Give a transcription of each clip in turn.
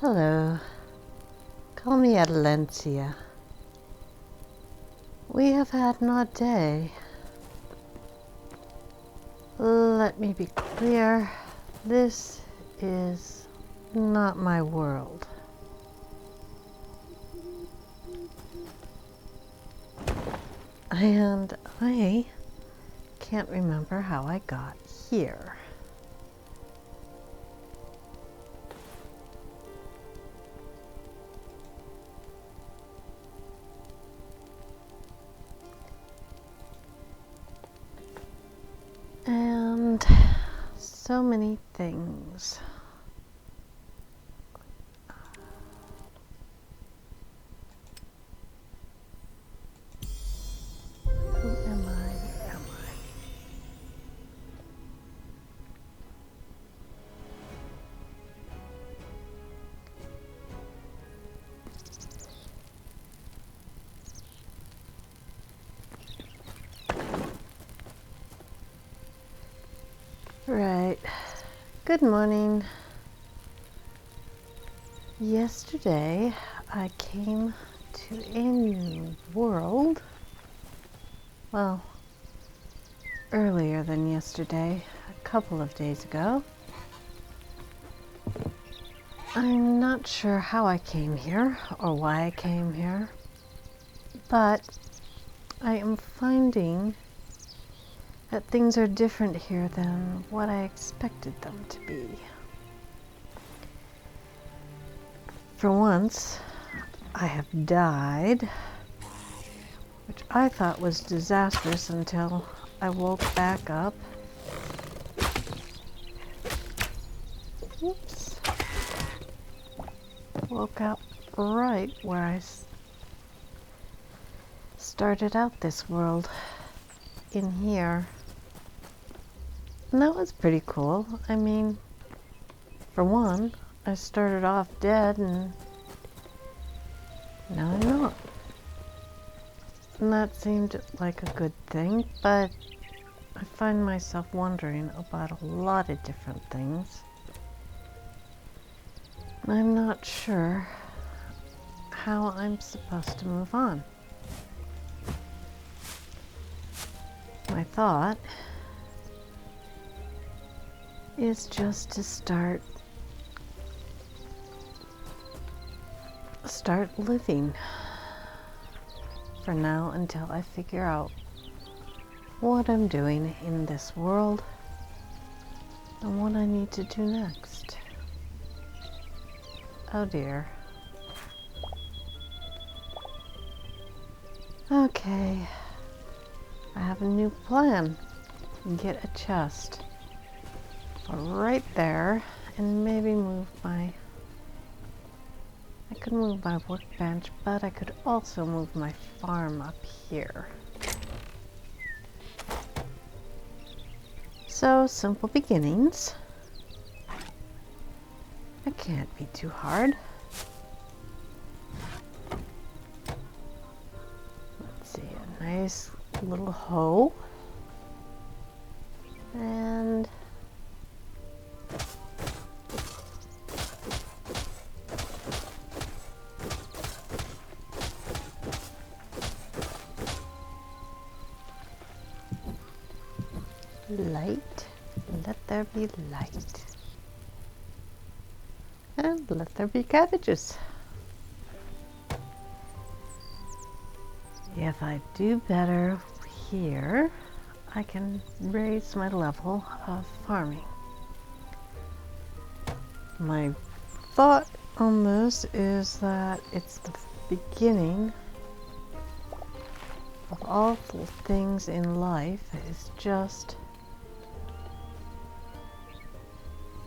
Hello, call me Adelencia. We have had an odd day. Let me be clear, this is not my world. And I can't remember how I got here. And so many things. Who am I? Right. Good morning. Yesterday, I came to a new world. Well, earlier than yesterday, a couple of days ago. I'm not sure how I came here or why I came here, but I am finding that things are different here than what I expected them to be. For once, I have died, which I thought was disastrous until I woke back up. Whoops. Woke up right where I started out this world, in here. And that was pretty cool. I mean, for one, I started off dead and now I'm not. And that seemed like a good thing, but I find myself wondering about a lot of different things. I'm not sure how I'm supposed to move on. My thought is just to start living for now until I figure out what I'm doing in this world and what I need to do next. Oh dear. Okay, I have a new plan. Get a chest right there and maybe I could move my workbench, but I could also move my farm up here. So, simple beginnings. It can't be too hard. Let's see, a nice little hoe. And light, let there be light. And let there be cabbages. If I do better here, I can raise my level of farming. My thought on this is that it's the beginning of all the things in life. It's just,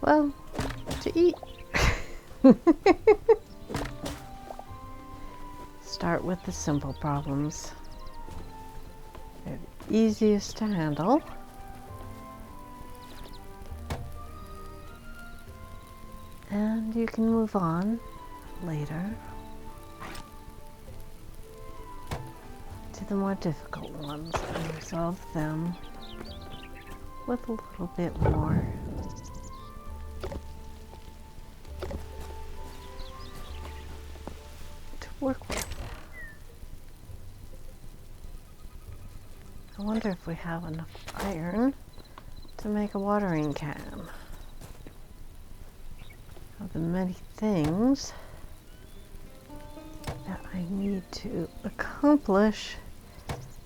well, to eat. Start with the simple problems. They're the easiest to handle. And you can move on later to the more difficult ones and resolve them with a little bit more work with. I wonder if we have enough iron to make a watering can. Of the many things that I need to accomplish,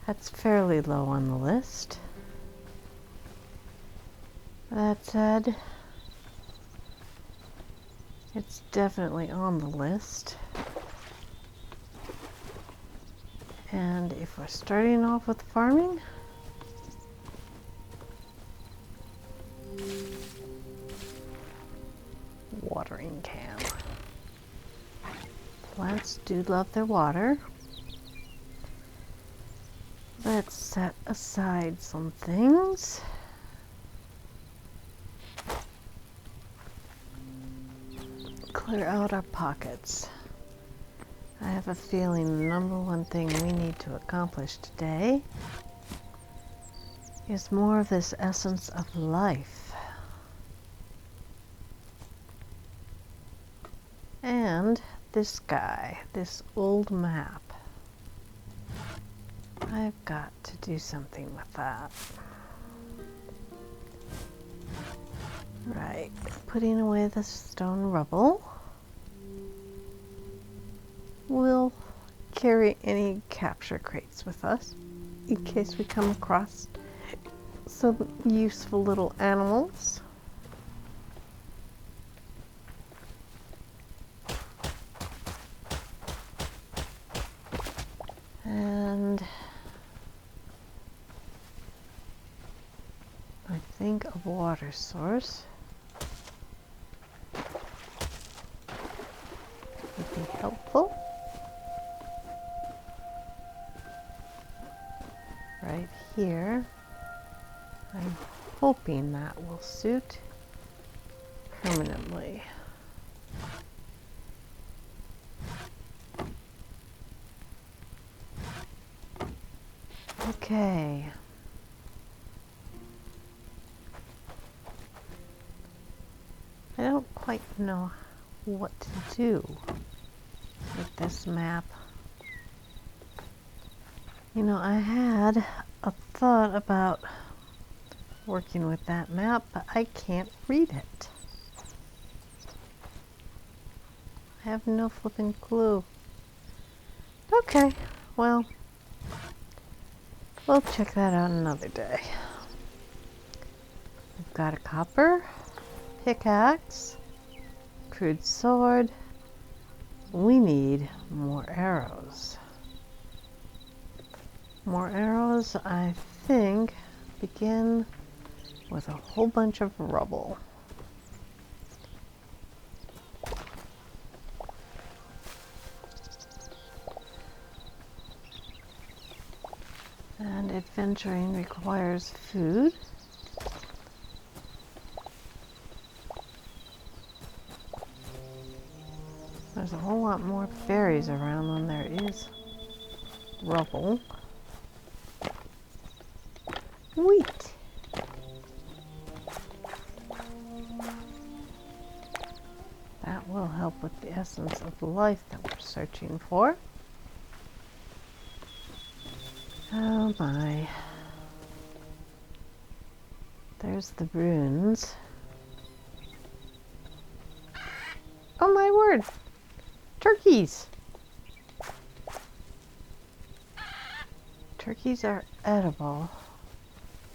that's fairly low on the list. That said, it's definitely on the list. And if we're starting off with farming, watering can. Plants do love their water. Let's set aside some things. Clear out our pockets. I have a feeling the number one thing we need to accomplish today is more of this essence of life. And this guy, this old map. I've got to do something with that. Right, putting away the stone rubble. We'll carry any capture crates with us in case we come across some useful little animals. And I think a water source would be helpful. Right here. I'm hoping that will suit permanently. Okay. I don't quite know what to do with this map. You know, I had a thought about working with that map, but I can't read it. I have no flipping clue. Okay, well, we'll check that out another day. We've got a copper pickaxe, crude sword. We need more arrows. More arrows, I think, begin with a whole bunch of rubble. And adventuring requires food. There's a whole lot more berries around than there is rubble. Wheat. That will help with the essence of life that we're searching for. Oh my. There's the runes. Oh my word! Turkeys! Turkeys are edible,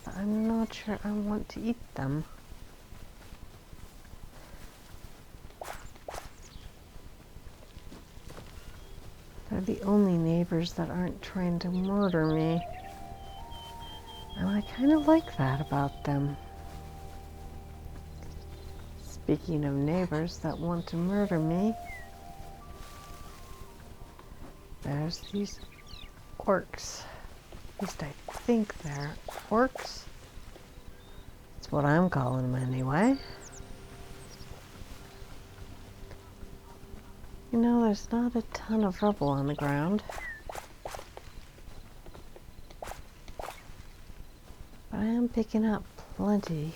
but I'm not sure I want to eat them. They're the only neighbors that aren't trying to murder me. And I kind of like that about them. Speaking of neighbors that want to murder me, there's these orcs. At least I think they're orcs. That's what I'm calling them anyway. You know, there's not a ton of rubble on the ground. But I am picking up plenty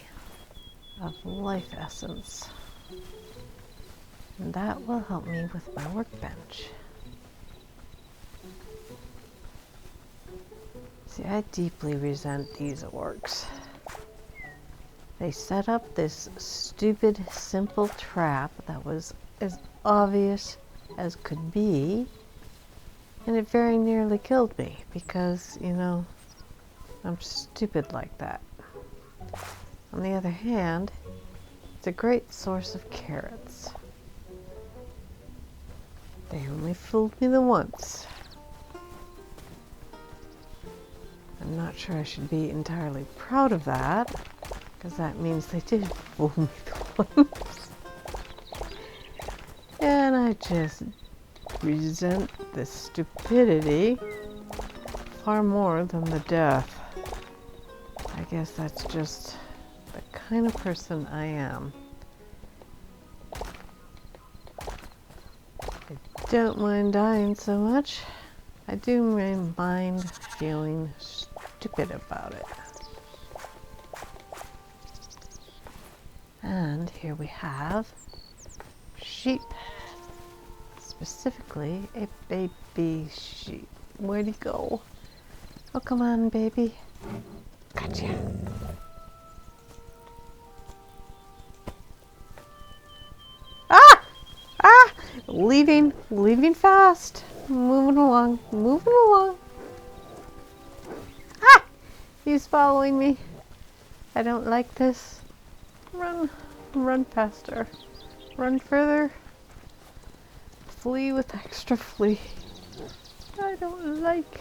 of life essence. And that will help me with my workbench. See, I deeply resent these orcs. They set up this stupid, simple trap that was as obvious as could be, and it very nearly killed me because, you know, I'm stupid like that. On the other hand, it's a great source of carrots. They only fooled me the once. I'm not sure I should be entirely proud of that, because that means they did fool me the once. And I just resent the stupidity far more than the death. I guess that's just the kind of person I am. I don't mind dying so much. I do mind feeling stupid about it. And here we have sheep. Specifically, a baby sheep. Where'd he go? Oh, come on, baby. Gotcha. Ah! Ah! Leaving fast. Moving along. Ah! He's following me. I don't like this. Run faster. Run further. Flee with extra flee. I don't like.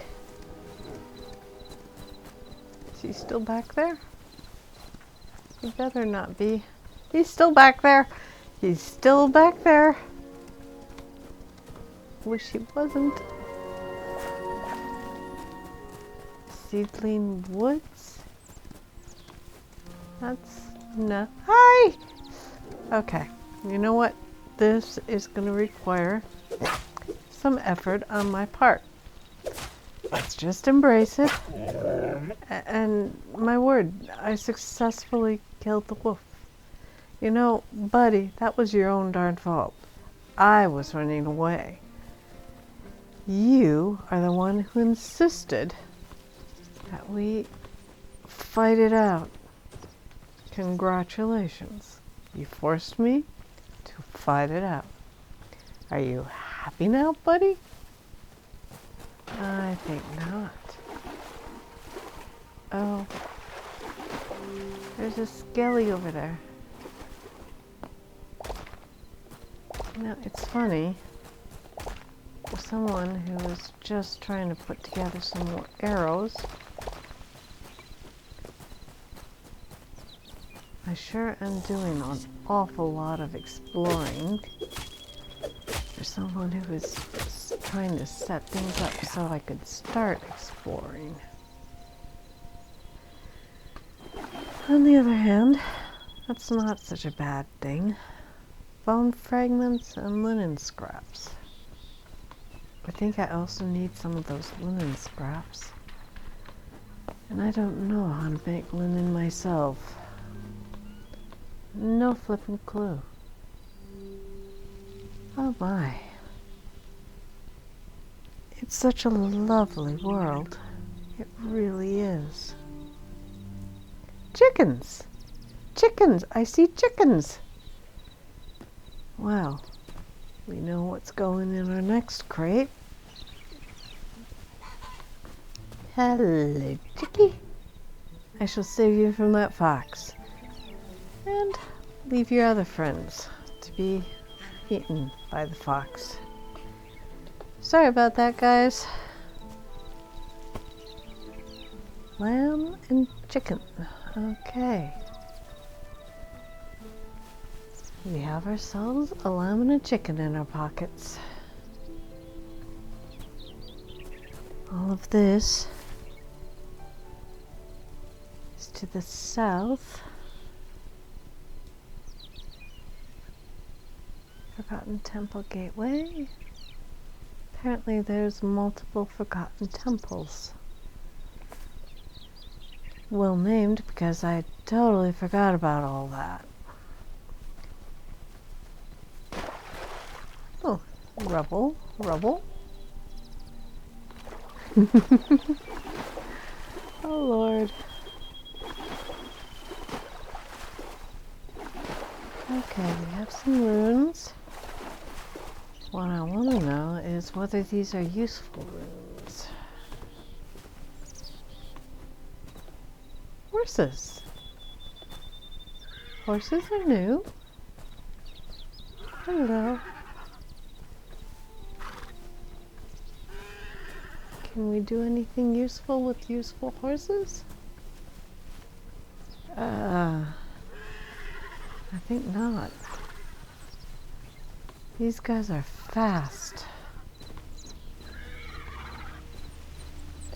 Is he still back there? He better not be. He's still back there. He's still back there. Wish he wasn't. Seedling woods? That's no. Hi! Okay, you know what? This is going to require some effort on my part. Let's just embrace it. And my word, I successfully killed the wolf. You know, buddy, that was your own darn fault. I was running away. You are the one who insisted that we fight it out. Congratulations. You forced me to fight it out. Are you happy now, buddy? I think not. Oh, there's a skelly over there. Now, it's funny, for someone who is just trying to put together some more arrows, I sure am doing an awful lot of exploring for someone who is trying to set things up so I could start exploring. On the other hand, that's not such a bad thing. Bone fragments and linen scraps. I think I also need some of those linen scraps. And I don't know how to make linen myself. No flippin' clue. Oh my. It's such a lovely world. It really is. Chickens! Chickens! I see chickens! Well, we know what's going in our next crate. Hello, chickie. I shall save you from that fox. And leave your other friends to be eaten by the fox. Sorry about that, guys. Lamb and chicken. Okay. We have ourselves a lamb and a chicken in our pockets. All of this is to the south. Forgotten Temple Gateway. Apparently there's multiple forgotten temples. Well named because I totally forgot about all that. Oh, rubble. Oh Lord. Okay, we have some runes. What I want to know is whether these are useful runes. Horses. Horses are new. Hello. Can we do anything useful with useful horses? I think not. These guys are fast.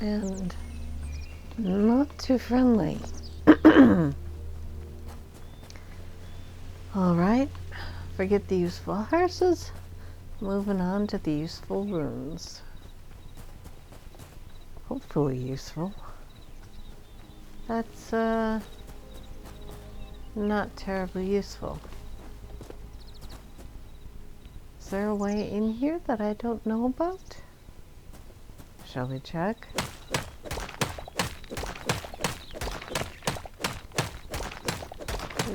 And not too friendly. Alright, forget the useful horses. Moving on to the useful runes. Hopefully useful. That's not terribly useful. Is there a way in here that I don't know about? Shall we check?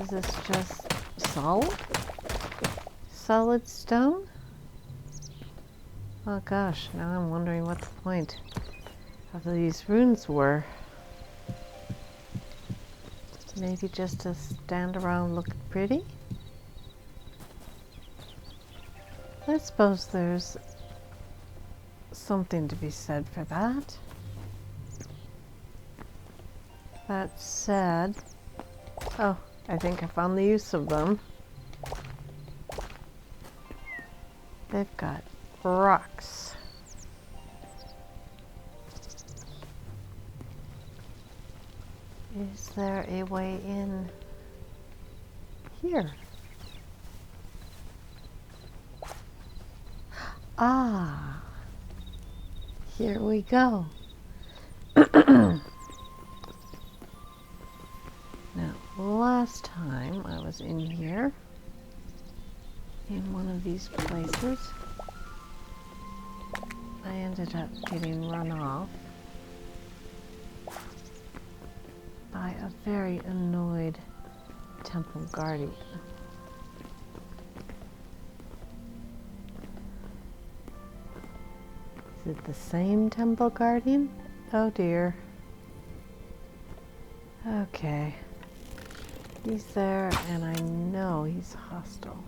Is this just solid? Solid stone? Oh gosh, now I'm wondering what the point of these runes were. Maybe just to stand around looking pretty? I suppose there's something to be said for that. That said, oh, I think I found the use of them. They've got rocks. Is there a way in here? Ah, here we go. Now, last time I was in here, in one of these places, I ended up getting run off by a very annoyed temple guardian. Is it the same temple guardian? Oh dear. Okay. He's there and I know he's hostile.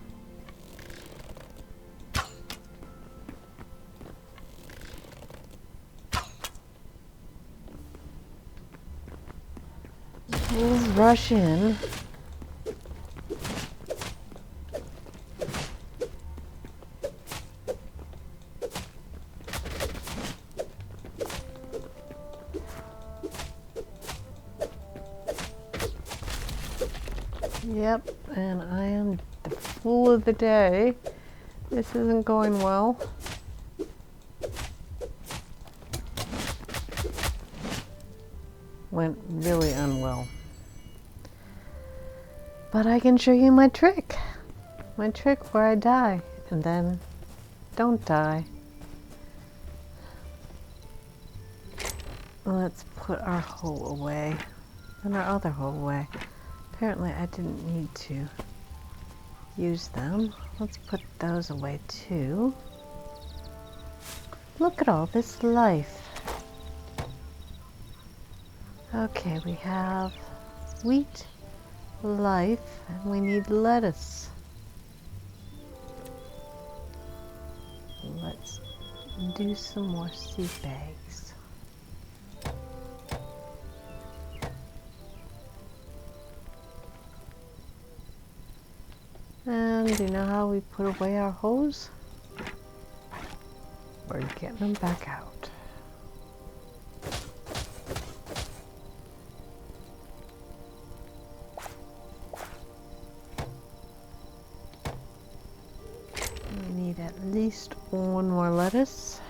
We'll rush in. Yep, and I am the fool of the day. This isn't going well. Went really unwell. But I can show you my trick. My trick where I die and then don't die. Let's put our hole away and our other hole away. Apparently I didn't need to use them. Let's put those away too. Look at all this life. Okay, we have wheat, life, and we need lettuce. Let's do some more seed bags. And do you know how we put away our hose? We're getting them back out. We need at least one more lettuce.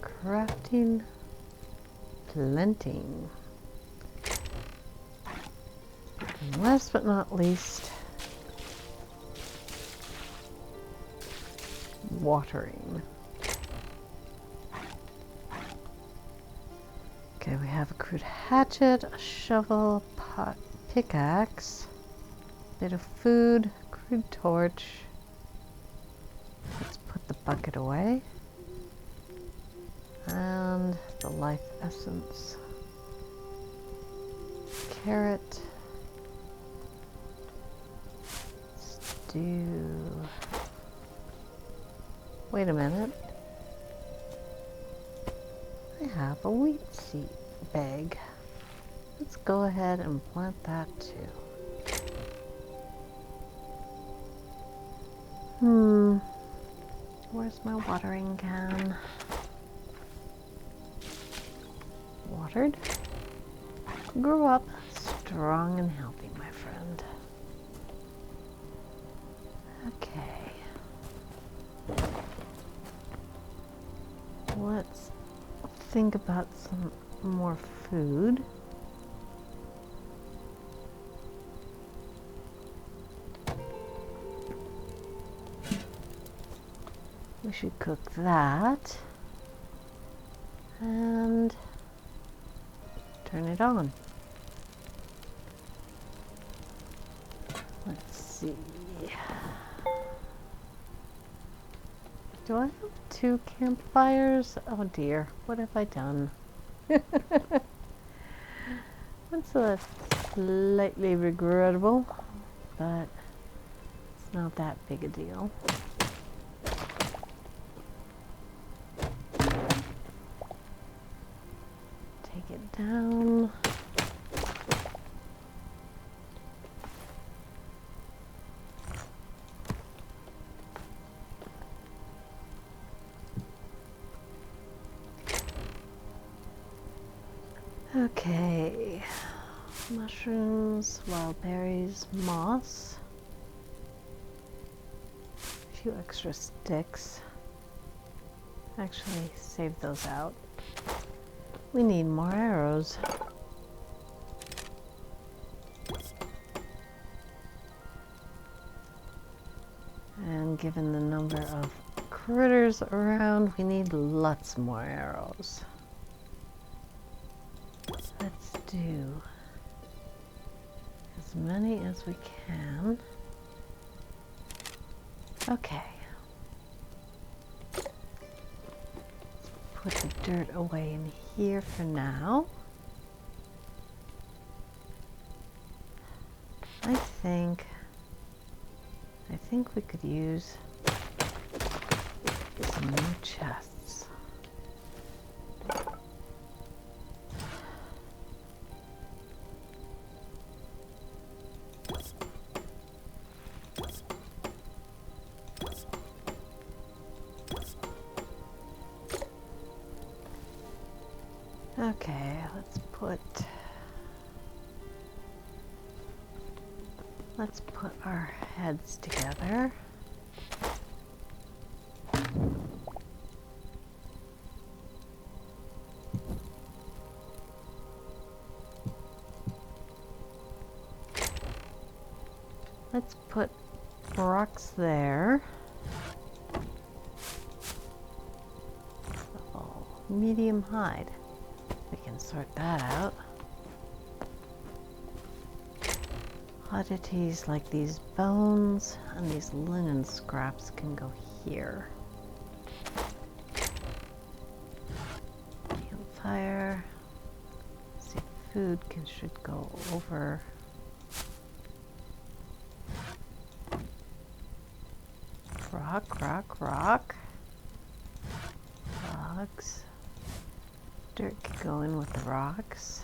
Crafting, planting. And last but not least, watering. Okay, we have a crude hatchet, a shovel, pot, pickaxe, bit of food, crude torch. Let's put the bucket away. And the life essence. Carrot. Stew. Wait a minute. I have a wheat seed bag. Let's go ahead and plant that too. Where's my watering can? Watered. Grew up strong and healthy, my friend. Okay. Let's think about some more food. We should cook that and turn it on. Let's see. Do I have 2 campfires? Oh dear, what have I done? That's slightly regrettable, but it's not that big a deal. Take it down. Okay, mushrooms, wild berries, moss, a few extra sticks. Actually, save those out. We need more arrows. And given the number of critters around, we need lots more arrows. Let's do as many as we can. Okay. Put the dirt away in here for now. I think we could use some new chests. Okay, let's put our heads together. Let's put rocks there. Oh, medium hide. We can sort that out. Oddities like these bones and these linen scraps can go here. Campfire. See, food should go over. Rock. Logs. Dirt could go in with the rocks.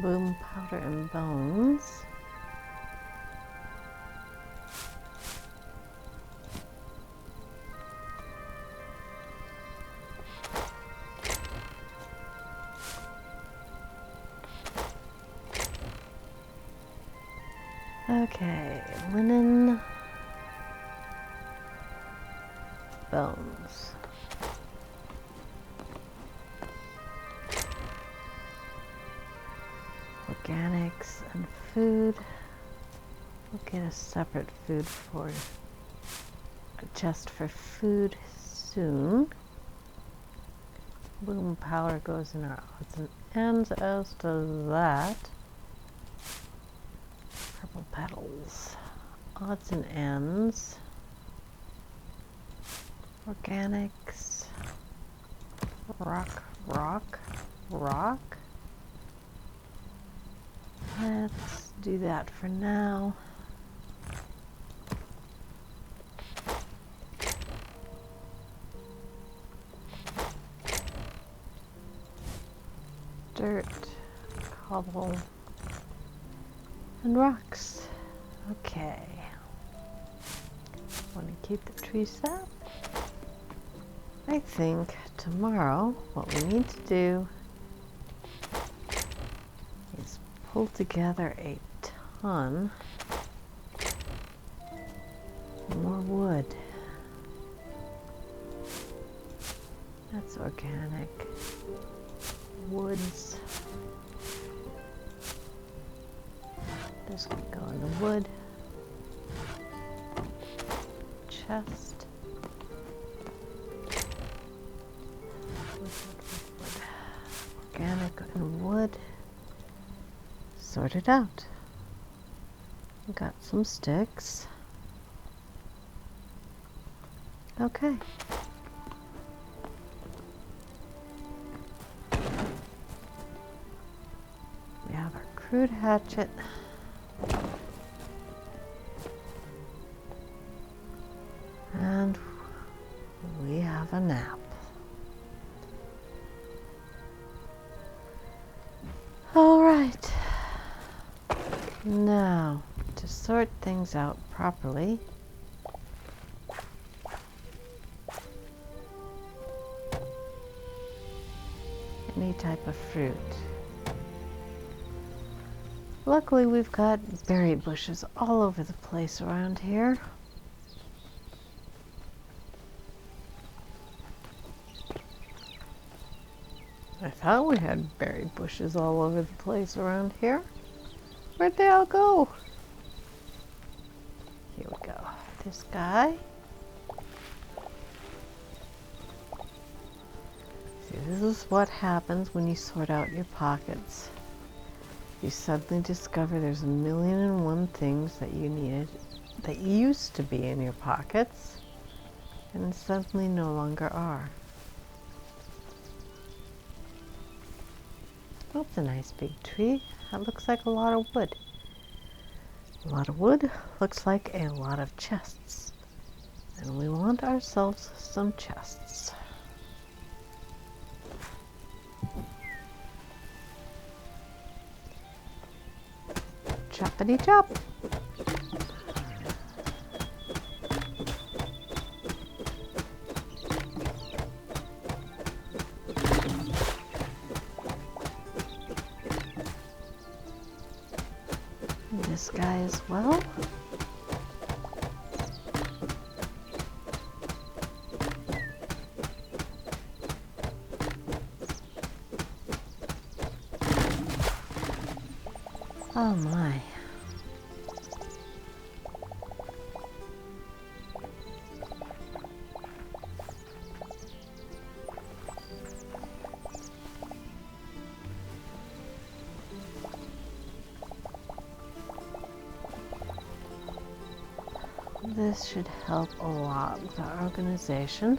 Boom, powder, and bones. Okay, linen, bones. Organics and food. We'll get a separate food for a chest for food soon. Bloom powder goes in our odds and ends, as does that. Purple petals. Odds and ends. Organics. Rock, rock, rock. Let's do that for now. Dirt, cobble, and rocks. Okay. Want to keep the tree sap? I think tomorrow what we need to do is pull together a ton more wood. That's organic. Woods. This can go in the wood. Chest. Organic and wood. Sort it out. Got some sticks. Okay. We have our crude hatchet. And we have a nap. All right. Now, to sort things out properly, any type of fruit. Luckily, we've got berry bushes all over the place around here. I thought we had berry bushes all over the place around here. Where'd they all go? Here we go. This guy. See, this is what happens when you sort out your pockets. You suddenly discover there's 1,000,001 things that you needed, that used to be in your pockets, and suddenly no longer are. That's a nice big tree. That looks like a lot of wood. A lot of wood looks like a lot of chests. And we want ourselves some chests. Choppity chop. This guy as well. Oh my. This should help a lot with our organization.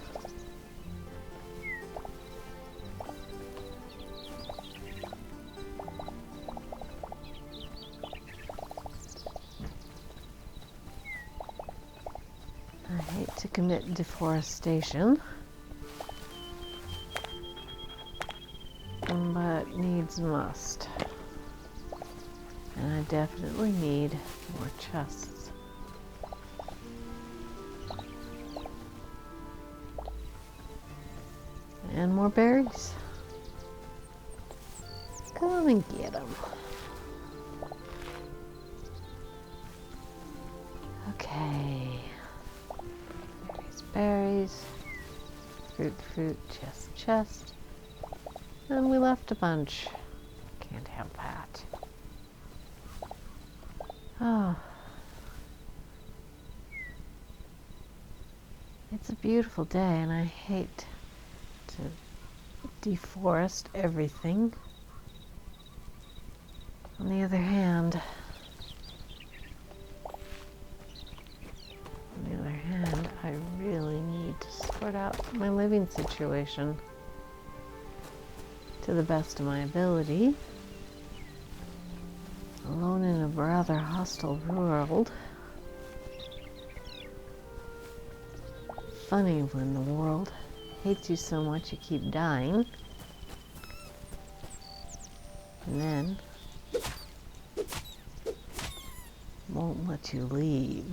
I hate to commit deforestation, but needs must. And I definitely need more chests. And more berries. Come and get them. Okay. Berries, fruit, chest. And we left a bunch. Can't have that. Oh. It's a beautiful day and I hate to deforest everything. On the other hand, I really need to sort out my living situation to the best of my ability. Alone in a rather hostile world. Funny when the world hates you so much you keep dying. And then won't let you leave.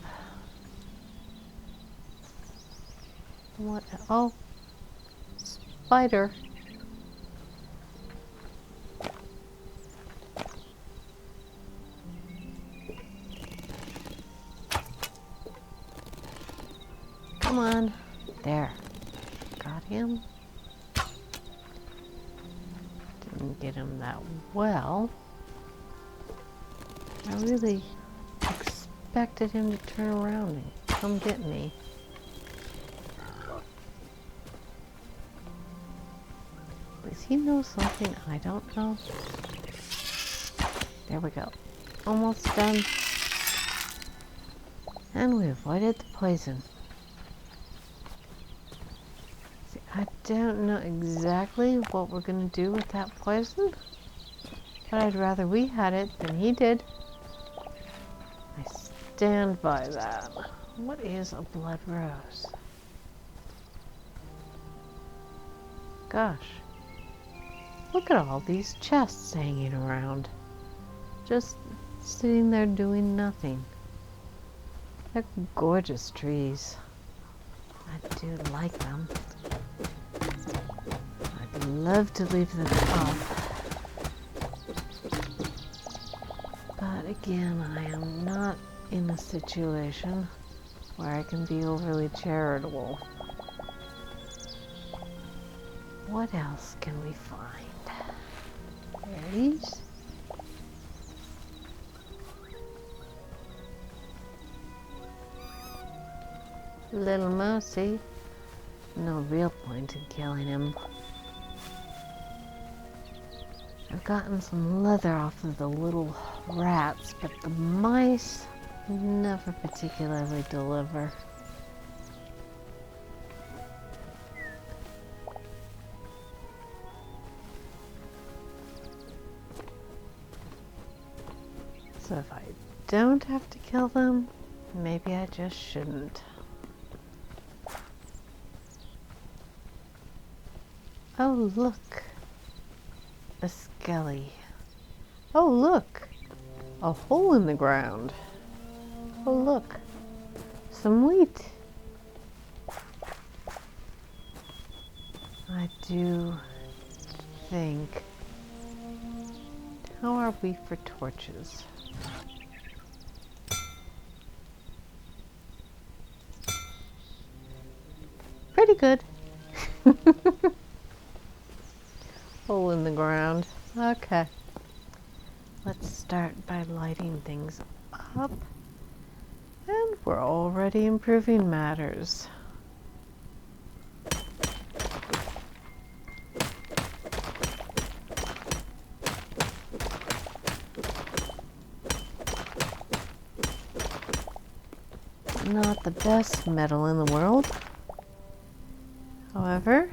What? Oh, spider. Come on. There. Got him. Didn't get him that well. I really expected him to turn around and come get me. Does he know something I don't know? There we go. Almost done. And we avoided the poison. See, I don't know exactly what we're going to do with that poison, but I'd rather we had it than he did. I stand by that. What is a blood rose? Gosh. Look at all these chests hanging around. Just sitting there doing nothing. They're gorgeous trees. I do like them. I'd love to leave them up. But again, I am not in a situation where I can be overly charitable. What else can we find? Berries? Little mousey. No real point in killing him. I've gotten some leather off of the little rats, but the mice never particularly deliver. So if I don't have to kill them, maybe I just shouldn't. Oh, look. A skelly. Oh, look. A hole in the ground. Oh, look. Some wheat. I do think. How are we for torches? Pretty good. Hole in the ground. Okay. Let's start by lighting things up. And we're already improving matters. Not the best metal in the world. However,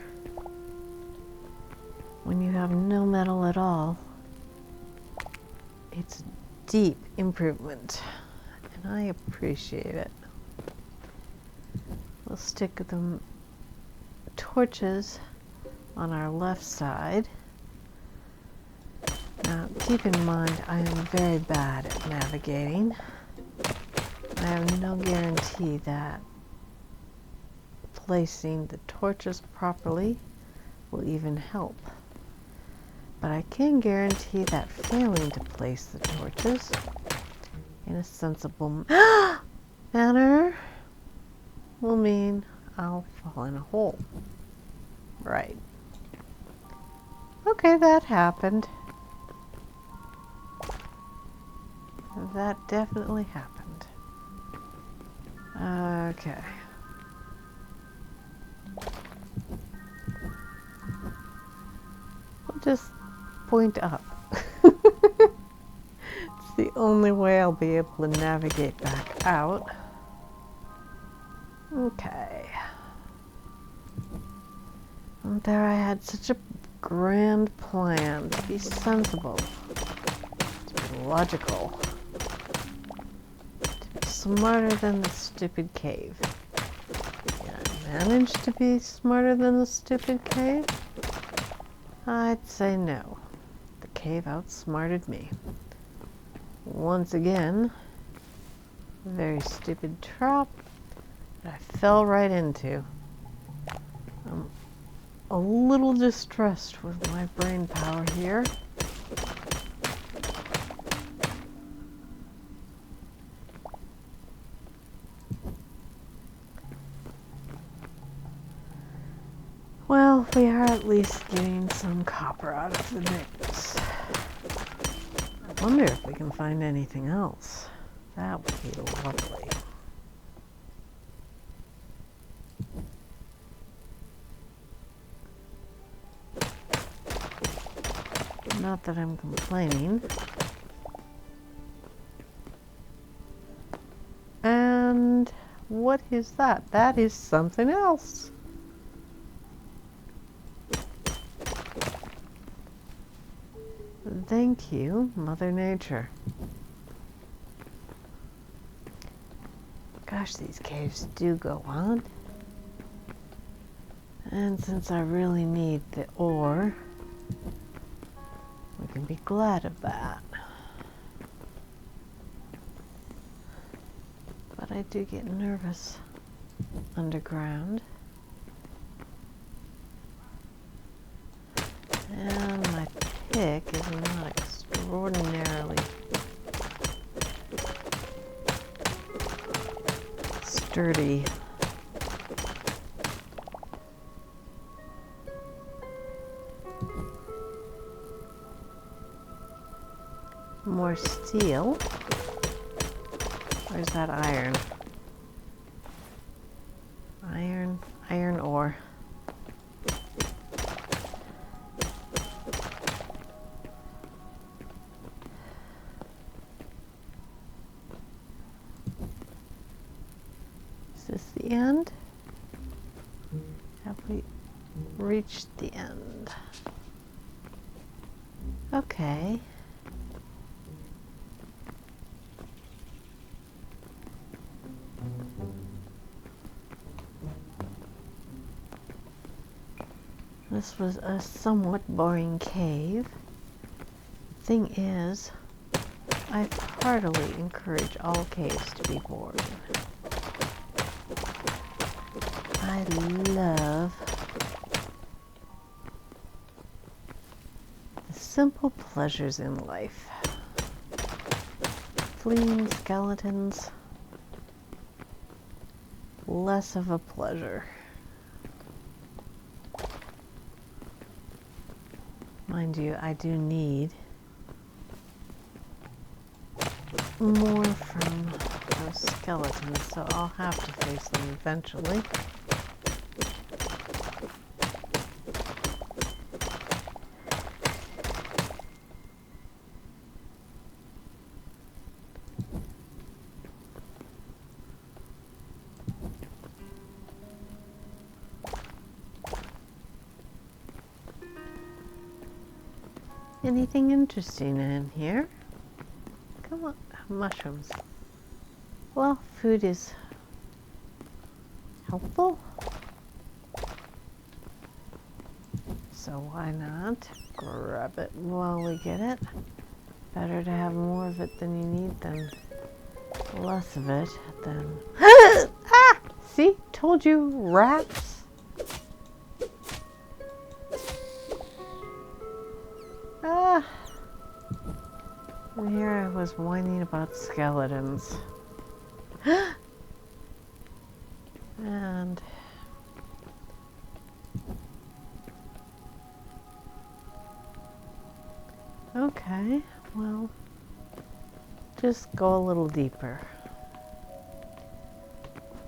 when you have no metal at all, it's deep improvement, and I appreciate it. We'll stick the torches on our left side. Now, keep in mind, I am very bad at navigating. I have no guarantee that placing the torches properly will even help. But I can guarantee that failing to place the torches in a sensible manner will mean I'll fall in a hole. Right. Okay, that happened. That definitely happened. Okay. just point up. It's the only way I'll be able to navigate back out. Okay. And there I had such a grand plan to be sensible, to be logical, to be smarter than the stupid cave. Did I manage to be smarter than the stupid cave? I'd say no. The cave outsmarted me. Once again, a very stupid trap that I fell right into. I'm a little distressed with my brain power here. Well, we are at least getting some copper out of the mix. I wonder if we can find anything else. That would be lovely. Not that I'm complaining. And what is that? That is something else. Thank you, Mother Nature. Gosh, these caves do go on. And since I really need the ore, we can be glad of that. But I do get nervous underground. And my pick is not extraordinarily sturdy. More steel. Where's that iron? Iron ore. Is this the end? Have we reached the end? Okay. This was a somewhat boring cave. Thing is, I heartily encourage all caves to be boring. I love the simple pleasures in life. Fleeing skeletons, less of a pleasure. Mind you, I do need more from those skeletons, so I'll have to face them eventually. Anything interesting in here? Come on, mushrooms. Well, food is helpful, so why not grab it while we get it? Better to have more of it than you need than less of it than... Ah! See? Told you, rats. Ah. And here I was whining about skeletons. And okay, well, just go a little deeper,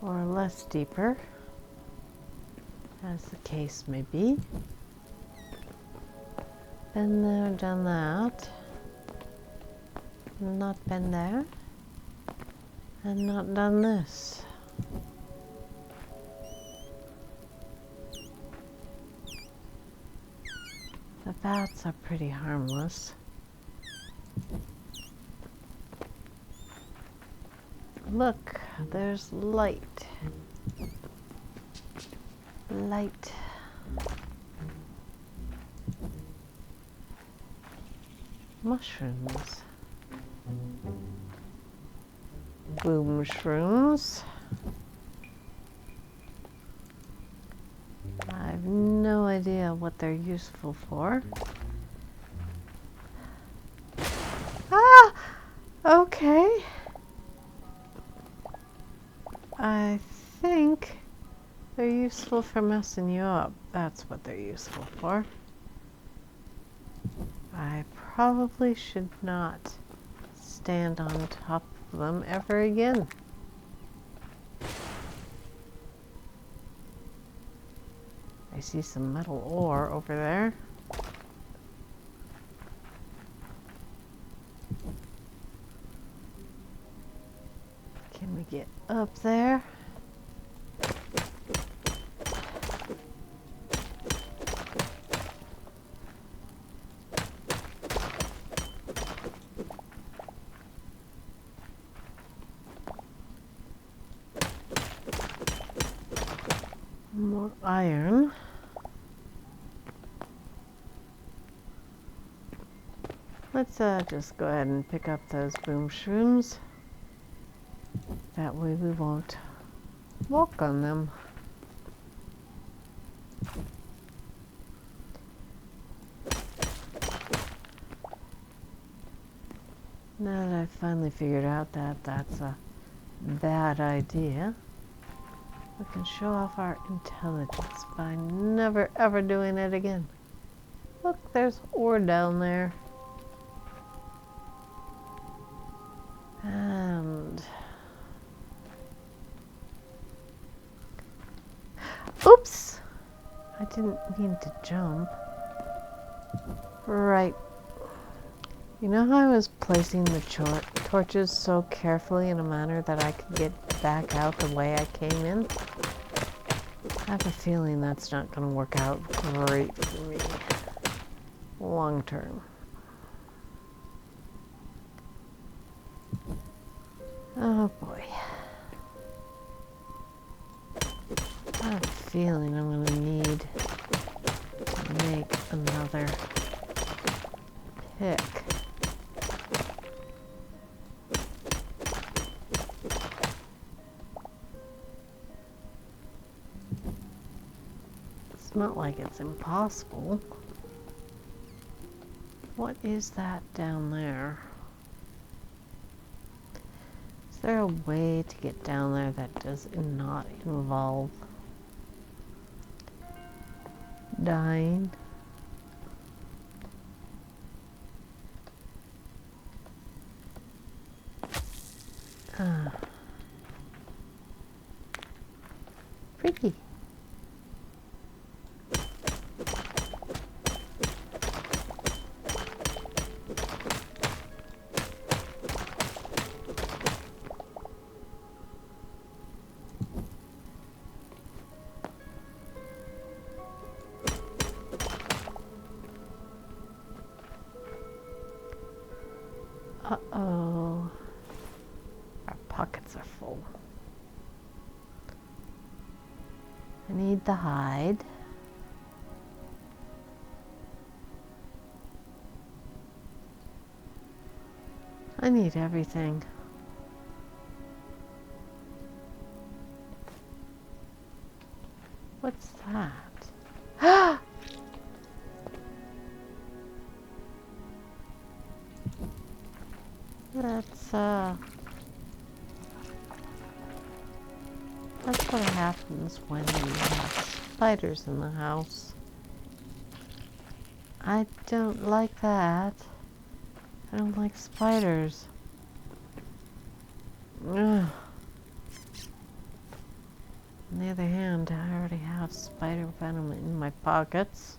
or less deeper, as the case may be. Been there, done that. Not been there. And not done this. The bats are pretty harmless. Look, there's light. Light. Mushrooms. Boom shrooms. I have no idea what they're useful for. Ah! Okay. I think they're useful for messing you up. That's what they're useful for. I probably should not stand on top of them ever again. I see some metal ore over there. Can we get up there? More iron. Let's just go ahead and pick up those boom shrooms. That way we won't walk on them. Now that I've finally figured out that that's a bad idea, we can show off our intelligence by never ever doing it again. Look, there's ore down there. And oops! I didn't mean to jump. Right. You know how I was placing the torches so carefully in a manner that I could get back out the way I came in? I have a feeling that's not going to work out great for me long term. Oh boy. I have a feeling I'm going to need to make another pick. It's not like it's impossible. What is that down there? Is there a way to get down there that does not involve dying? Freaky. Uh-oh. Our pockets are full. I need the hide. I need everything. What's that? That's what happens when you have spiders in the house. I don't like that. I don't like spiders. Ugh. On the other hand, I already have spider venom in my pockets.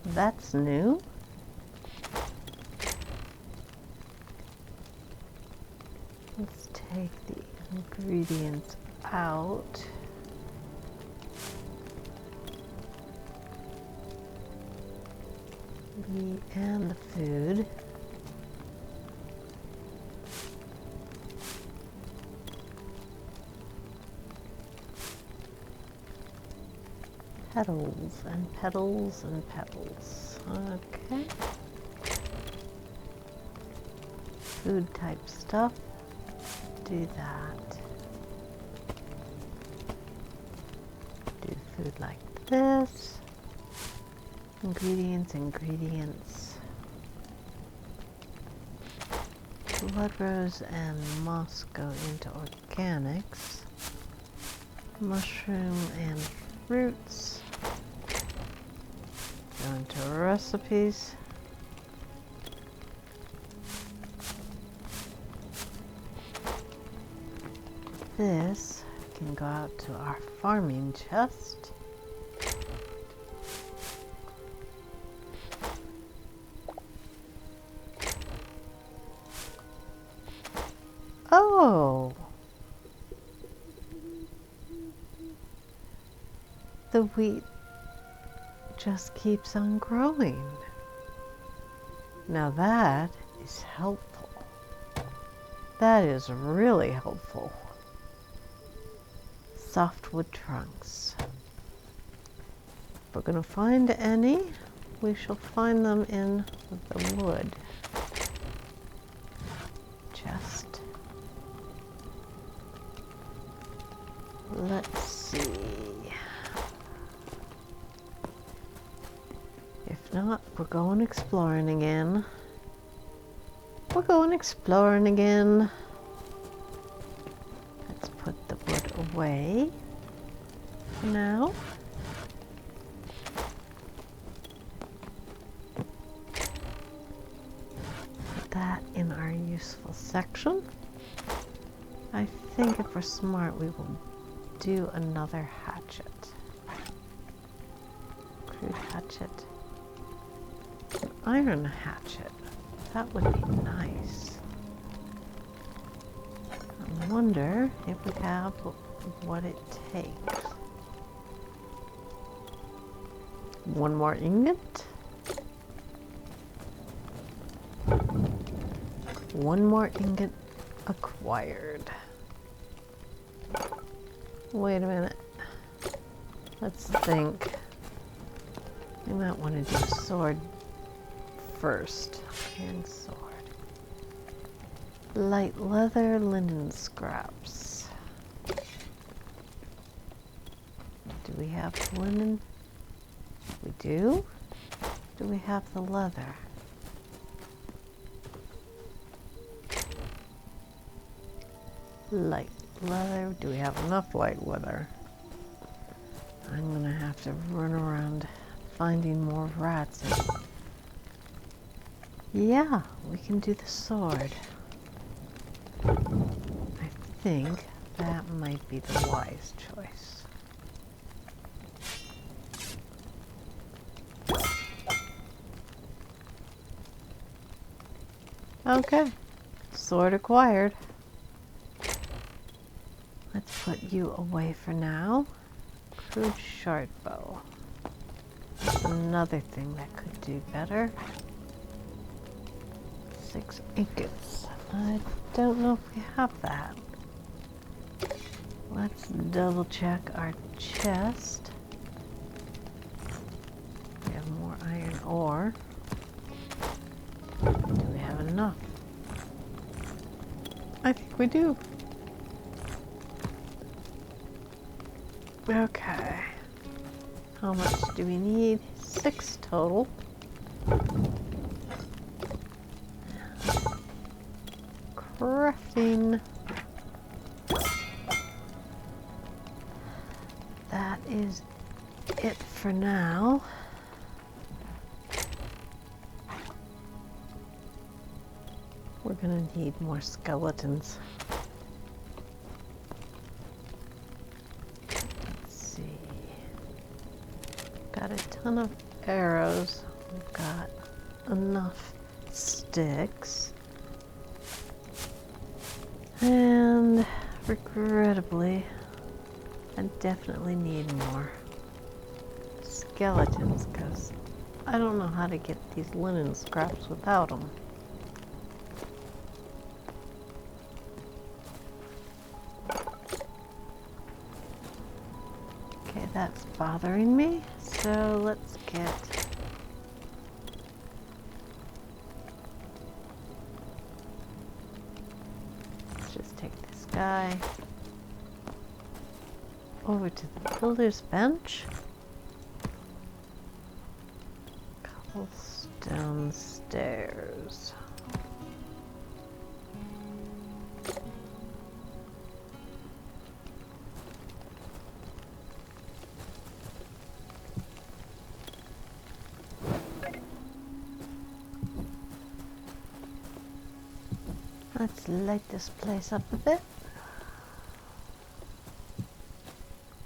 That's new. Let's take the ingredients out. And the food. Petals and petals and petals. Okay. Food type stuff. Do that. Do food like this. Ingredients, ingredients. Blood rose and moss go into organics. Mushroom and fruits go into recipes. This can go out to our farming chest. Oh! The wheat just keeps on growing. Now that is helpful. That is really helpful. Softwood trunks. If we're going to find any, we shall find them in the wood chest. Let's see. If not, we're going exploring again. We're going exploring again. Let's put the wood away for now. Put that in our useful section. I think if we're smart, we will do another hatchet. Crude hatchet. An iron hatchet. That would be nice. I wonder if we have what it takes. One more ingot. One more ingot acquired. Wait a minute. Let's think. We might want to do a sword first. And sword. Light leather, linen scraps. Do we have linen? We do? Do we have the leather? Light leather. Do we have enough light leather? I'm gonna have to run around finding more rats. Yeah, we can do the sword. I think that might be the wise choice. Okay, sword acquired. Let's put you away for now. Crude short bow. That's another thing that could do better. 6 ingots. I don't know if we have that. Let's double check our chest. We have more iron ore. Do we have enough? I think we do. Okay. How much do we need? 6 total. Crafting. That is it for now. We're gonna need more skeletons. Let's see. Got a ton of arrows. got enough sticks. And regrettably, I definitely need more skeletons because I don't know how to get these linen scraps without them. Okay, that's bothering me, so let's just take this guy over to the builder's bench. Cobblestone stairs. Let's light this place up a bit.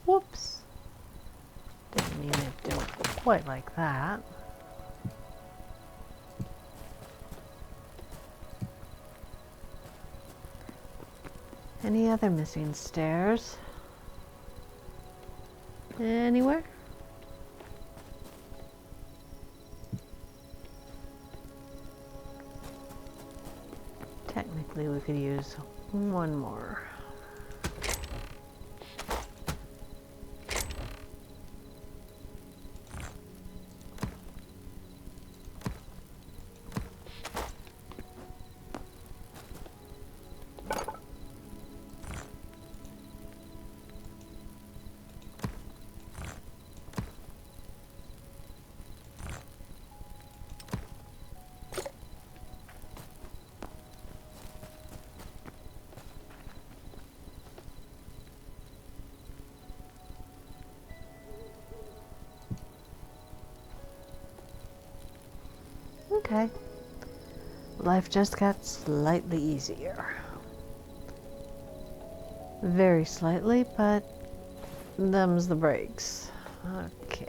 Whoops. Didn't mean to do it quite like that. Any other missing stairs? Anywhere? Technically, we could use one more. Okay. Life just got slightly easier. Very slightly, but them's the breaks. Okay.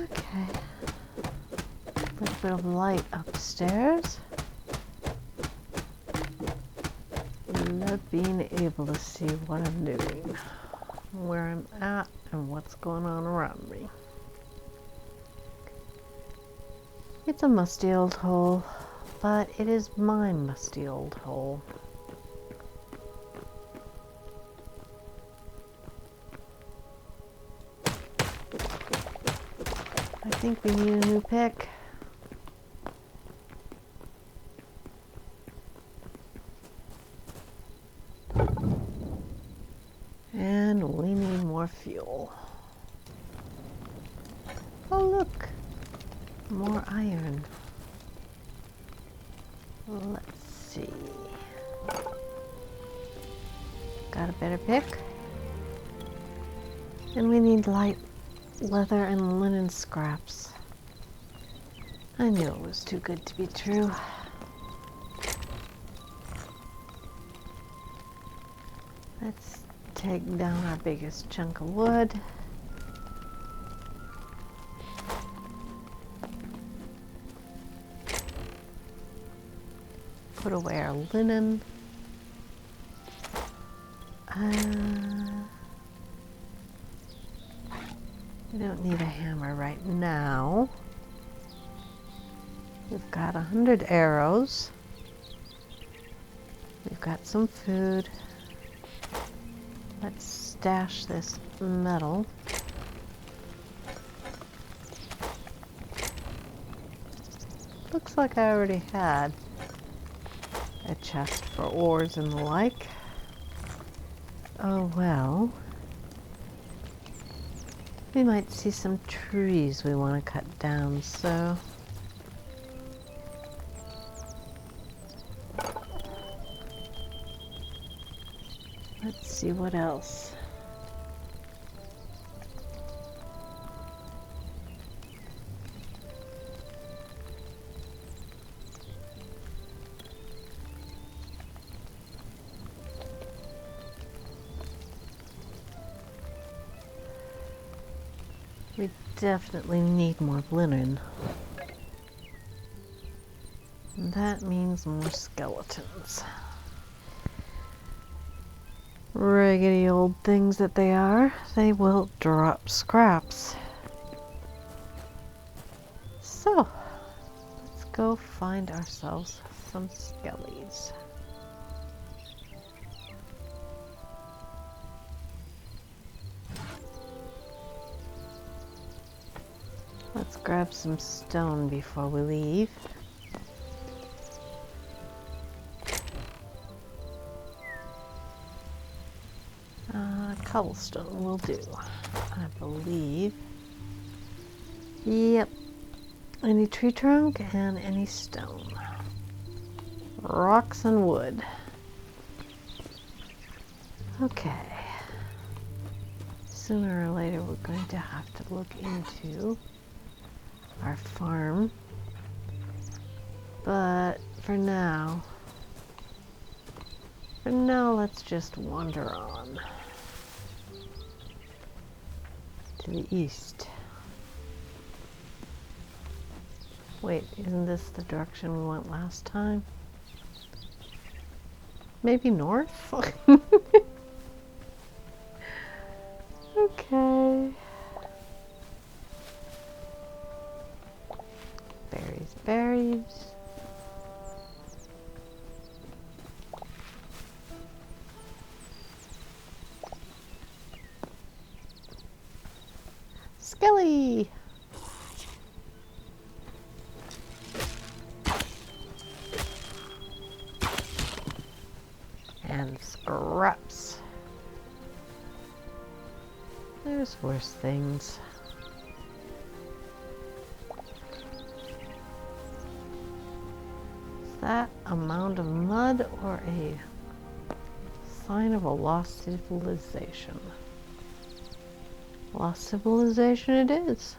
Okay. A little bit of light upstairs. Love being able to see what I'm doing, where I'm at, and what's going on around me. It's a musty old hole, but it is my musty old hole. I think we need a new pick. And we need more fuel. Oh look, more iron. Let's see. Got a better pick. And we need light leather and linen scraps. I knew it was too good to be true. Let's take down our biggest chunk of wood. Put away our linen. We don't need a hammer right now. We've got 100 arrows. We've got some food. Let's stash this metal. Looks like I already had a chest for ores and the like. Oh well. We might see some trees we want to cut down, so... Let's see what else. We definitely need more linen. And that means more skeletons. Raggedy old things that they are, they will drop scraps. So, let's go find ourselves some skellies. Let's grab some stone before we leave. Cobblestone will do, I believe. Yep. Any tree trunk and any stone. Rocks and wood. Okay. Sooner or later we're going to have to look into our farm. But for now let's just wander on to the east. Wait, isn't this the direction we went last time? Maybe north? Okay. Berries, berries. Skelly! And scraps. There's worse things. Is that a mound of mud or a sign of a lost civilization? Lost civilization it is.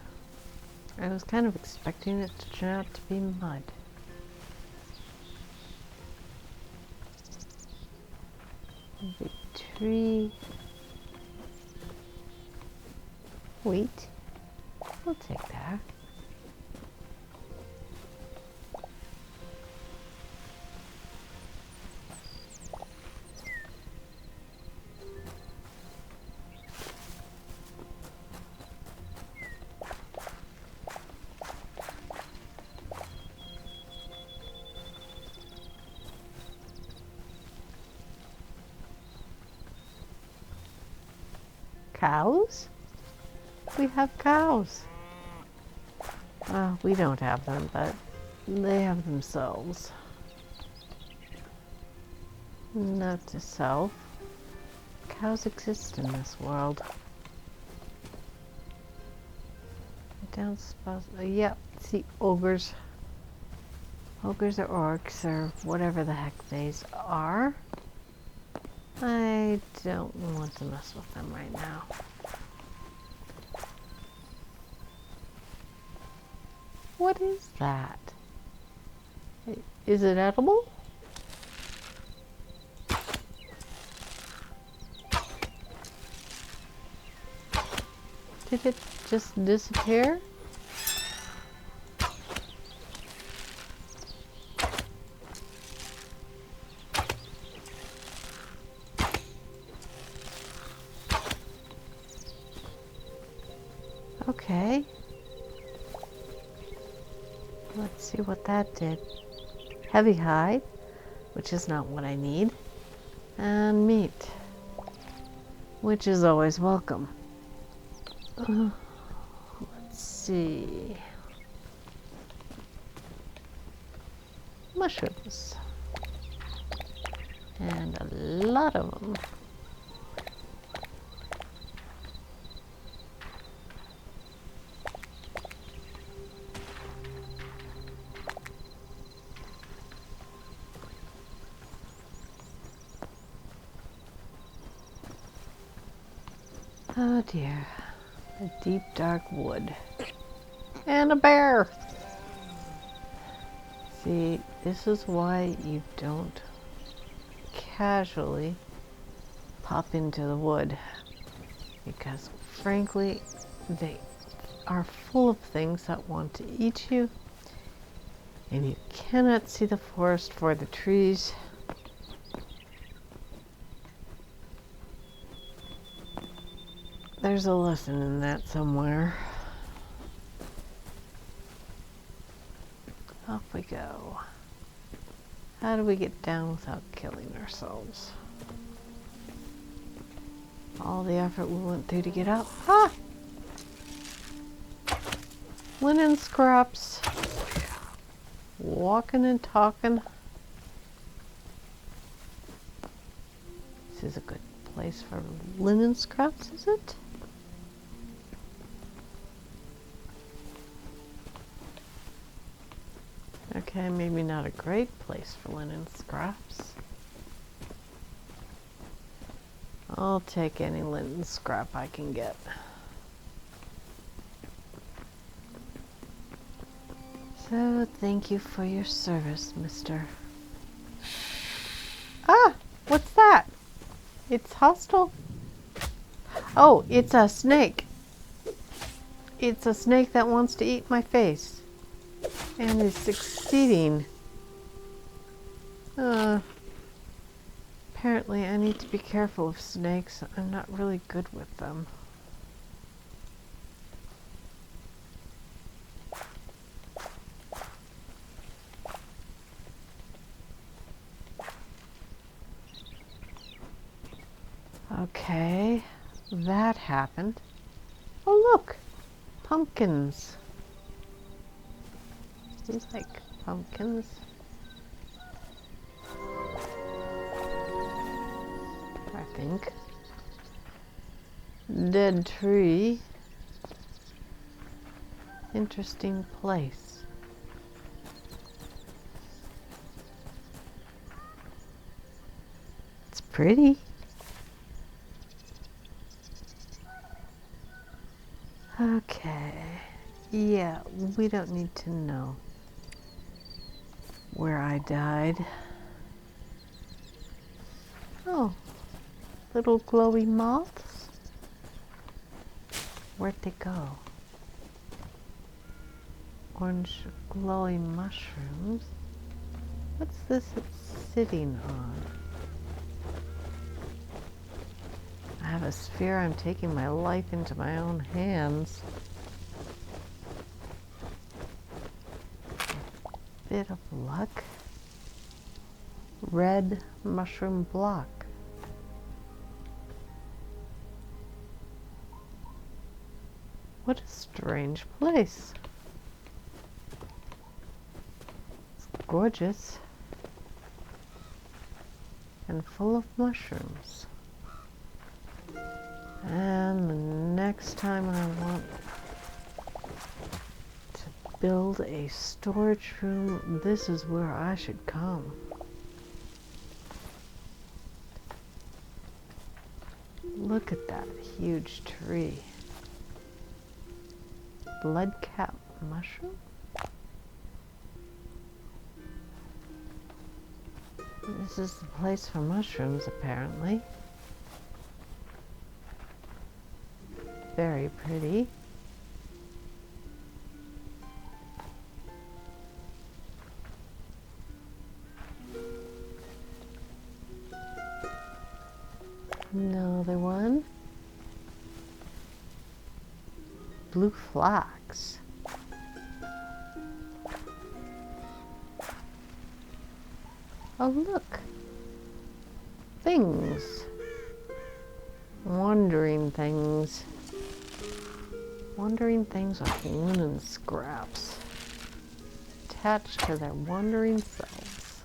I was kind of expecting it to turn out to be mud. Big tree. Wheat. We'll take that. Cows? We have cows. We don't have them, but they have themselves. Note to self. Cows exist in this world. I don't suppose... yep, see, ogres. Ogres or orcs or whatever the heck these are. I don't want to mess with them right now. What is that? Is it edible? Did it just disappear? Okay. Let's see what that did. Heavy hide, which is not what I need, and meat, which is always welcome. Let's see. Mushrooms. And a lot of them. Oh dear. A deep dark wood. And a bear! See, this is why you don't casually pop into the wood. Because frankly, they are full of things that want to eat you. And you cannot see the forest for the trees. There's a lesson in that somewhere. Off we go. How do we get down without killing ourselves? All the effort we went through to get up. Ah! Linen scraps. Walking and talking. This is a good place for linen scraps, is it? Okay, maybe not a great place for linen scraps. I'll take any linen scrap I can get. So, thank you for your service, mister. Ah! What's that? It's hostile. Oh, it's a snake. It's a snake that wants to eat my face. And is succeeding. Apparently I need to be careful of snakes. I'm not really good with them. Okay, that happened. Oh look! Pumpkins. Do you like pumpkins? I think. Dead tree. Interesting place. It's pretty. Okay. Yeah, we don't need to know where I died. Oh, little glowy moths. Where'd they go? Orange glowy mushrooms. What's this it's sitting on? I have a sphere. I'm taking my life into my own hands. Bit of luck. Red mushroom block. What a strange place. It's gorgeous and full of mushrooms. And the next time I want to build a storage room, this is where I should come. Look at that huge tree. Bloodcap mushroom? This is the place for mushrooms, apparently. Very pretty. Another one. Blue flax. Oh, look. Things. Wandering things. Wandering things with linen scraps attached to their wandering selves.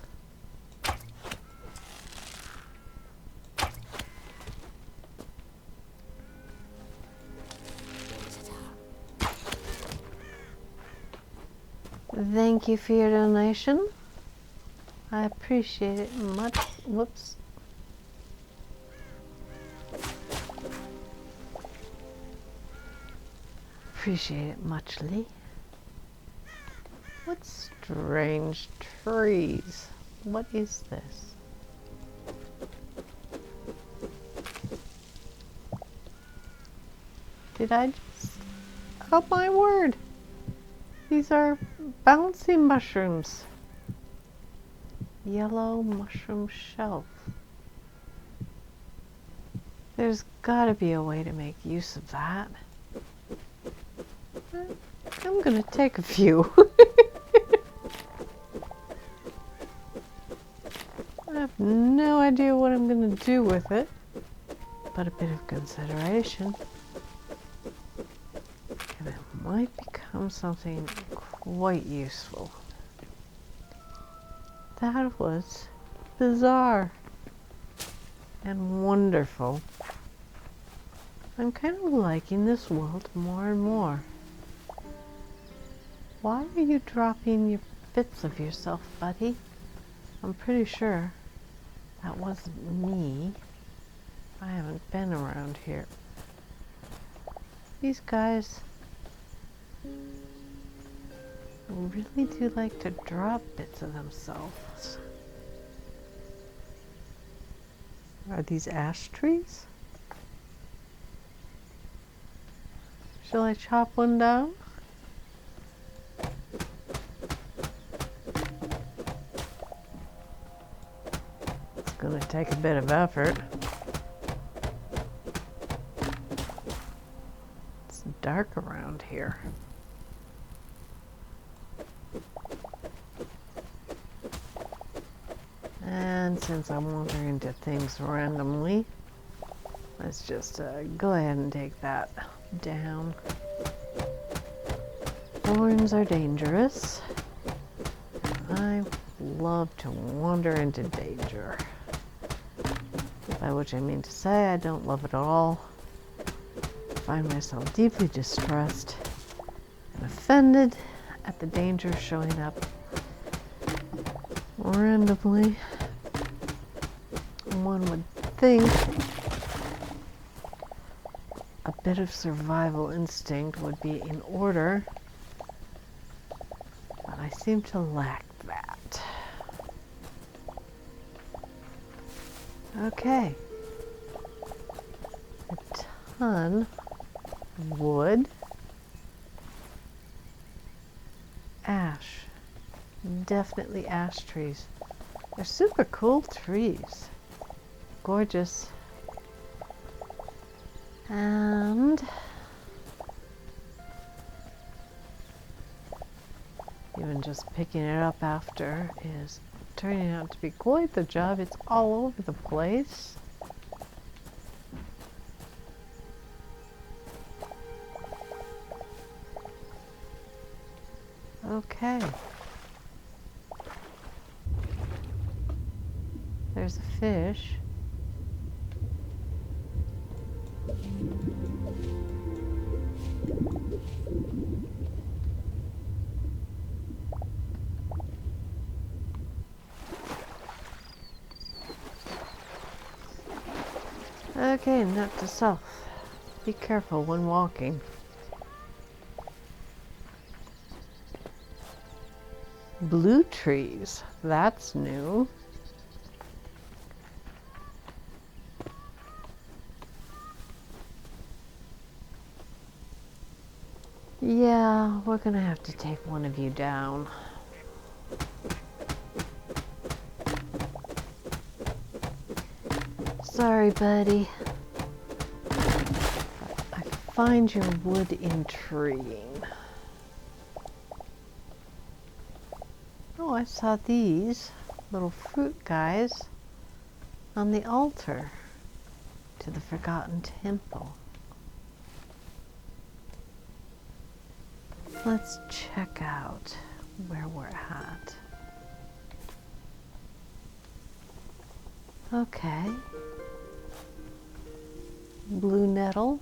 Thank you for your donation. I appreciate it much. Whoops. appreciate it muchly. What strange trees? What is this? Did I just... Oh my word! These are bouncy mushrooms. Yellow mushroom shelf. There's gotta be a way to make use of that. I'm gonna take a few. I have no idea what I'm gonna do with it, but a bit of consideration. And it might become something quite useful. That was bizarre and wonderful. I'm kind of liking this world more and more. Why are you dropping your bits of yourself, buddy? I'm pretty sure that wasn't me. I haven't been around here. These guys really do like to drop bits of themselves. Are these ash trees? Shall I chop one down? It's gonna take a bit of effort. It's dark around here. And since I wander into things randomly, let's just go ahead and take that down. Thorns are dangerous. I love to wander into danger. By which I mean to say I don't love it at all. I find myself deeply distressed and offended at the danger showing up randomly. One would think a bit of survival instinct would be in order, but I seem to lack that. Okay. A ton of wood. Ash. Definitely ash trees. They're super cool trees. Gorgeous. And even just picking it up after is turning out to be quite the job. It's all over the place. Okay. There's a fish. Okay, note to self. Be careful when walking. Blue trees. That's new. Yeah, we're gonna have to take one of you down. Sorry, buddy. I find your wood intriguing. Oh, I saw these little fruit guys on the altar to the Forgotten Temple. Let's check out where we're at. Okay. Blue nettle.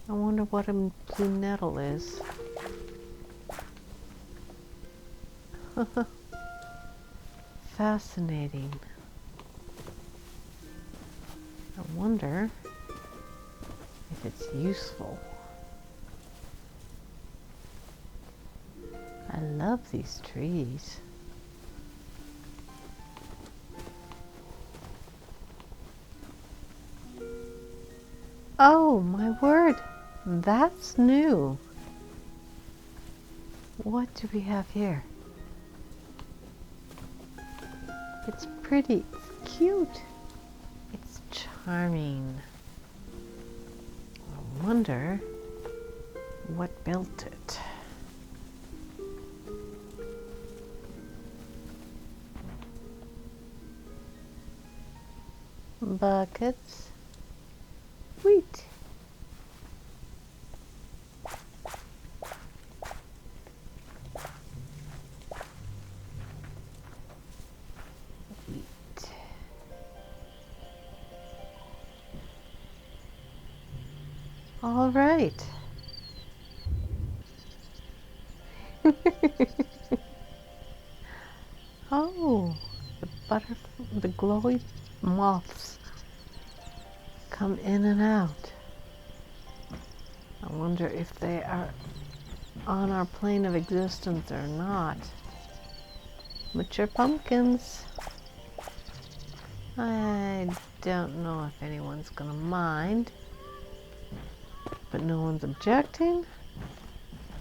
I wonder what a blue nettle is. Fascinating. I wonder if it's useful. love these trees. Oh my word, that's new. What do we have here? It's pretty, it's cute, it's charming. I wonder what built it. Buckets, wheat. All right. Oh, the glowy moths come in and out. I wonder if they are on our plane of existence or not. Mature pumpkins. I don't know if anyone's gonna mind, but no one's objecting,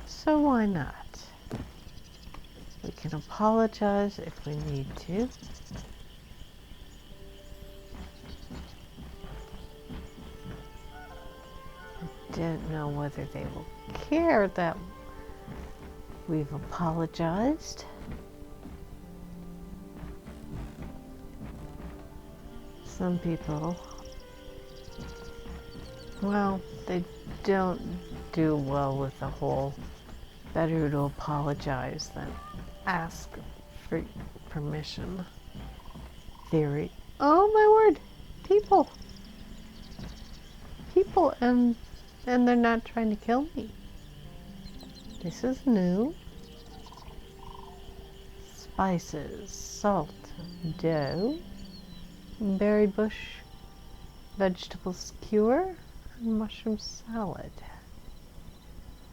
so why not? We can apologize if we need to. I don't know whether they will care that we've apologized. Some people, well, they don't do well with the whole better to apologize than ask for permission theory. Oh my word, people, and they're not trying to kill me. This is new. Spices, salt, dough, berry bush, vegetable skewer, and mushroom salad,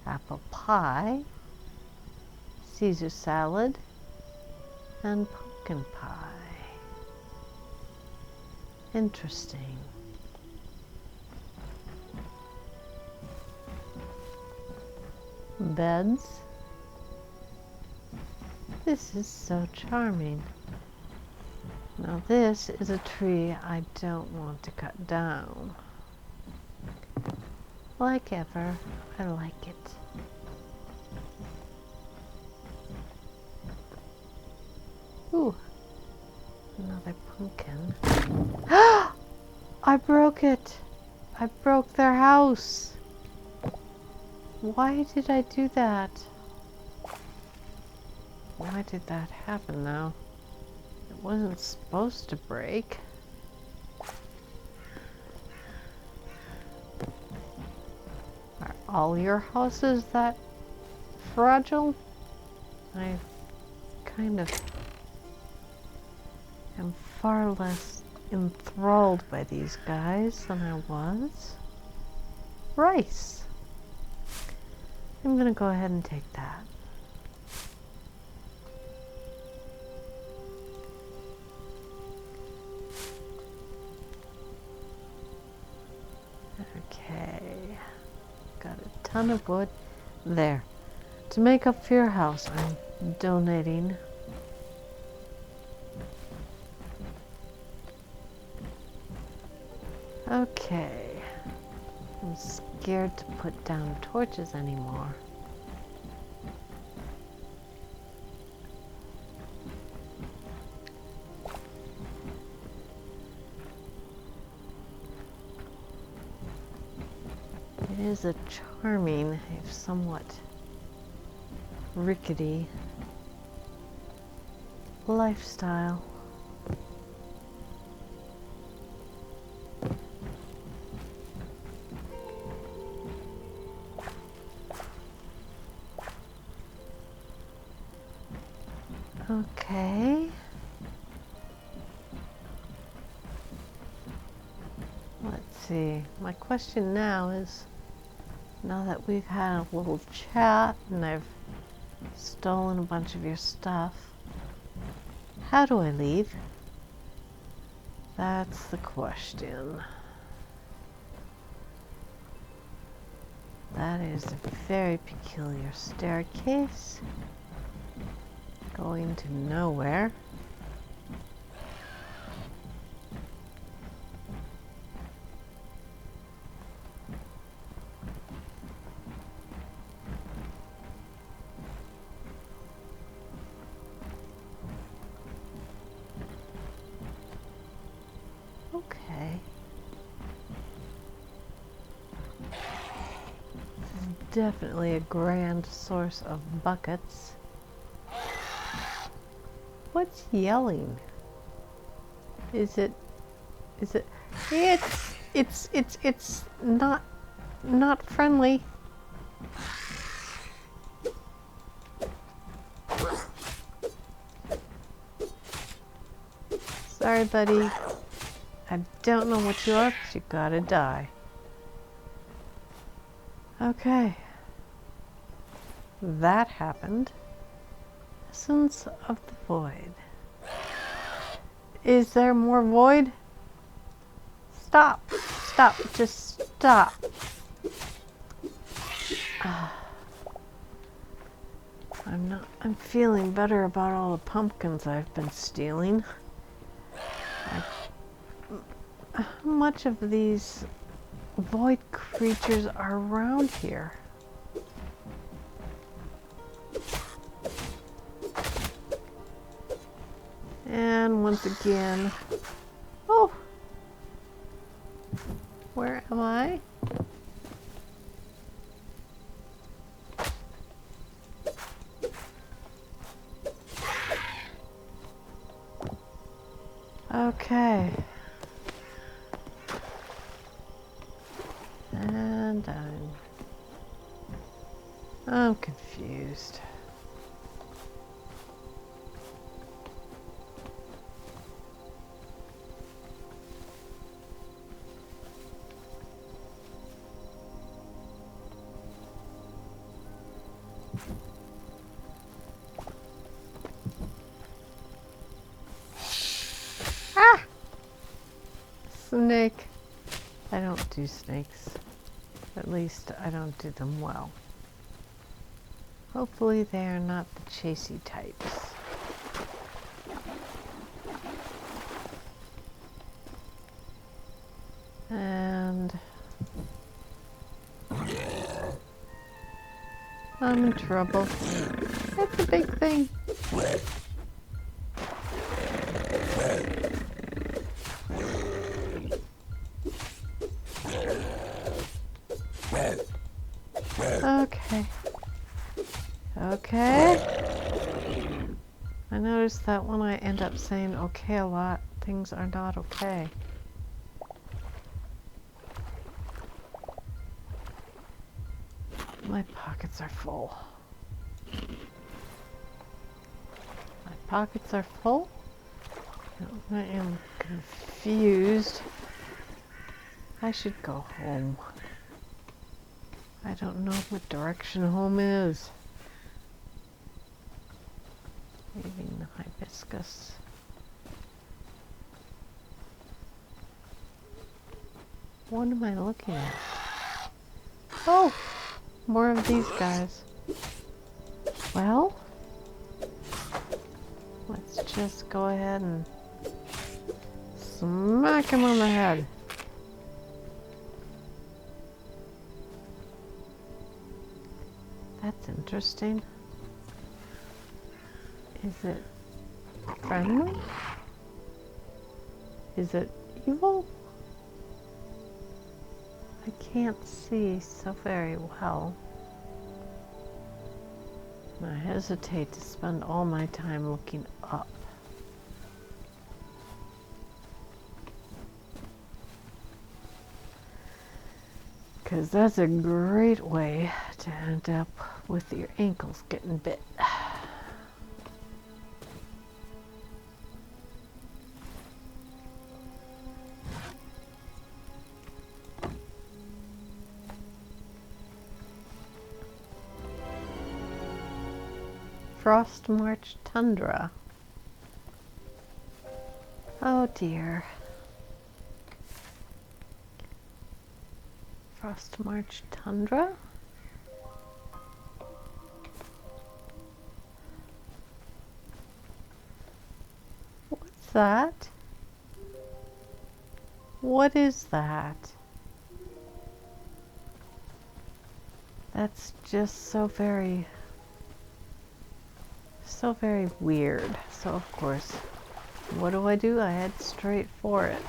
apple pie, Caesar salad, and pumpkin pie. Interesting. Beds. This is so charming. Now this is a tree I don't want to cut down. Like ever, I like it. Ooh, another pumpkin. I broke it. I broke their house. Why did I do that? Why did that happen now? It wasn't supposed to break. Are all your houses that fragile? I kind of am far less enthralled by these guys than I was. Rice. I'm gonna go ahead and take that. Okay, got a ton of wood there. To make up for your house, I'm donating okay. I'm scared to put down torches anymore. It is a charming, if somewhat rickety lifestyle. Okay. Let's see. My question now is, now that we've had a little chat and I've stolen a bunch of your stuff. How do I leave? That's the question. That is a very peculiar staircase. Going to nowhere. Okay. This is definitely a grand source of buckets. What's yelling? It's not friendly. Sorry, buddy. I don't know what you are, but you gotta die. Okay. That happened. Essence of the void. Is there more void? Stop. Stop. Just stop. I'm feeling better about all the pumpkins I've been stealing. How much of these void creatures are around here? And once again, oh, where am I? Okay. And I'm confused. Ah! Snake. I don't do snakes. At least I don't do them well. Hopefully they are not the chasey types. And I'm in trouble. That's a big thing. Okay. Okay. I noticed that when I end up saying okay a lot, things are not okay. My pockets are full. My pockets are full. I am confused. I should go home. I don't know what direction home is. Leaving the hibiscus. What am I looking at? Oh! More of these guys. Well, let's just go ahead and smack him on the head. That's interesting. Is it friendly? Is it evil? I can't see so very well. I hesitate to spend all my time looking up. Because that's a great way to end up with your ankles getting bit. Frost March Tundra. Oh dear. Frost March Tundra? What's that? What is that? That's just so very weird. So of course, what do? I head straight for it.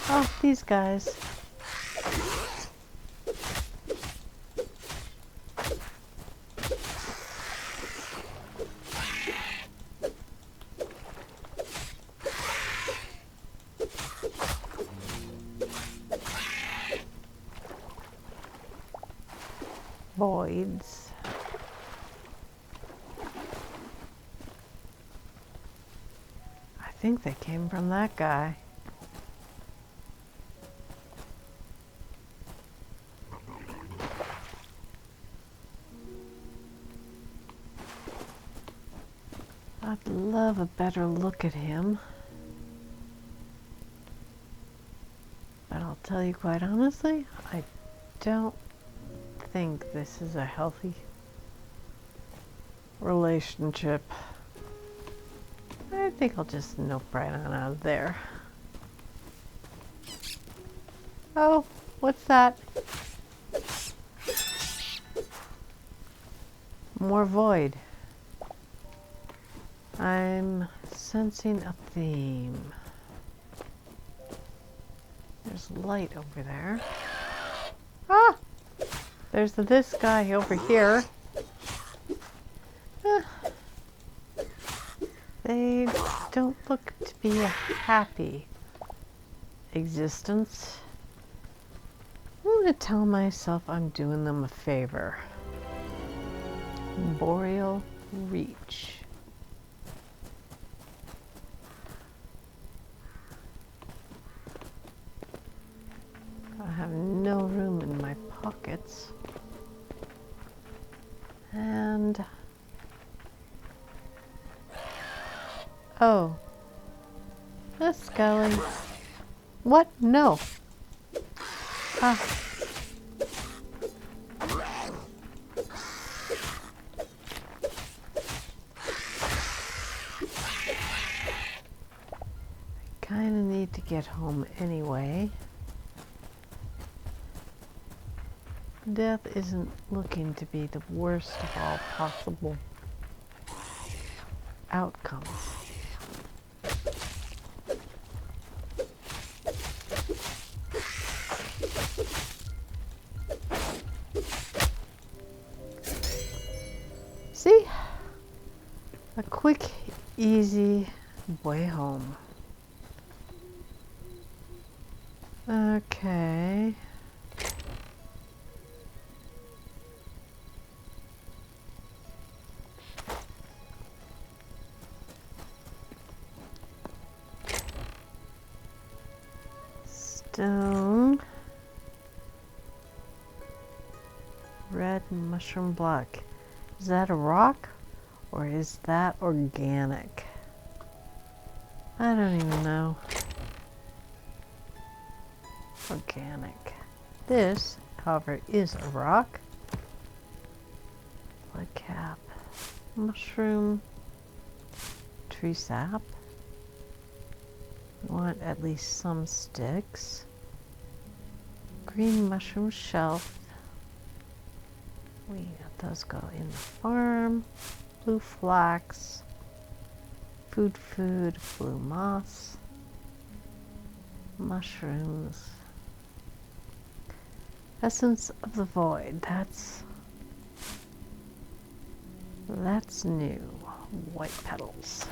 Oh, these guys. Voids. I think they came from that guy. I'd love a better look at him. But I'll tell you quite honestly, I don't think this is a healthy relationship. I think I'll just nope right on out of there. Oh, what's that? More void. I'm sensing a theme. There's light over there. Ah! There's this guy over here. They don't look to be a happy existence. I'm going to tell myself I'm doing them a favor. Boreal Reach. I have no room in my pockets. And oh, a Scully. What? No. Ah. I kind of need to get home anyway. Death isn't looking to be the worst of all possible outcomes. See? A quick, easy way home. Okay. Stone. Red mushroom block. Is that a rock or is that organic? I don't even know. Organic. This, however, is a rock. Blood cap. Mushroom. Tree sap. Want at least some sticks. Green mushroom shelf. Those go in the farm. Blue flax. Food, blue moss. Mushrooms. Essence of the Void. That's new. White petals.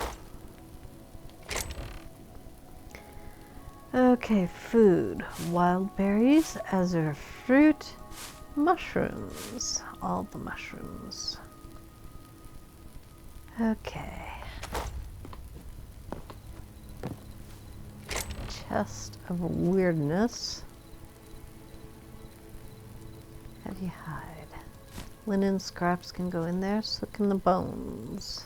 Okay, food. Wild berries, azure fruit, mushrooms. All the mushrooms. Okay. Chest of weirdness. Heavy hide. Linen scraps can go in there, so can the bones.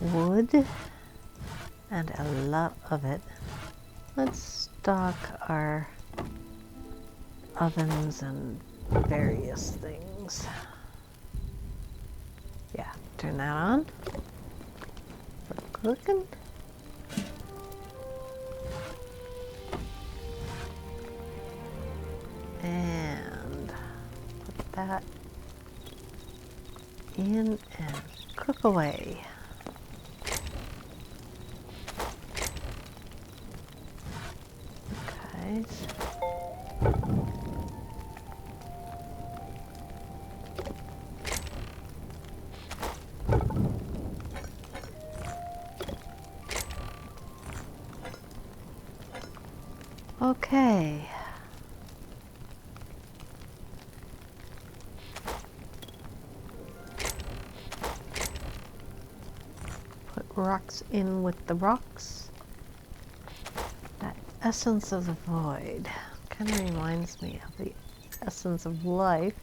Wood, and a lot of it. Let's stock our ovens and various things. Yeah, turn that on for cooking. And put that in and cook away. Okay. Okay. Put rocks in with the rocks. That essence of the void kind of reminds me of the essence of life,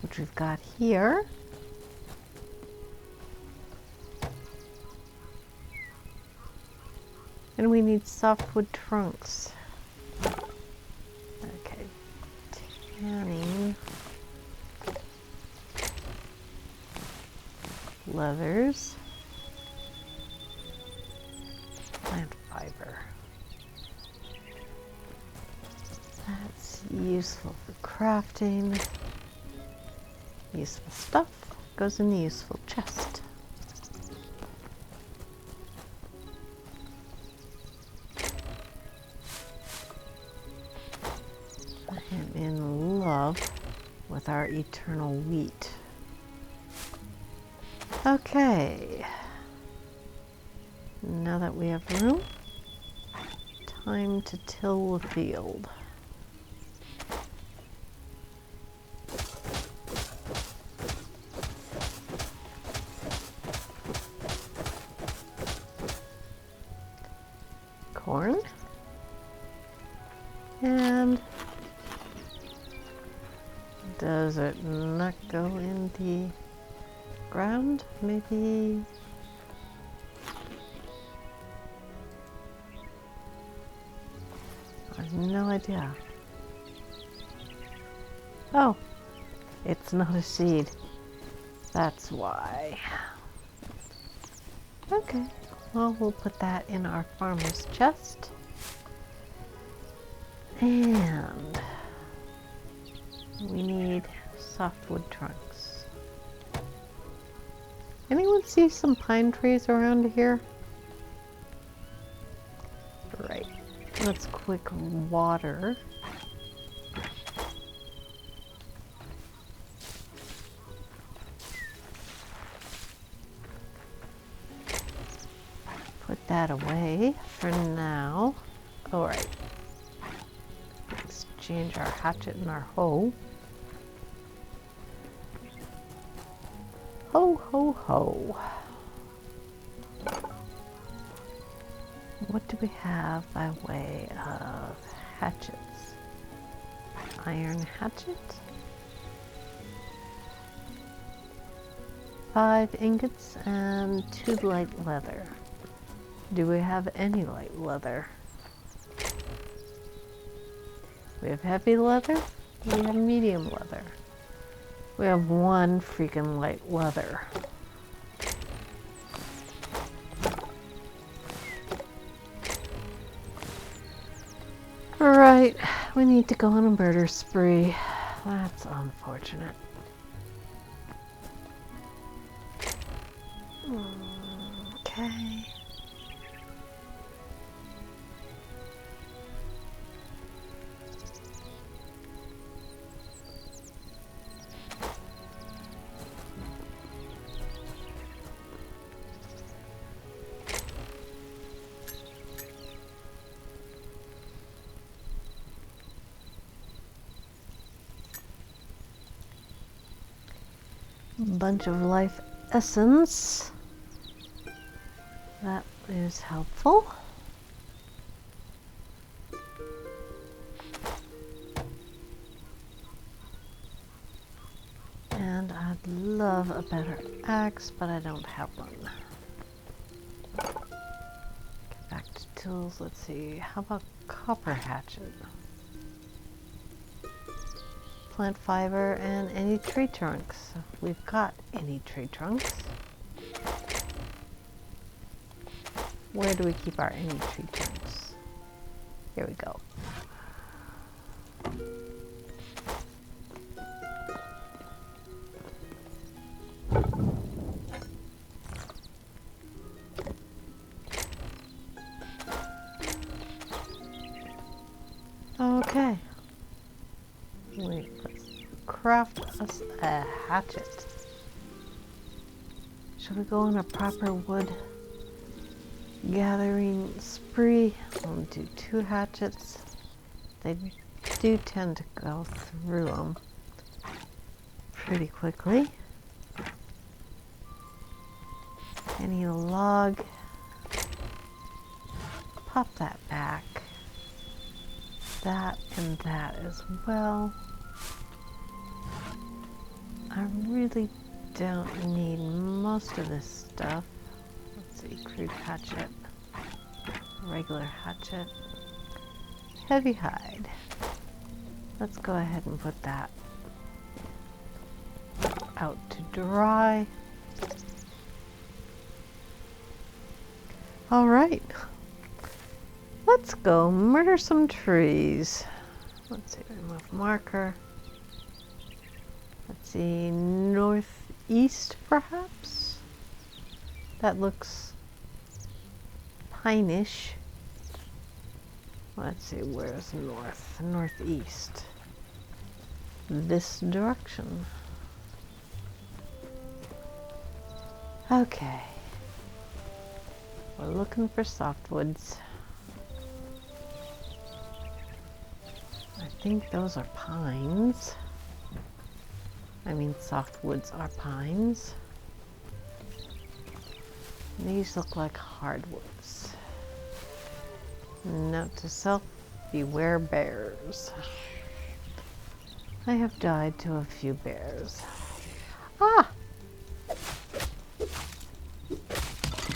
which we've got here. And we need softwood trunks. Okay, tanning, leathers, plant fiber. That's useful for crafting. Useful stuff goes in the useful chest. I am in love with our eternal wheat. Okay, now that we have room, time to till the field. Corn and does it not go in the ground? Maybe. I have no idea. Oh, it's not a seed. That's why. Okay, well, we'll put that in our farmer's chest. And we need softwood trunks. Anyone see some pine trees around here? Right. Let's quick water. Put that away for now. All right. Exchange our hatchet and our hoe. Ho, ho, ho. What do we have by way of hatchets? Iron hatchet. 5 ingots and 2 light leather. Do we have any light leather? We have heavy leather. We have medium leather. We have 1 freaking light leather. Alright, we need to go on a murder spree. That's unfortunate. Okay. Bunch of life essence. That is helpful. And I'd love a better axe, but I don't have one. Get back to tools. Let's see. How about copper hatchet? Plant fiber and any tree trunks. We've got any tree trunks. Where do we keep our any tree trunks? Here we go. Okay. Wait, let's craft us a hatchet. Should we go on a proper wood gathering spree? I'll do 2 hatchets. They do tend to go through them pretty quickly. Any log, pop that back. That and that as well. I really don't need most of this stuff. Let's see, crude hatchet, regular hatchet, heavy hide. Let's go ahead and put that out to dry. All right. Let's go murder some trees. Let's see, remove marker. Let's see, northeast perhaps? That looks pine-ish. Let's see, where's north? Northeast. This direction. Okay. We're looking for softwoods. I think those are pines. I mean, softwoods are pines. These look like hardwoods. Note to self, beware bears. I have died to a few bears. Ah!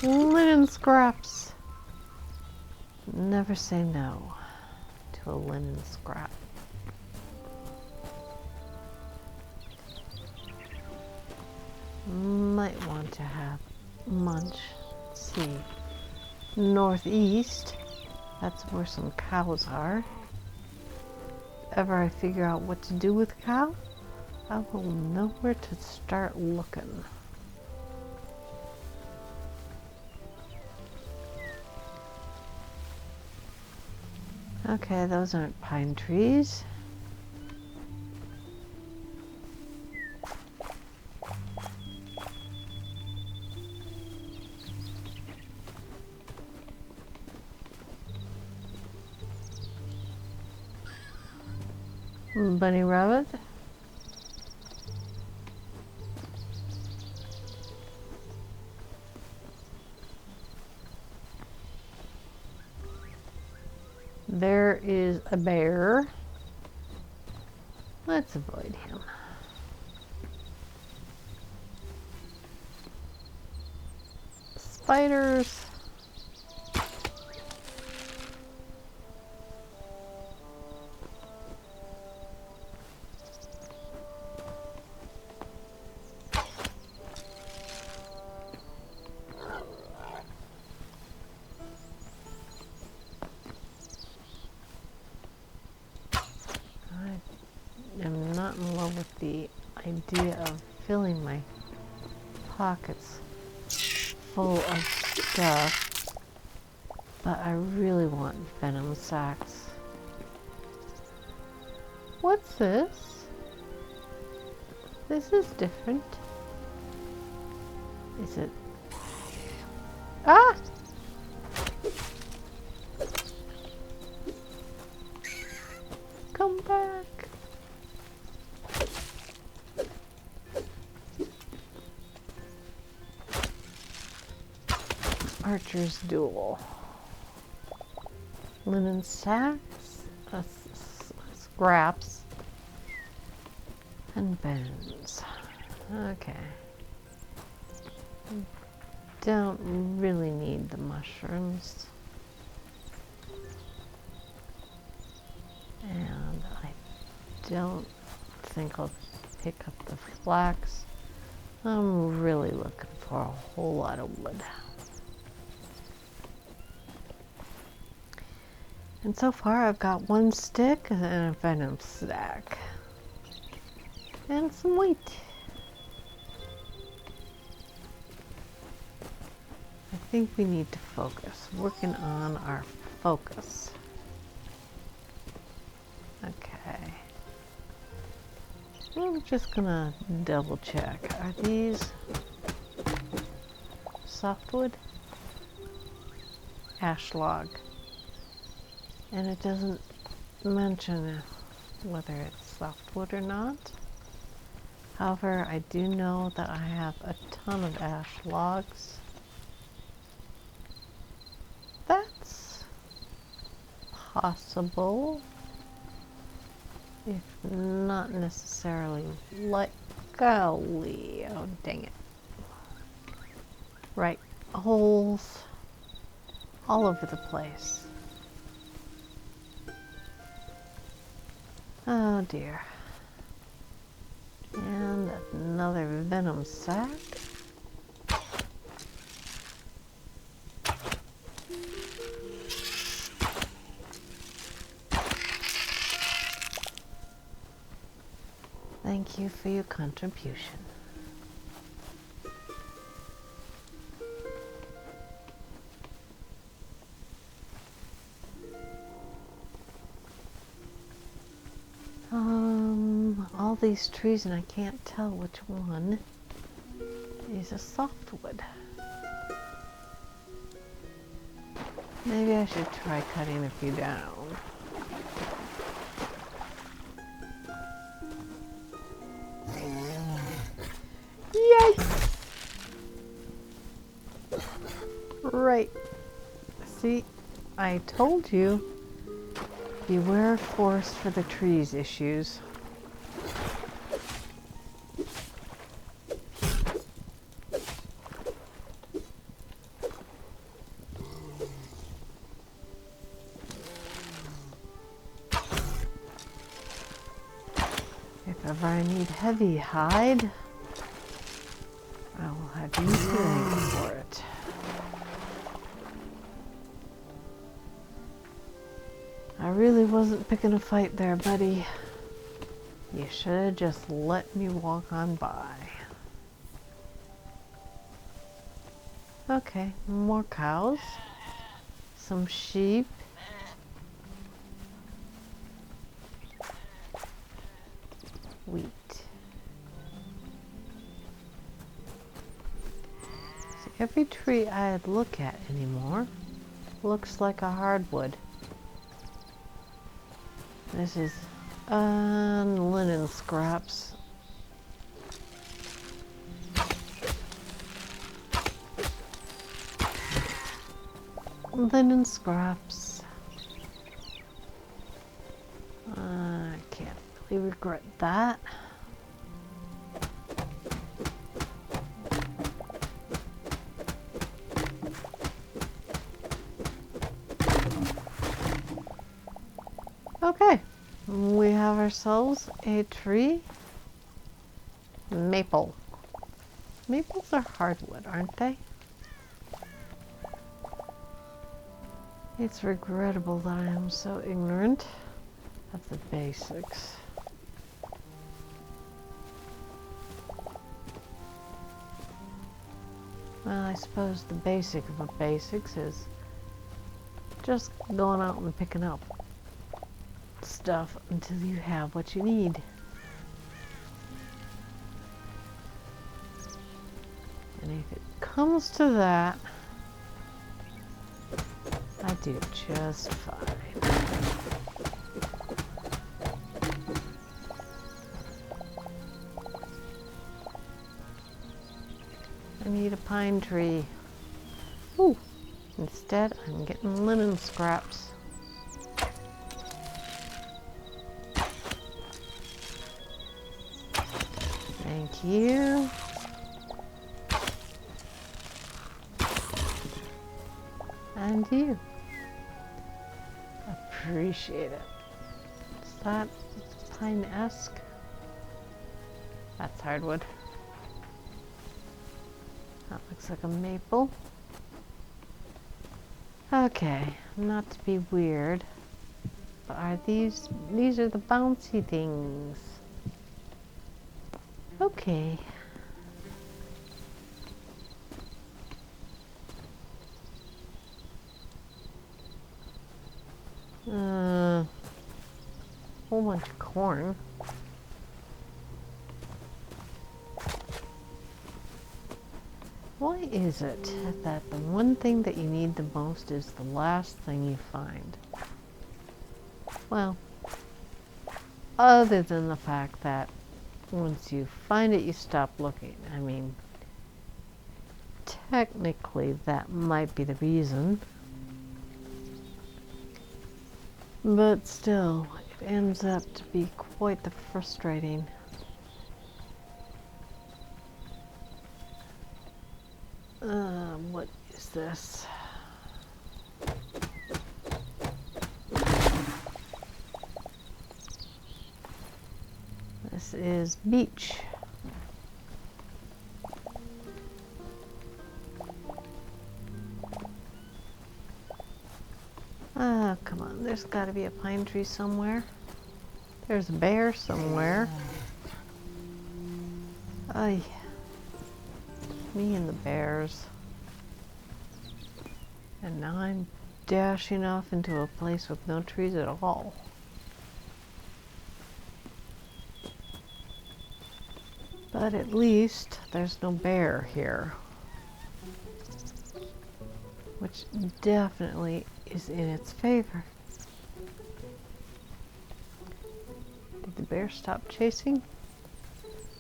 Linen scraps. Never say no to a linen scrap. Might want to have munch. Let's see. Northeast. That's where some cows are. If ever I figure out what to do with cow, I will know where to start looking. Okay, those aren't pine trees. Bunny rabbit. There is a bear. Let's avoid him. Spiders. I'm not in love with the idea of filling my pockets full of stuff, but I really want venom sacs. What's this? This is different. Is it? Ah! Come back. Archer's Duel. Linen sacks, scraps, and bones. Okay. Don't really need the mushrooms. And I don't think I'll pick up the flax. I'm really looking for a whole lot of wood. And so far I've got one stick and a venom sack. And some wheat. I think we need to focus. Working on our focus. Okay. I'm just gonna double check. Are these softwood? Ash log. And it doesn't mention whether it's softwood or not. However, I do know that I have a ton of ash logs. That's possible, if not necessarily likely. Oh, dang it. Right, holes all over the place. Oh dear. And another venom sack. Thank you for your contribution. All these trees and I can't tell which one is a softwood. Maybe I should try cutting a few down. Yikes! Right. See, I told you. Beware forest for the trees issues. If ever I need heavy hide, I will have you to thank for it. I really wasn't picking a fight there, buddy. You should have just let me walk on by. Okay, more cows. Some sheep. Wheat. See, every tree I look at anymore looks like a hardwood. This is linen scraps. Linen scraps. I can't really regret that. Okay, we have ourselves a tree. Maple. Maples are hardwood, aren't they? It's regrettable that I am so ignorant of the basics. Well, I suppose the basic of the basics is just going out and picking up stuff until you have what you need. And if it comes to that, I do just fine. I need a pine tree. Ooh, Instead, I'm getting linen scraps. Thank you. And you. Appreciate it. Is that pine-esque? That's hardwood. That looks like a maple. Okay, not to be weird, but are these are the bouncy things. Okay. Whole bunch of corn. Why is it that the one thing that you need the most is the last thing you find? Well, other than the fact that once you find it, you stop looking. I mean, technically that might be the reason. But still, it ends up to be quite the frustrating. What is this? This is beach. Ah, come on, there's got to be a pine tree somewhere. There's a bear somewhere. Ay, me and the bears. And now I'm dashing off into a place with no trees at all. But at least there's no bear here, which definitely is in its favor. Did the bear stop chasing?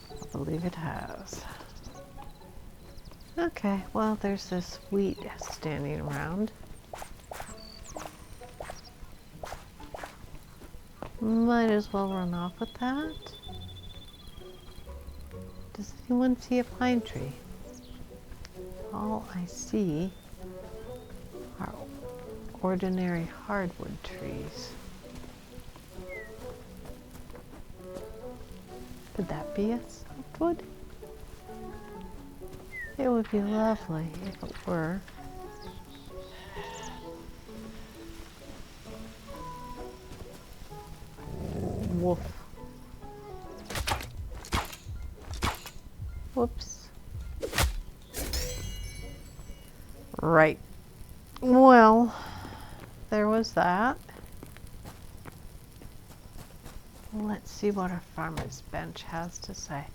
I believe it has. Okay, well, there's this wheat standing around. Might as well run off with that. Does anyone see a pine tree? All I see are ordinary hardwood trees. Could that be a softwood? It would be lovely if it were. Woof. Whoops. Right. Well, there was that. Let's see what our farmer's bench has to say.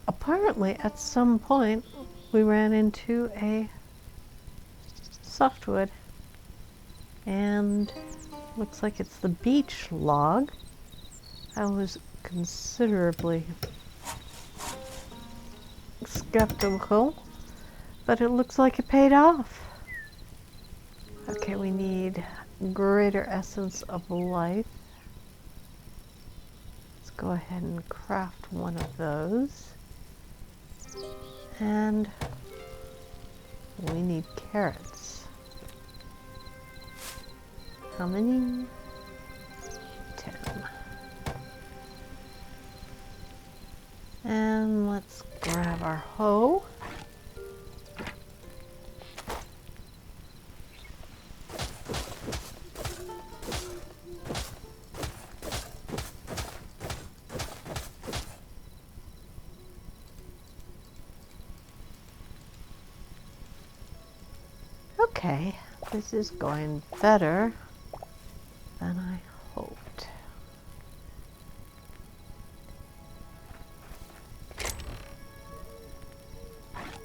Apparently, at some point, we ran into a softwood, and looks like it's the beech log. I was considerably skeptical, but it looks like it paid off. Okay, we need greater essence of life. Let's go ahead and craft one of those. And we need carrots. How many? 10. And let's grab our hoe. Okay, this is going better than I hoped.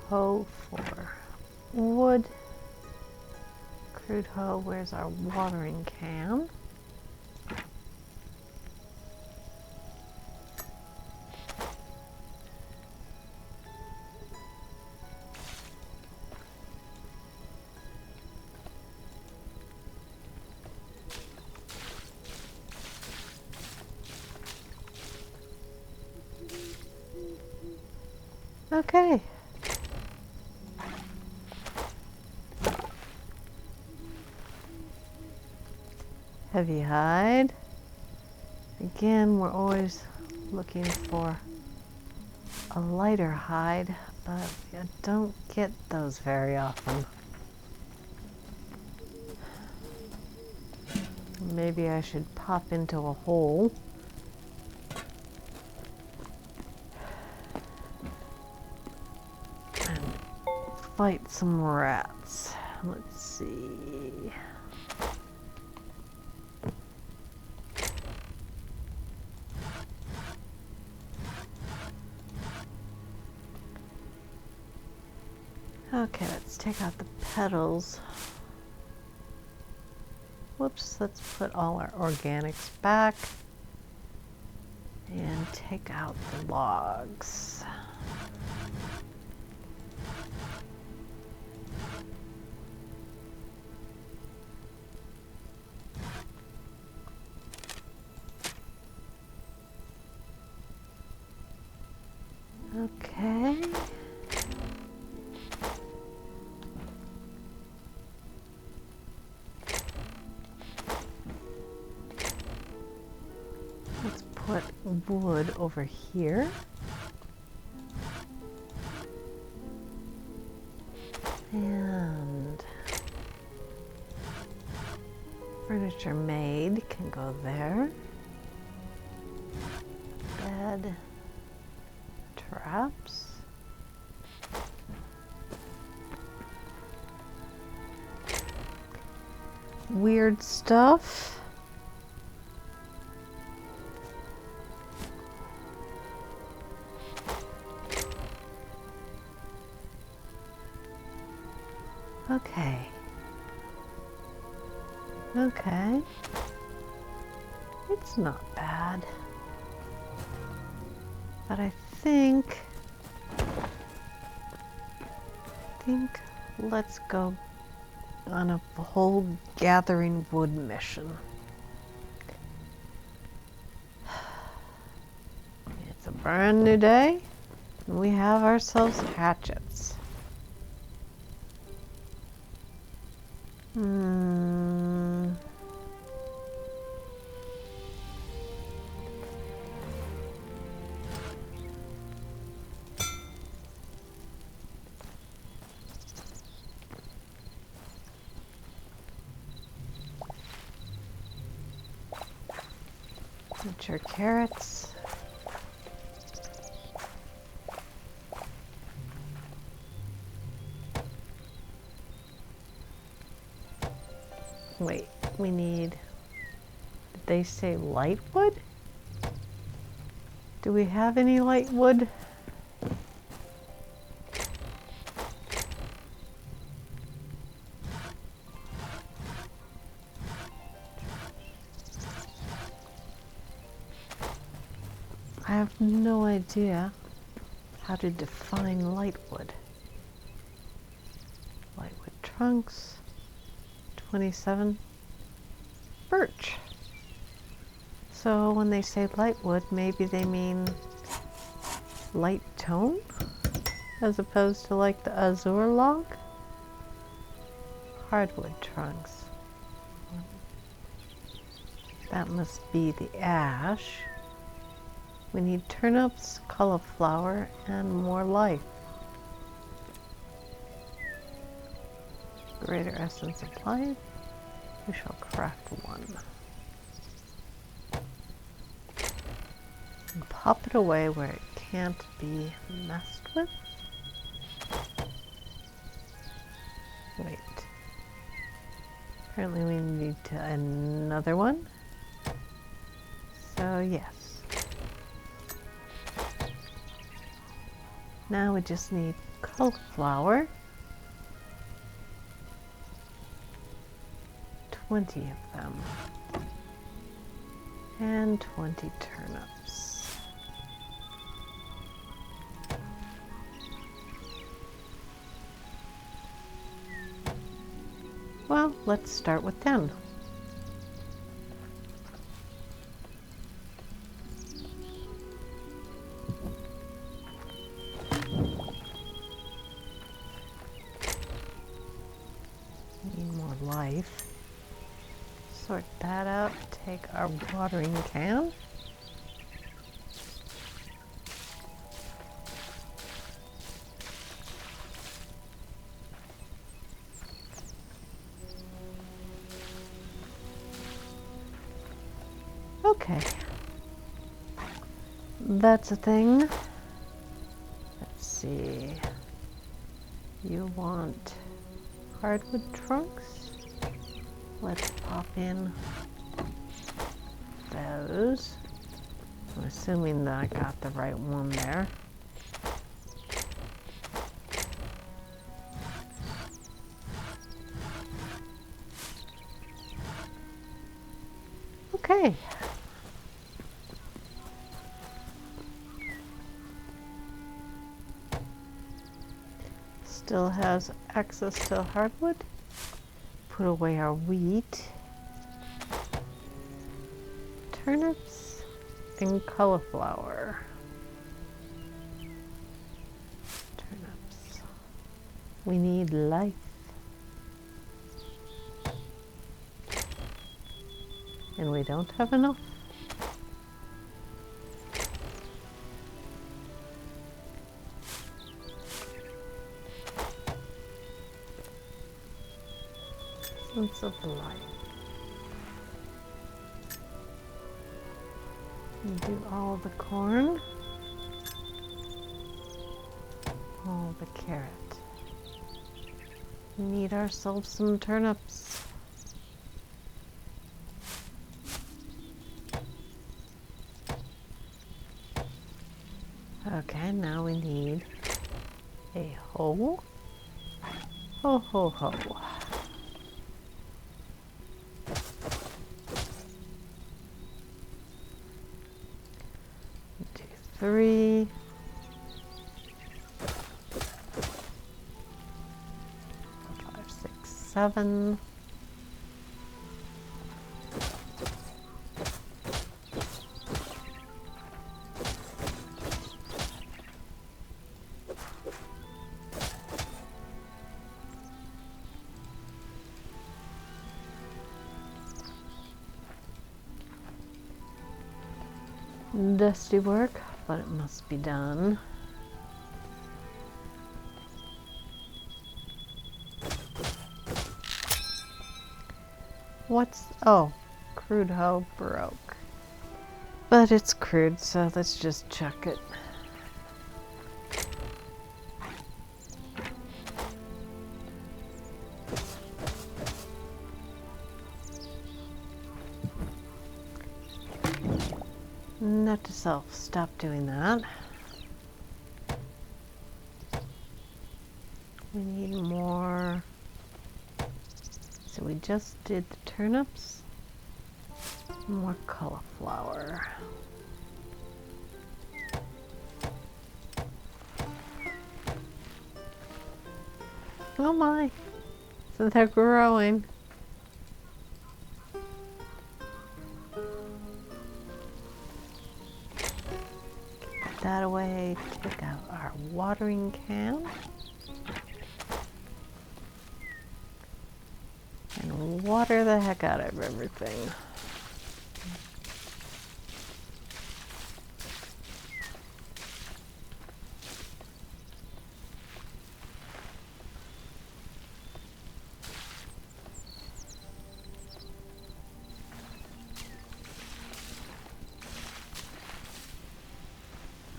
Hoe for wood. Crude hoe, where's our watering can? Okay. Heavy hide. Again, we're always looking for a lighter hide, but you don't get those very often. Maybe I should pop into a hole. And fight some rats. Let's see. Okay, let's take out the petals. Whoops, let's put all our organics back and take out the logs. Okay. Let's put wood over here. And furniture made can go there. Bed, traps. Weird stuff. Okay. Okay. It's not bad. But I think let's go on a whole gathering wood mission. It's a brand new day, and we have ourselves hatchets. Mature carrots. Wait, we need, did they say light wood? Do we have any light wood? I have no idea how to define lightwood. Lightwood trunks, 27. Birch. So when they say lightwood, maybe they mean light tone as opposed to like the azure log. Hardwood trunks. That must be the ash. We need turnips, cauliflower, and more life. Greater essence applied. We shall craft one. And pop it away where it can't be messed with. Wait. Apparently we need another one. So yes. Now we just need cauliflower. 20 of them. And 20 turnips. Well, let's start with 10. life. Sort that out, take our watering can. Okay, that's a thing. Let's see. You want hardwood trunks? Let's pop in those. I'm assuming that I got the right one there. Okay. Still has access to hardwood. Put away our wheat, turnips, and cauliflower. Turnips. We need life. And we don't have enough. Sense of life. Do all the corn, all the carrot. We need ourselves some turnips. Okay, now we need a hoe. Ho, ho, ho. 3. 5, 6, 7. Dusty work, but it must be done. Oh, crude hoe broke. But it's crude, so let's just chuck it. Note to self, stop doing that. We need more. So we just did the turnips. More cauliflower. Oh my, so they're growing. Get that away, take out our watering can. And water the heck out of everything.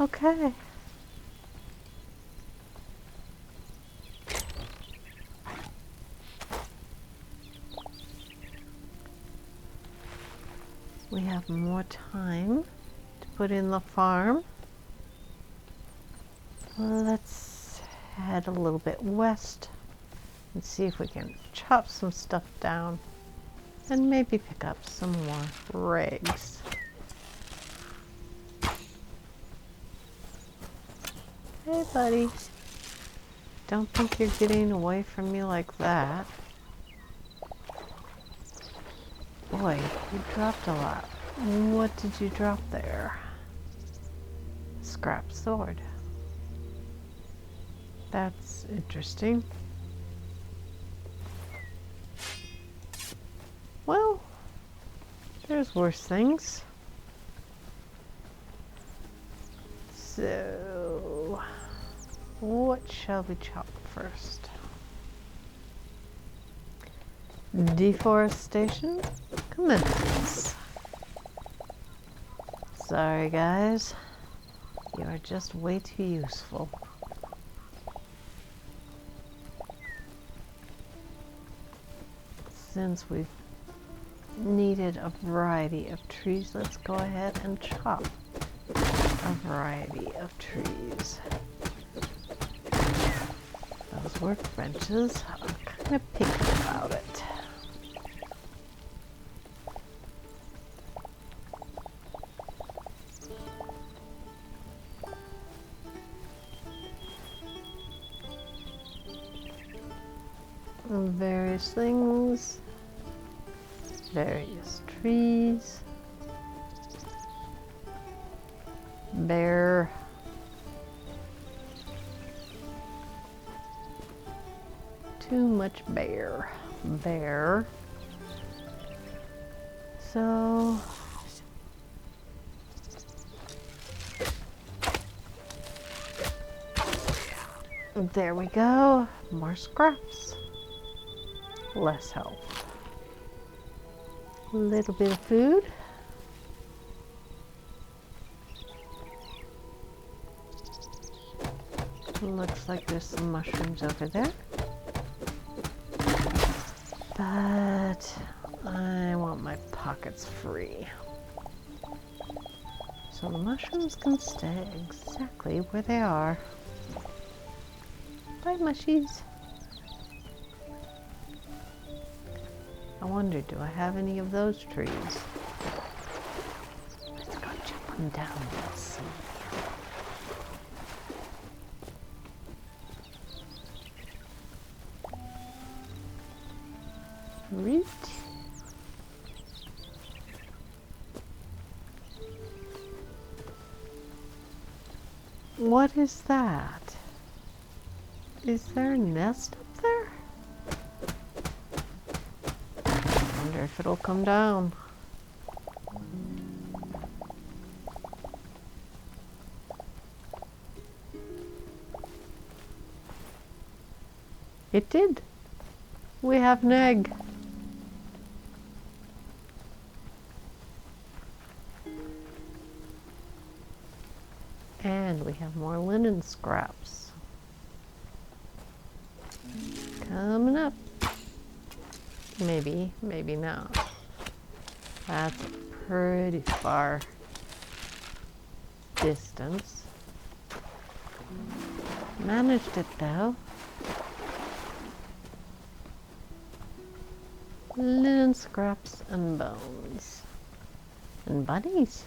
Okay. We have more time to put in the farm. Let's head a little bit west and see if we can chop some stuff down and maybe pick up some more rags. Hey buddy, don't think you're getting away from me like that. Boy, you dropped a lot. What did you drop there? Scrap sword. That's interesting. There's worse things. So, what shall we chop first? Deforestation commences. Sorry guys, you are just way too useful. Since we've needed a variety of trees, let's go ahead and chop a variety of trees. Those workbenches are kind of picky about it. Various things, various trees, bear, too much bear, so there we go, more scraps. Less health. A little bit of food. Looks like there's some mushrooms over there. But I want my pockets free. So the mushrooms can stay exactly where they are. Bye, mushies. I wonder, do I have any of those trees? Let's go chop them down and see. Root. What is that? Is there a nest up there? Wonder if it'll come down. It did. We have an egg. And we have more linen scraps. Coming up. Maybe, maybe not. That's a pretty far distance. Managed it though. Linen scraps and bones. And bunnies.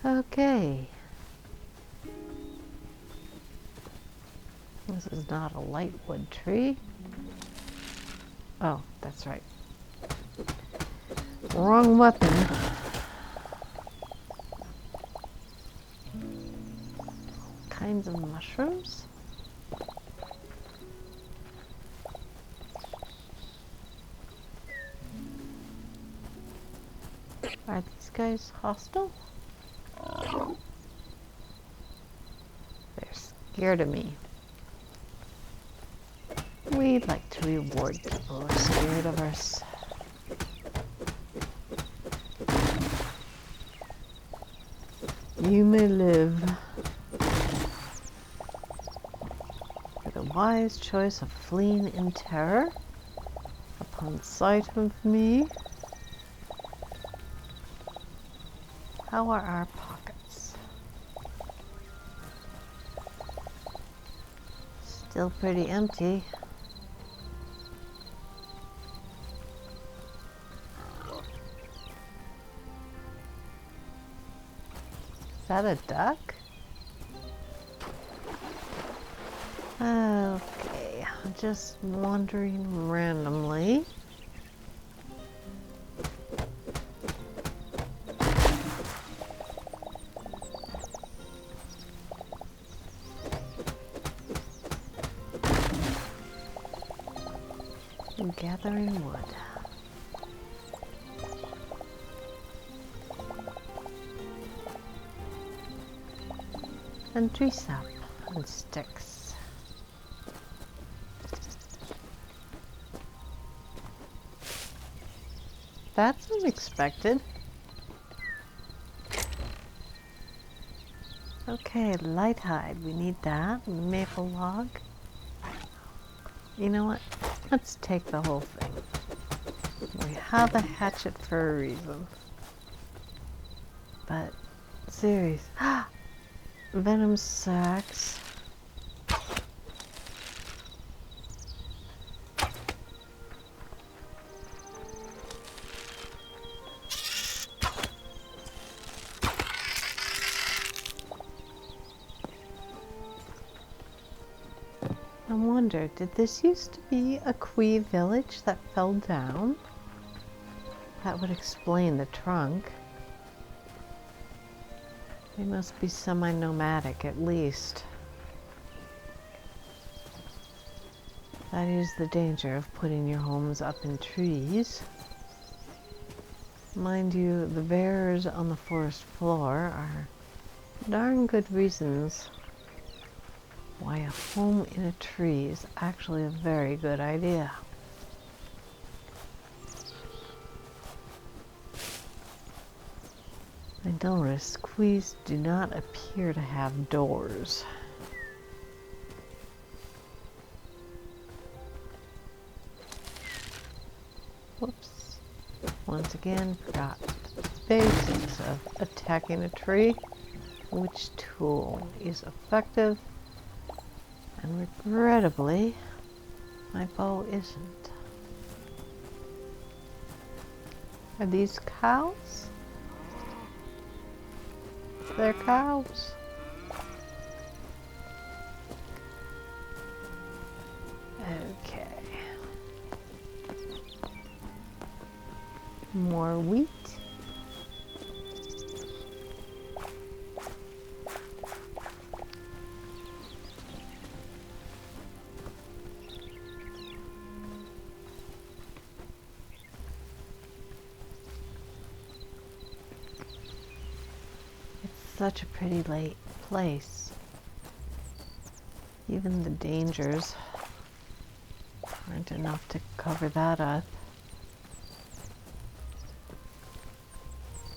Okay. This is not a lightwood tree. Oh, that's right. Wrong weapon. Kinds of mushrooms. Are these guys hostile? They're scared of me. We'd like to reward people who are scared of us. You may live. For the wise choice of fleeing in terror upon sight of me. How are our pockets? Still pretty empty. Is that a duck? Okay, I'm just wandering randomly. gathering wood. And tree sap and sticks. That's unexpected. Okay, light hide. We need that. Maple log. You know what? Let's take the whole thing. We have a hatchet for a reason. But, serious. Venom sacs. I wonder, did this used to be a Cree village that fell down? That would explain the trunk. They must be semi-nomadic at least. That is the danger of putting your homes up in trees. Mind you, the bears on the forest floor are darn good reasons why a home in a tree is actually a very good idea. I notice Quees do not appear to have doors. Whoops. Once again, forgot the basics of attacking a tree. Which tool is effective? And regrettably, my bow isn't. Are these cows? They're cows. Okay. More wheat. Such a pretty late place. Even the dangers aren't enough to cover that up.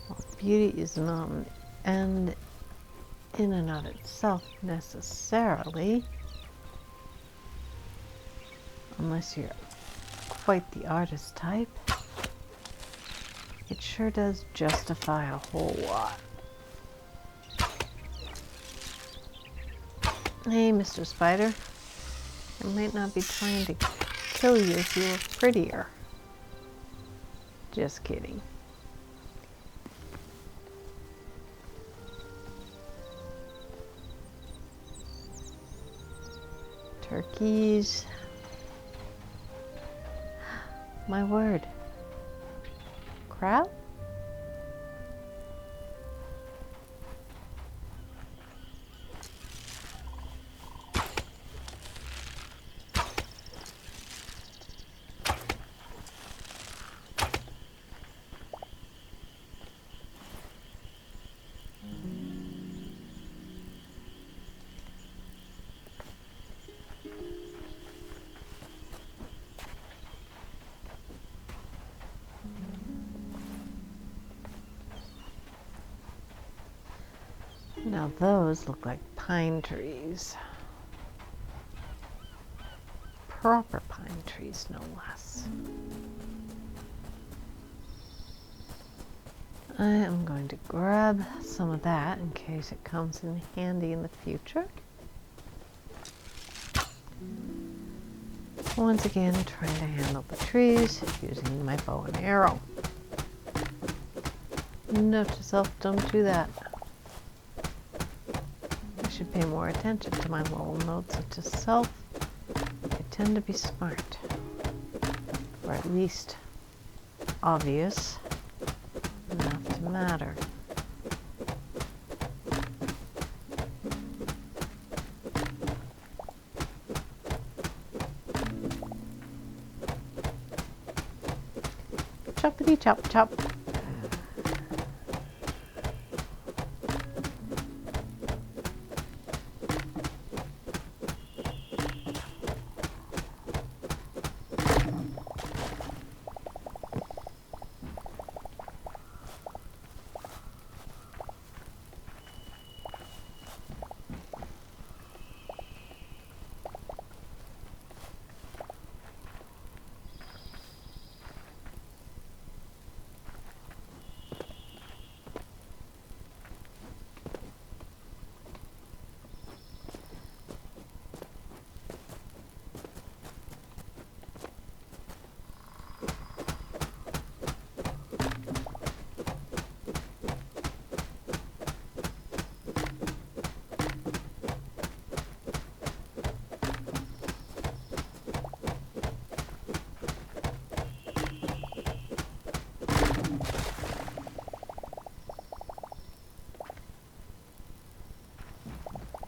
Well, beauty is not an end in and of itself necessarily, unless you're quite the artist type. It sure does justify a whole lot. Hey, Mr. Spider. I might not be trying to kill you if you were prettier. Just kidding. Turkeys. My word. Crab? Now those look like pine trees. Proper pine trees, no less. I am going to grab some of that in case it comes in handy in the future. Once again, trying to handle the trees using my bow and arrow. Note to self, don't do that. I should pay more attention to my little notes to self. I tend to be smart, or at least obvious enough to matter. Choppity chop chop.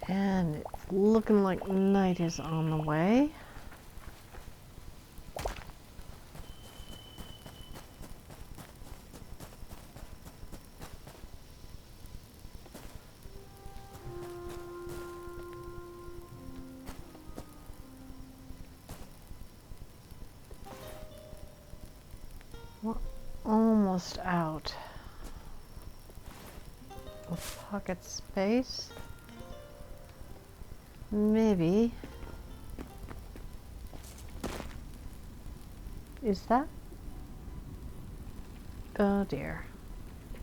And it's looking like night is on the way. We're almost out of pocket space. Maybe. Is that? Oh dear.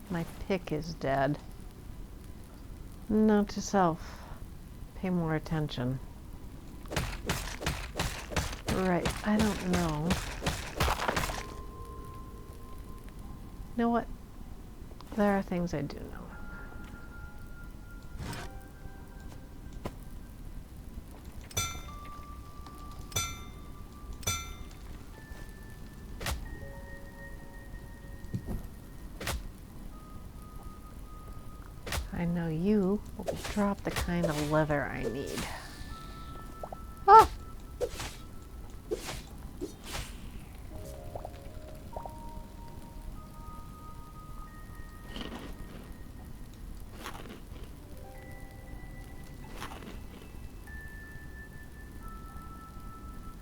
My pick is dead. Note to self. Pay more attention. Right, I don't know. You know what? There are things I do know. I know you will drop the kind of leather I need. Ah!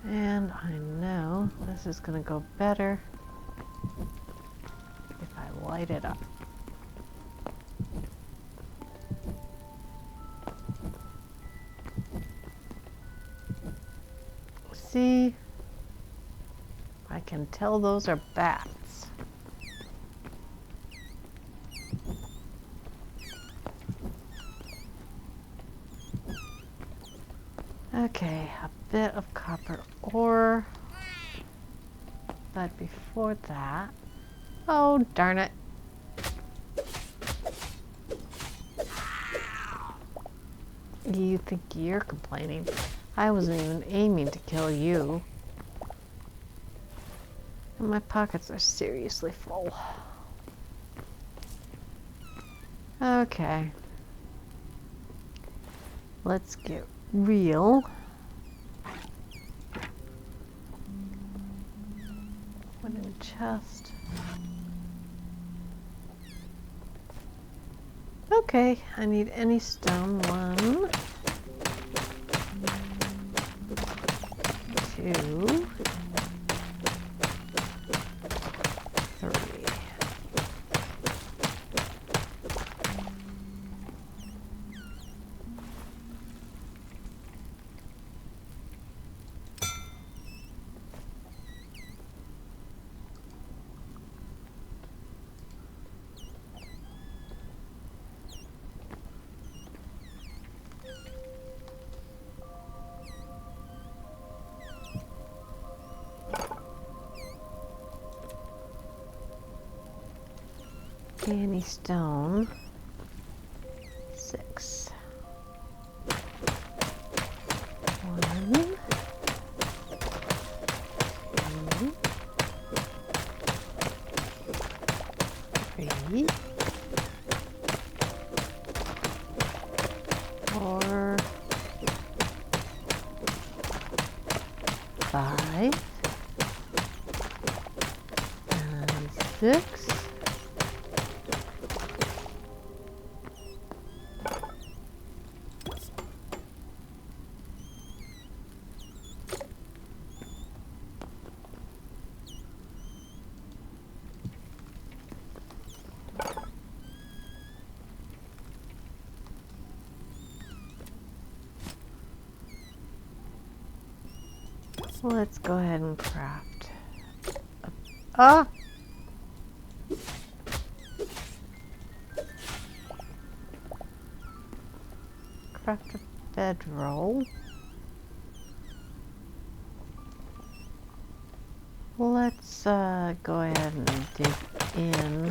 And I know this is going to go better if I light it up. See, I can tell those are bats. Okay, a bit of copper ore, but before that, oh darn it. You think you're complaining? I wasn't even aiming to kill you. And my pockets are seriously full. Okay. Let's get real. Wooden chest. Okay, I need any stone. 1, 2, 3. Any stone. 6. 1, 2, 3, 4, 5, and 6. Let's go ahead and craft. Ah! Craft a bedroll. Let's go ahead and dig in.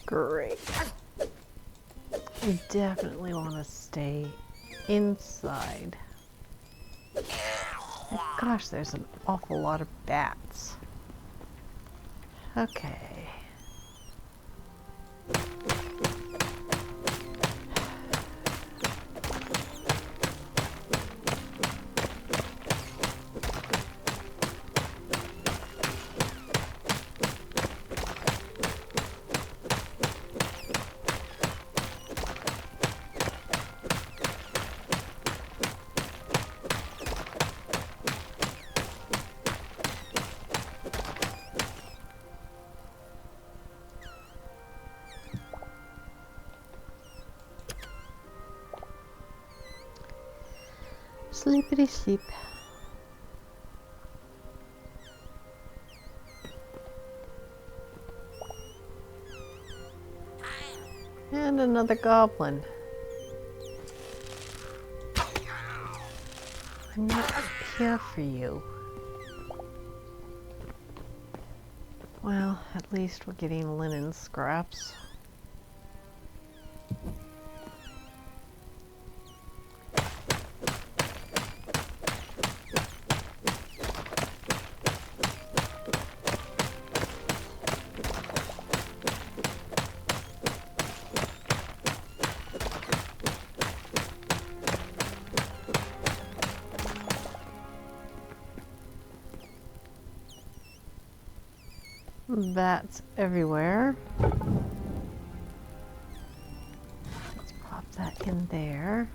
Great. We definitely want to stay inside. Gosh, there's an awful lot of bats. Okay. Sleepity sleep. And another goblin. I'm not here for you. Well, at least we're getting linen scraps. Bats everywhere. Let's pop that in there.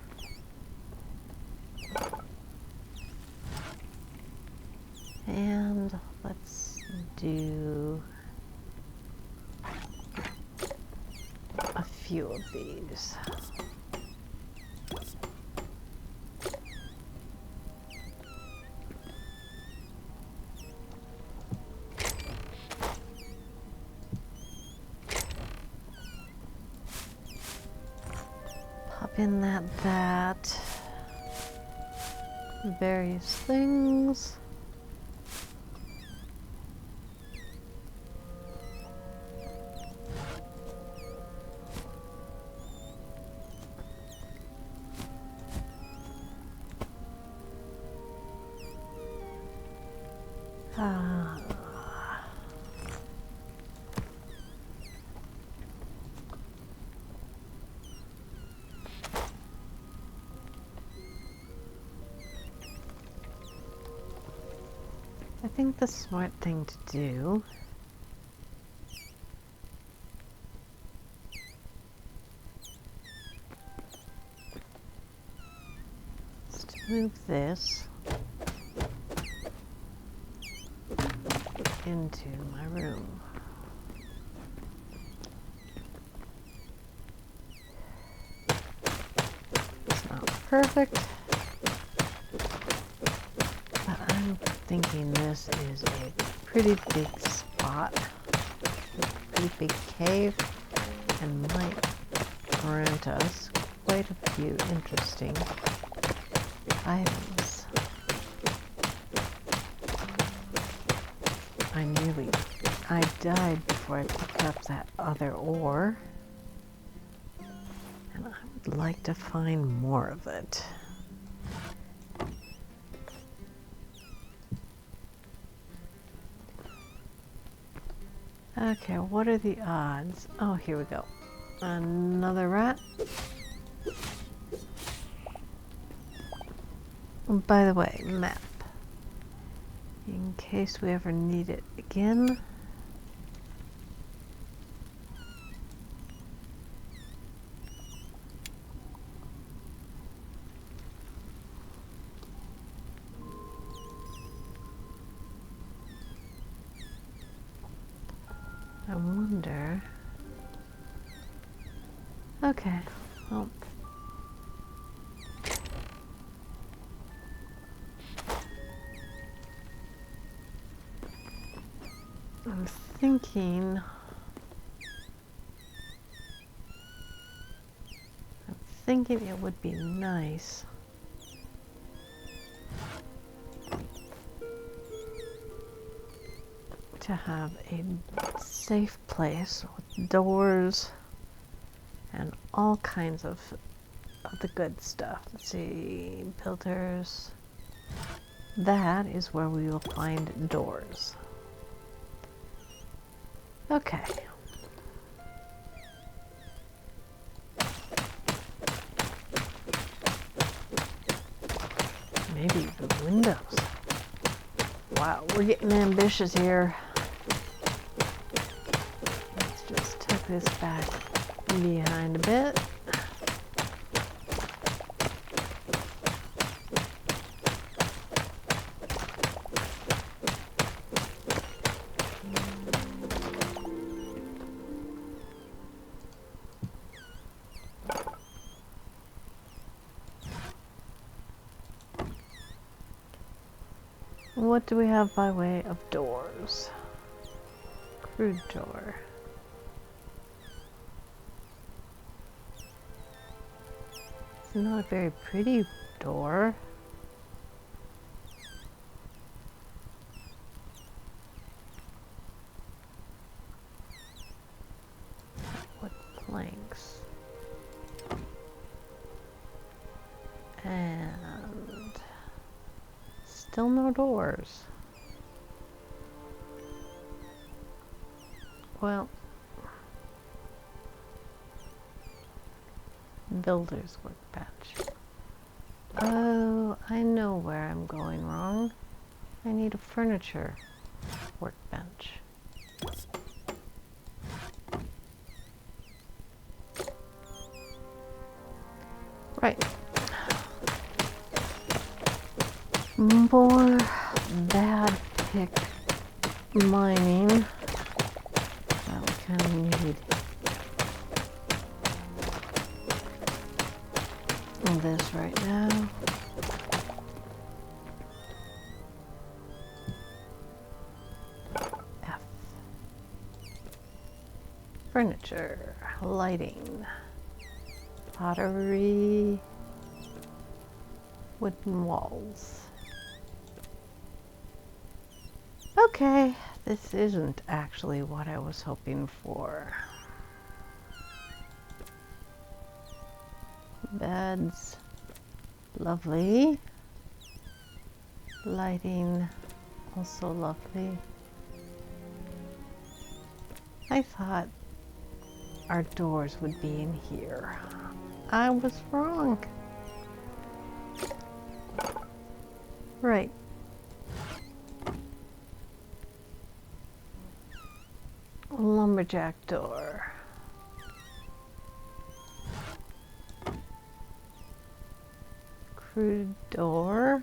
And let's do a few of these. In that various things. I think the smart thing to do is to move this into my room. It's not perfect. Thinking this is a pretty big spot. pretty big cave and might grant us quite a few interesting items. I died before I picked up that other ore, and I would like to find more of it. Okay, what are the odds? Oh, here we go. Another rat. By the way, map. In case we ever need it again. I wonder. Okay, well. I'm thinking it would be nice to have a safe place with doors and all kinds of the good stuff. Let's see, builders. That is where we will find doors. Okay. Maybe even windows. Wow, we're getting ambitious here. Let's just tuck this back behind a bit. What do we have by way of doors? Crude door. It's not a very pretty door. Wood planks. And still no doors. Well, builder's workbench. Oh, I know where I'm going wrong. I need a furniture workbench. Right. More bad pick mining. That we kind of need. This right now. F. Furniture, lighting, pottery, wooden walls. Okay, this isn't actually what I was hoping for. Beds, lovely. Lighting, also lovely. I thought our doors would be in here. I was wrong. Right. Lumberjack door. Crude door.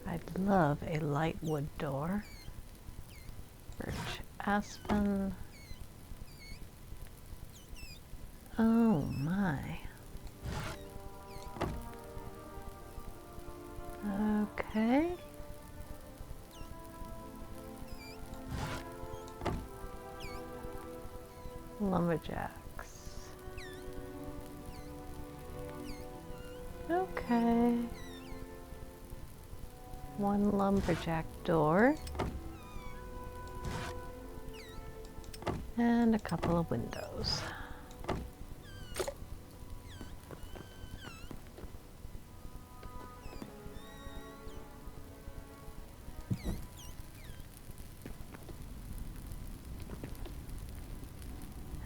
I'd love a light wood door. Birch aspen. Oh my. Okay. lumberjacks. Okay. One lumberjack door. And a couple of windows.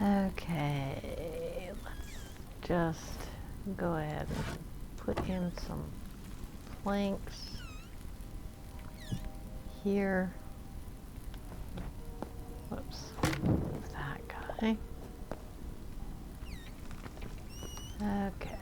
Okay, let's just go ahead and put in some planks here. Whoops, move that guy. Okay.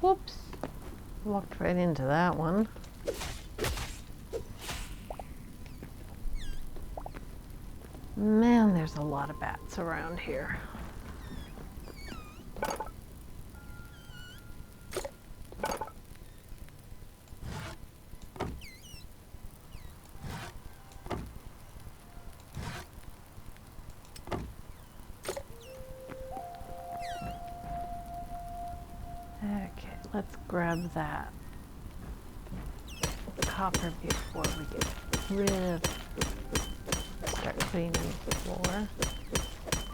Whoops, walked right into that one. Man, there's a lot of bats around here. Okay, let's grab that copper before we get rid of start putting in the floor.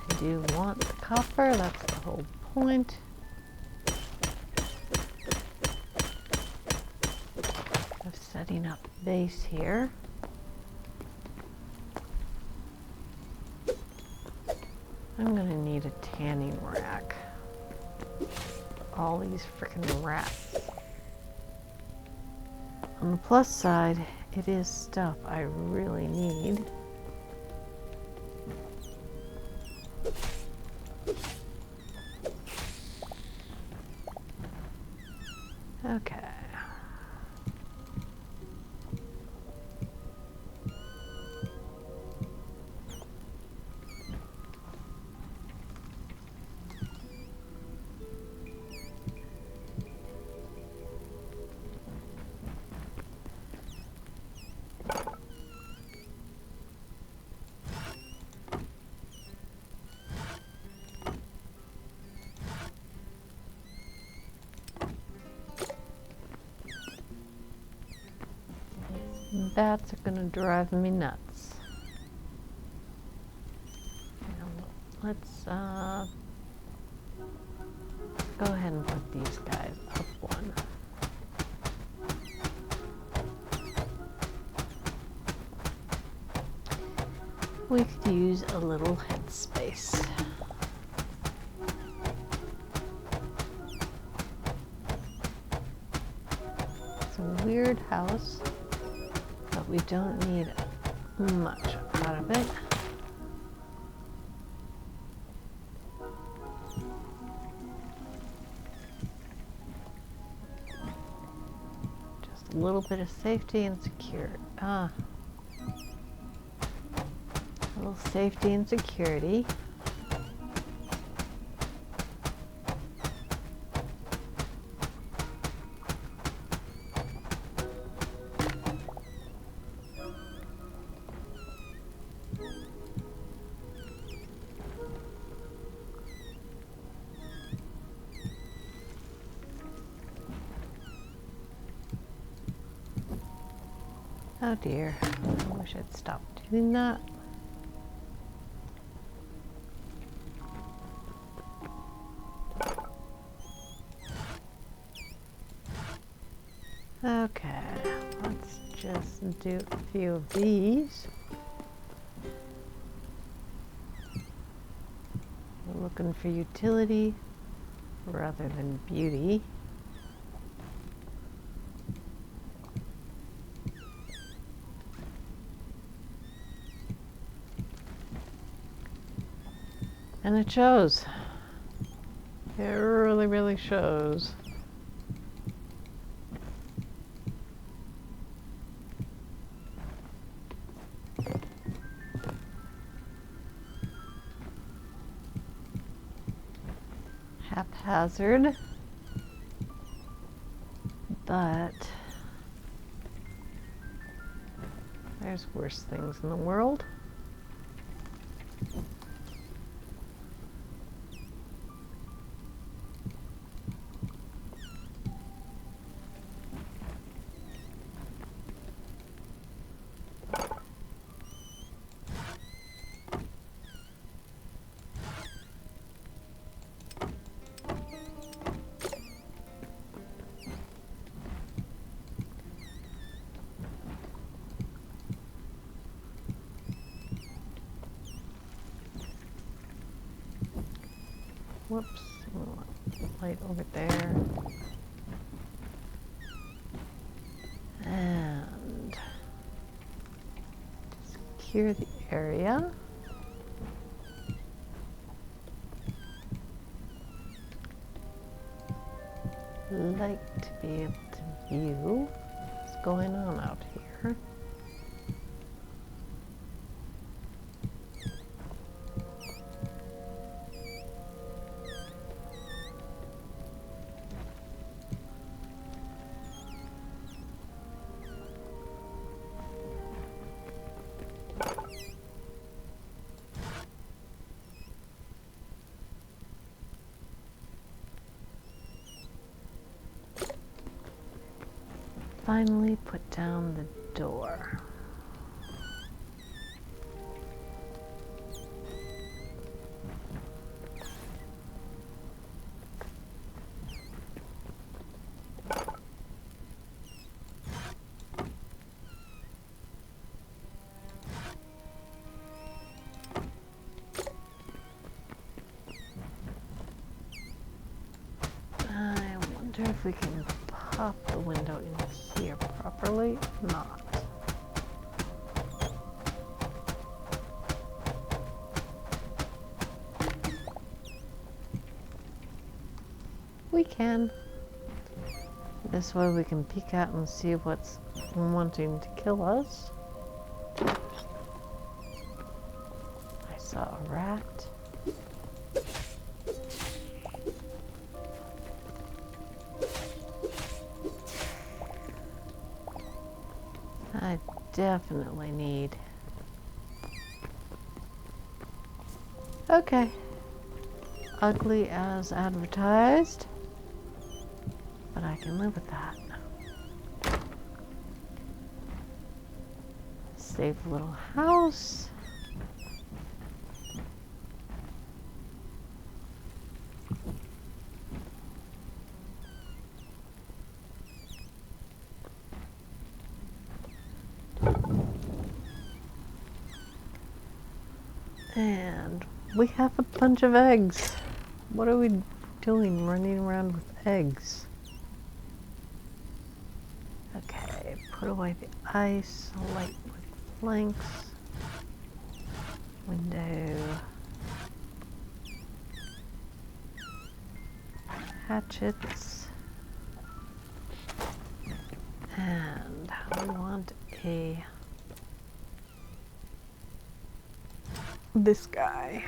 I do want the copper, that's the whole point. Of setting up base here. I'm gonna need a tanning rack. All these frickin' rats. On the plus side, it is stuff I really need. Okay. Bats are gonna drive me nuts. Let's go ahead and put these guys up one. We could use a little headspace. It's a weird house, but we don't need much out of it. Just a little bit of safety and security. A little safety and security. Oh dear, I wish I'd stopped doing that. Okay, let's just do a few of these. We're looking for utility rather than beauty. And it shows. It really, really shows. haphazard, but there's worse things in the world. Whoops, light over there. And secure the area. Like to be able to view what's going on out here. Finally put down the door. I wonder if we can pop the window in here properly. Not. We can. This way we can peek out and see what's wanting to kill us. I saw a rat. I definitely need. Okay. Ugly as advertised, but I can live with that. Safe little house. And we have a bunch of eggs. What are we doing running around with eggs? Okay, put away the ice, light with planks, window, hatchets, and we want this guy.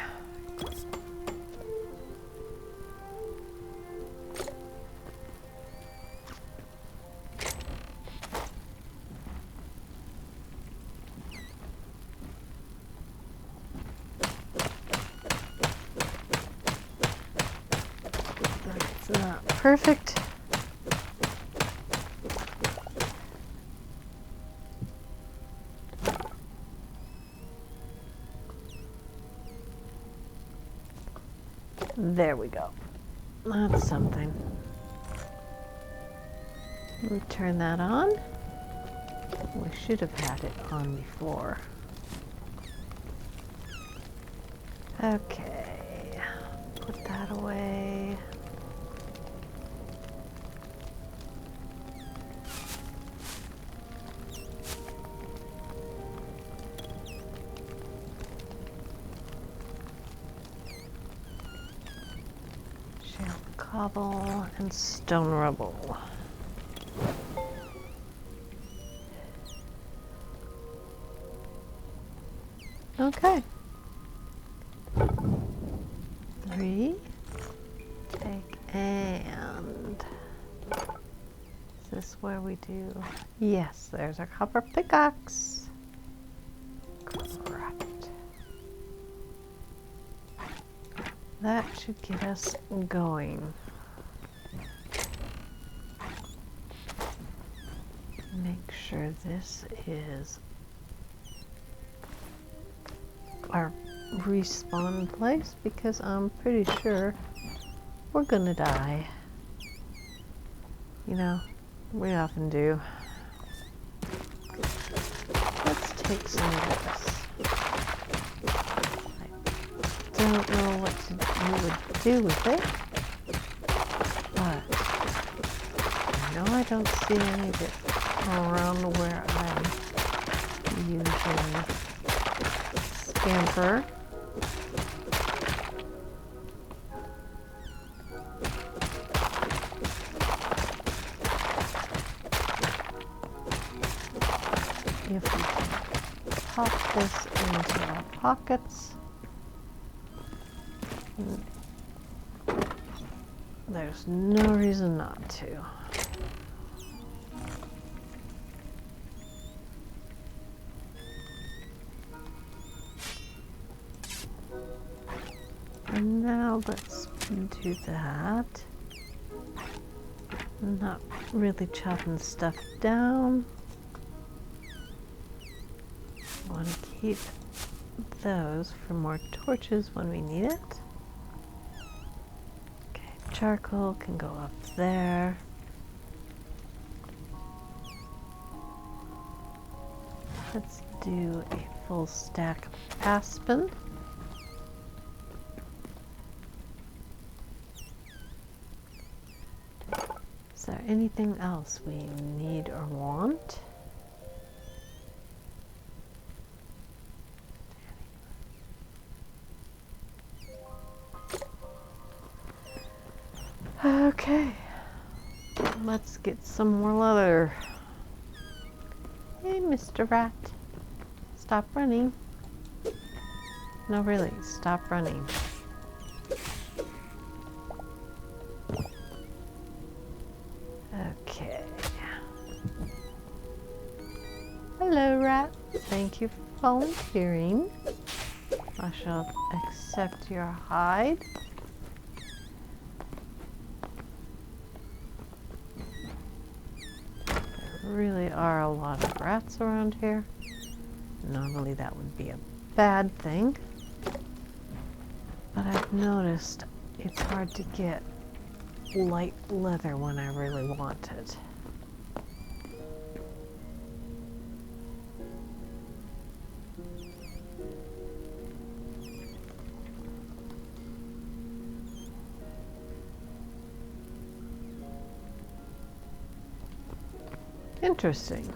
That's not perfect. There we go. That's something. Let me turn that on. We should have had it on before. Okay, put that away. Cobble and stone rubble. Okay. 3. Take this where we do? Yes, there's our copper pickaxe. Correct. That should get us going. Make sure this is our respawn place, because I'm pretty sure we're gonna die. You know, we often do. Let's take some of this. I don't know what you would do with it, but I know I don't see any of it around where I usually scamper. If we can pop this into our pockets, there's no reason not to. And now let's do that. Not really chopping stuff down. Want to keep those for more torches when we need it. Okay, charcoal can go up there. Let's do a full stack of aspen. Is there anything else we need or want? Okay, let's get some more leather. Hey, Mr. Rat, stop running. No, really, stop running. Okay. Hello, Rat. Thank you for volunteering. I shall accept your hide. There really are a lot of rats around here. Normally that would be a bad thing, but I've noticed it's hard to get light leather when I really want it. Interesting.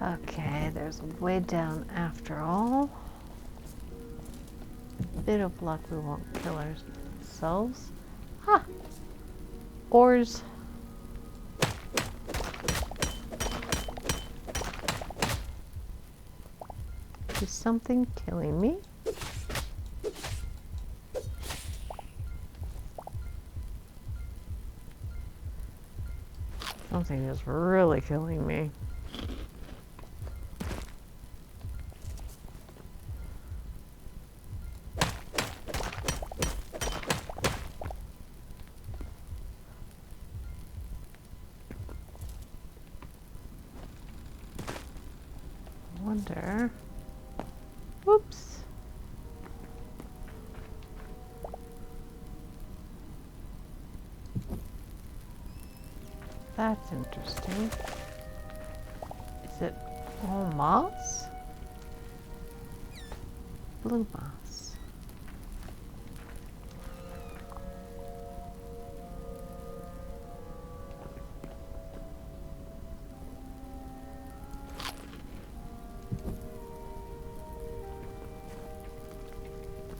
Okay, there's a way down after all. Bit of luck we won't kill ourselves. Ah! Ores. Is something killing me? Something is really killing me. Wonder. Whoops. That's interesting. Is it all moss? Blue moss.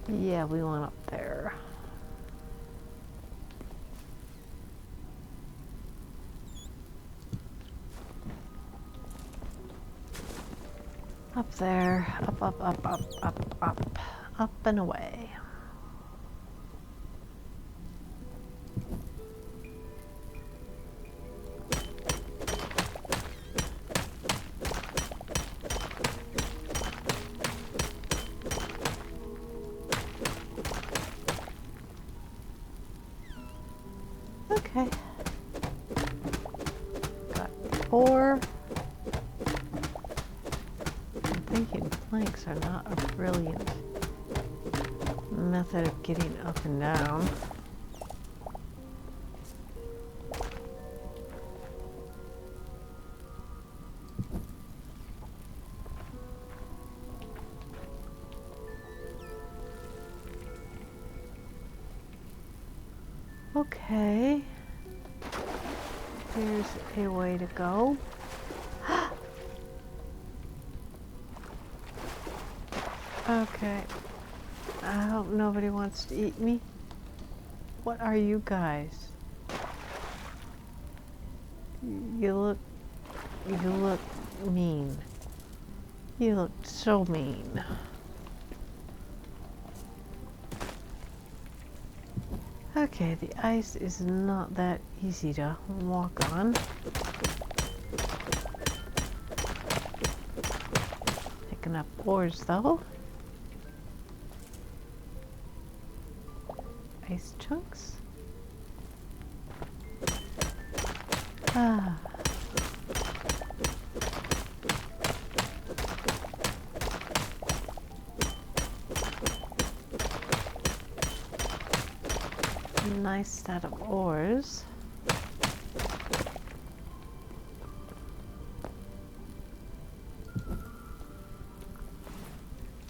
Yeah, we went up there. Up there, up, up, up, up, up, up. up and away. Okay. Got 4. I'm thinking planks are not a brilliant method of getting up and down. Okay. Here's a way to go. Okay. I hope nobody wants to eat me. What are you guys? You look mean. You look so mean. Okay, the ice is not that easy to walk on. Picking up ores though. Ice chunks. Ah. Nice set of ores.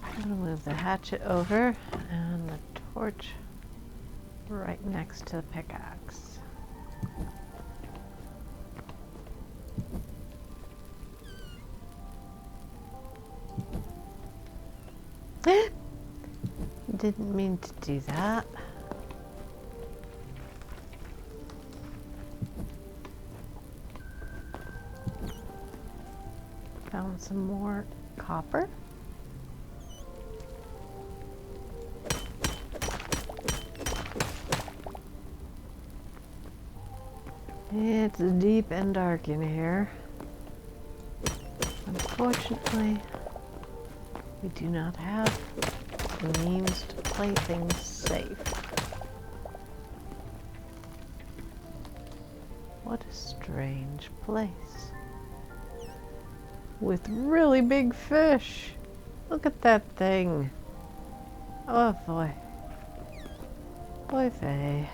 I'm gonna move the hatchet over and the torch right next to the pickaxe. Didn't mean to do that. Found some more copper. It's deep and dark in here. Unfortunately, we do not have the means to play things safe. What a strange place. With really big fish. Look at that thing. Oh boy. Boy vey.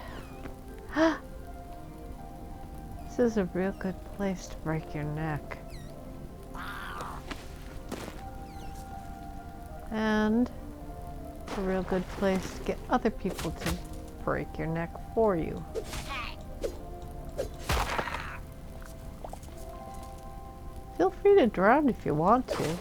This is a real good place to break your neck. And a real good place to get other people to break your neck for you. Feel free to drown if you want to.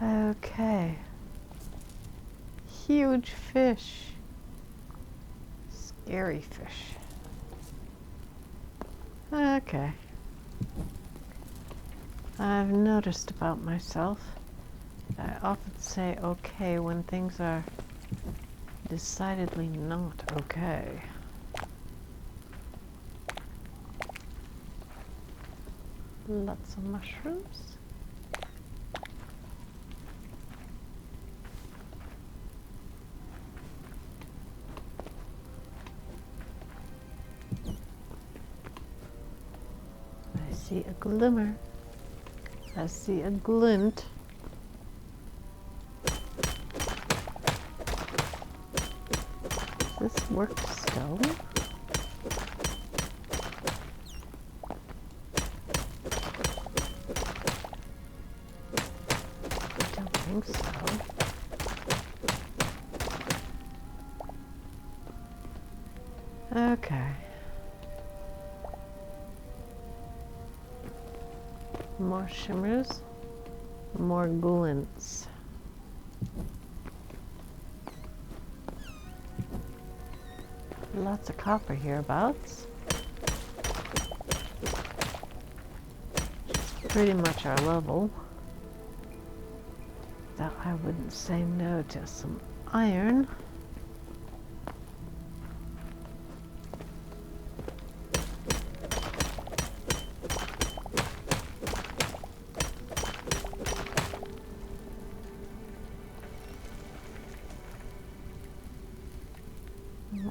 Okay. Huge fish. Scary fish. Okay. I've noticed about myself that I often say okay when things are decidedly not okay. Lots of mushrooms. I see a glimmer. I see a glint. Is this worked stone? I don't think so. Okay. More shimmers, more glints. Lots of copper hereabouts. Pretty much our level. Though I wouldn't say no to some iron.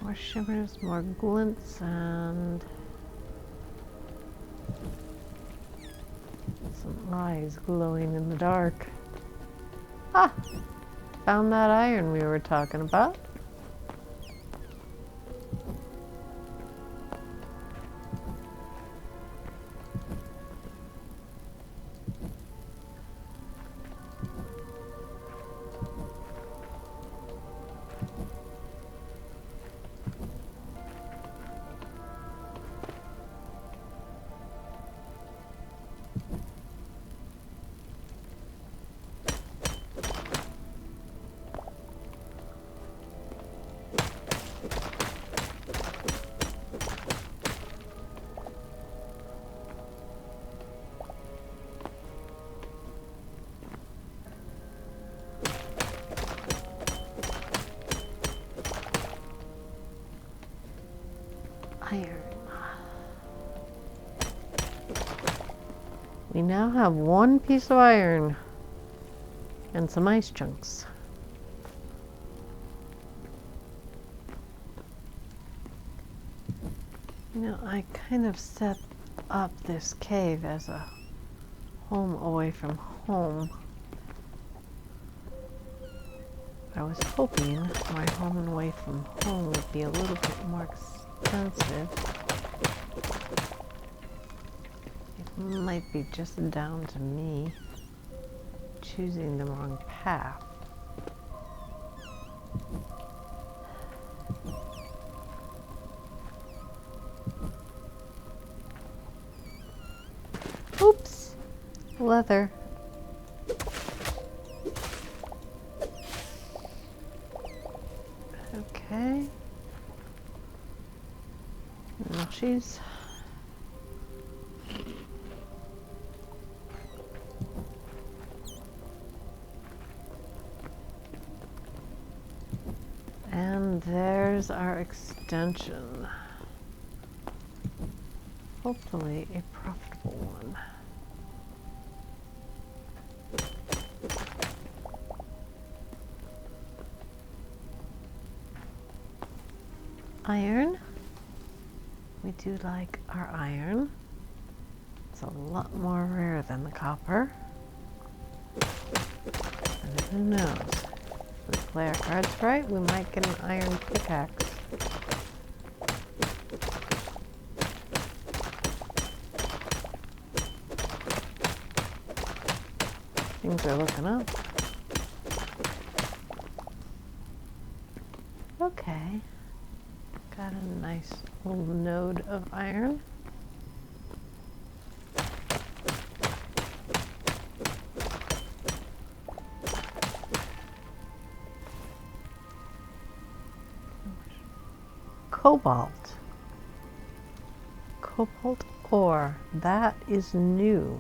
More shimmers, more glints, and some eyes glowing in the dark. Ah! Found that iron we were talking about. Iron. We now have one piece of iron and some ice chunks. You know, I kind of set up this cave as a home away from home. I was hoping my home away from home would be a little bit more expensive. It might be just down to me choosing the wrong path. Oops! Leather. Okay. Mushies. And there's our extension. Hopefully a profitable one. Iron. We do like our iron. It's a lot more rare than the copper. And who knows? If we play our cards right, we might get an iron pickaxe. Things are looking up. Okay. Got a nice little node of iron. Cobalt. Cobalt ore. That is new.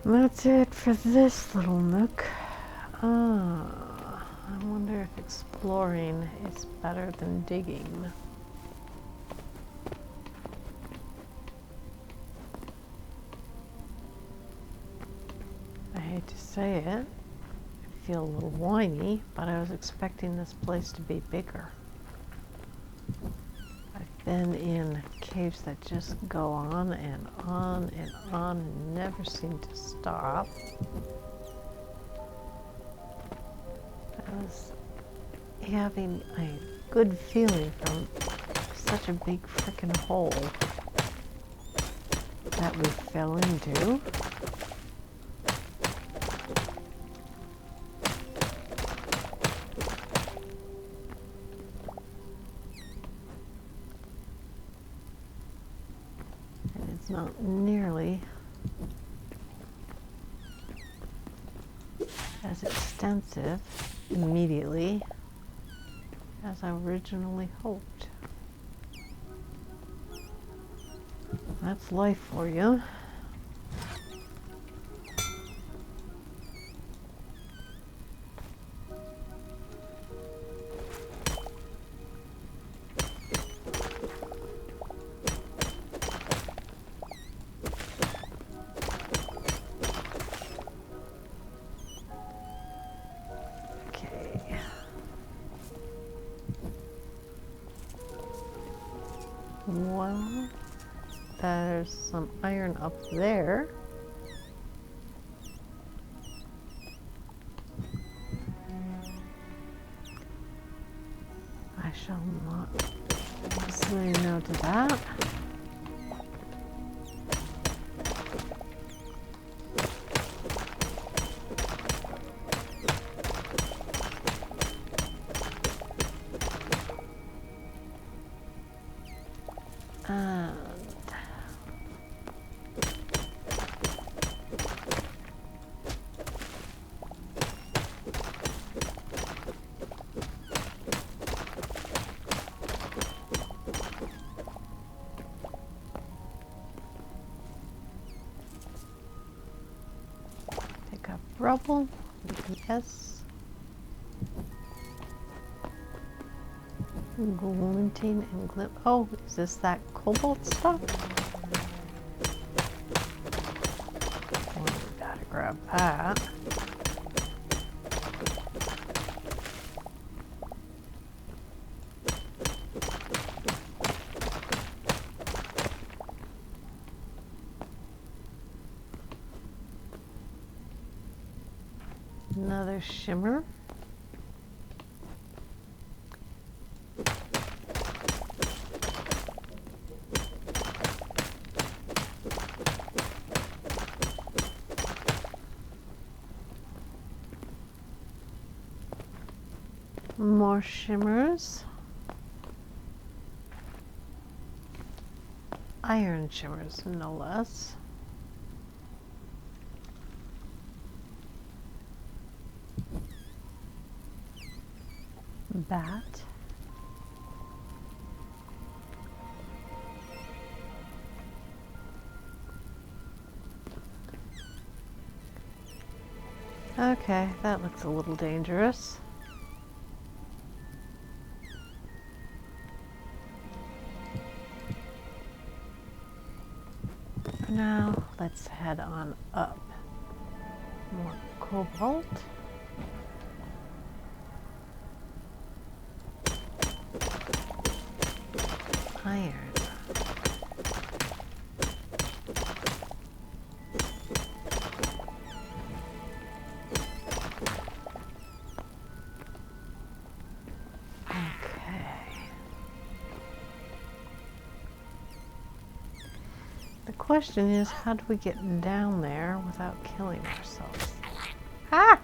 And that's it for this little nook. I wonder if exploring is better than digging. I hate to say it, I feel a little whiny, but I was expecting this place to be bigger. I've been in caves that just go on and on and on and never seem to stop. I was having a good feeling from such a big frickin' hole that we fell into. And it's not nearly as extensive immediately as I originally hoped. That's life for you. Well, there's some iron up there. I shall not say no to that. Pick up rubble, yes. Glinting and glip. Oh, is this that cobalt stuff? Well, we gotta grab that. Another shimmer. More shimmers. Iron shimmers, no less. Bat. Okay, that looks a little dangerous. For now, let's head on up. More cobalt. Iron. The question is, how do we get down there without killing ourselves? Ah!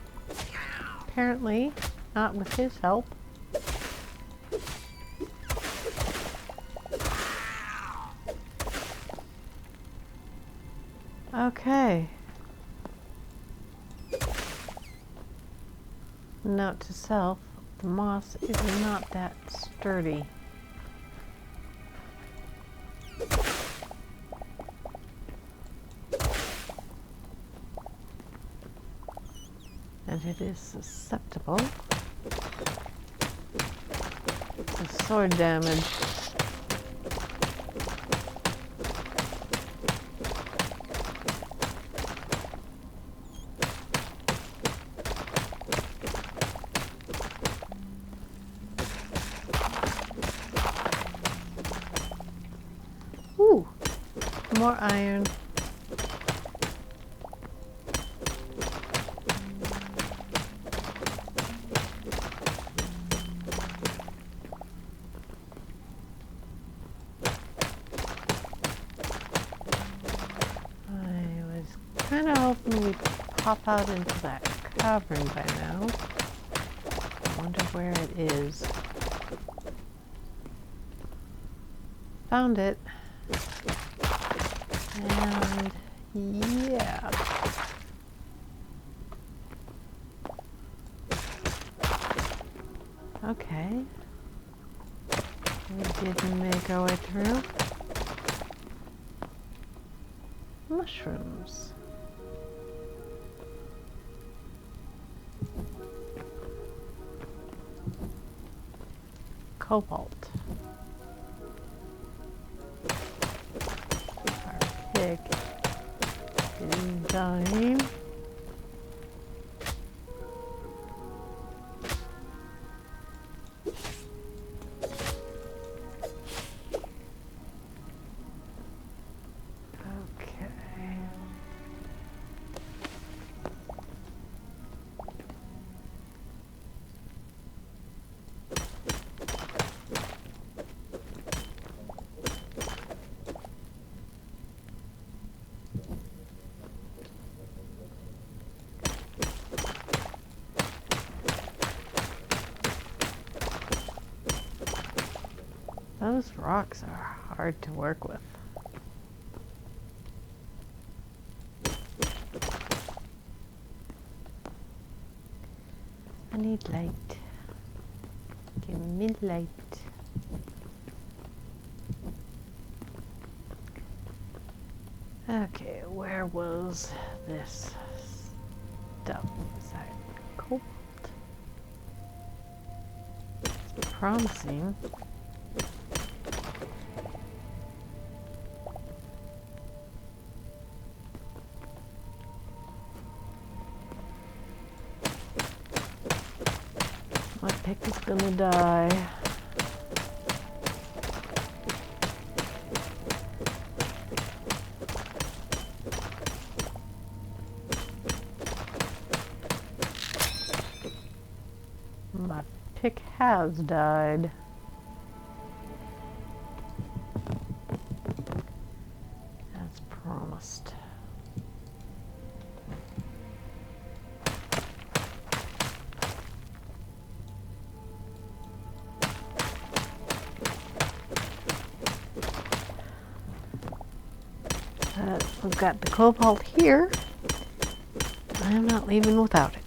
Apparently, not with his help. Okay. Note to self, the moss is not that sturdy. And it is susceptible to sword damage. Ooh, more iron. Kind of hoping we'd pop out into that cavern by now. I wonder where it is. Found it. And yeah. Okay. We didn't make our way through. Mushrooms. Cobalt. Our pig is dying. Those rocks are hard to work with. I need light. Give me light. Okay, where was this stuff? Is that cobalt? It's promising. My pick is gonna die. My pick has died. As promised. We've got the cobalt here. I'm not leaving without it.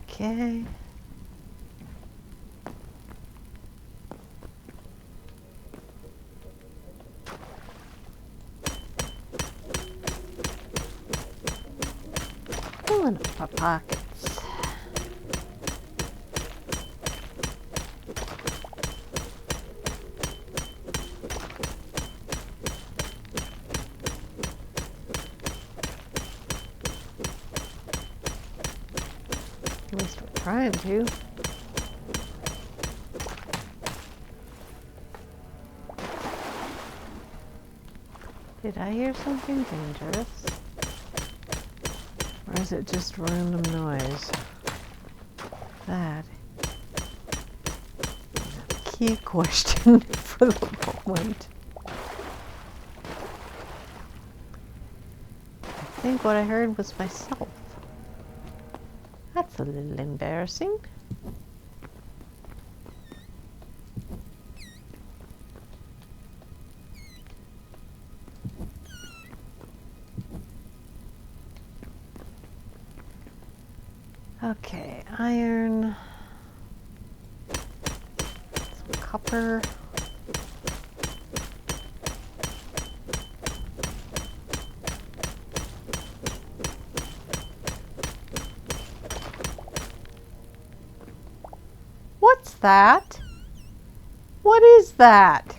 Okay. Filling up my pockets. At least we're trying to. Did I hear something dangerous? Or is it just random noise? That is a key question for the moment. I think what I heard was myself. That's a little embarrassing. Okay, iron, some copper. What's that? What is that?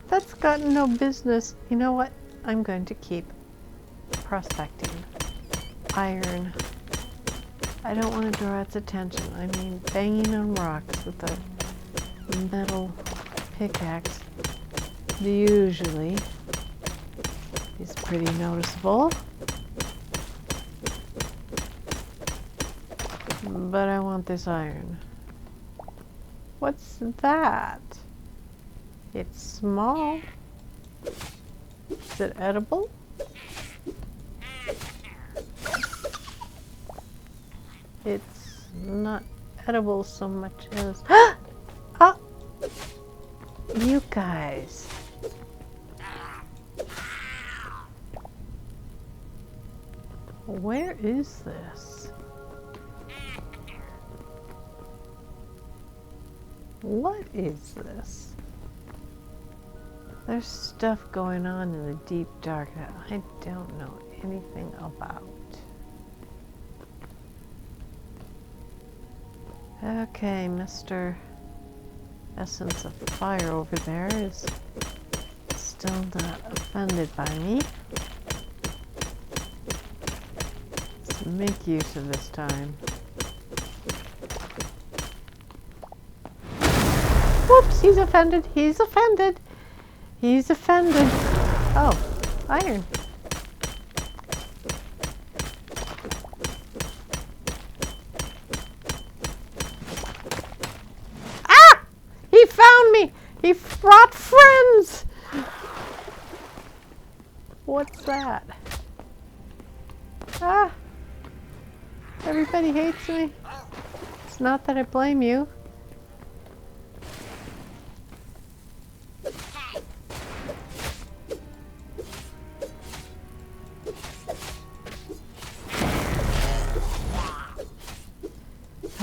That's got no business. You know what? I'm going to keep prospecting. Iron. I don't want to draw its attention. I mean, banging on rocks with a metal pickaxe usually is pretty noticeable. But I want this iron. What's that? It's small. Is it edible? It's not edible so much as... Oh! You guys. Where is this? What is this? There's stuff going on in the deep dark that I don't know anything about. Okay, Mr. Essence of Fire over there is still not offended by me. Let's make use of this time. Whoops, he's offended, he's offended, he's offended. Oh, iron. Ah! He found me! He brought friends! What's that? Ah! Everybody hates me. It's not that I blame you.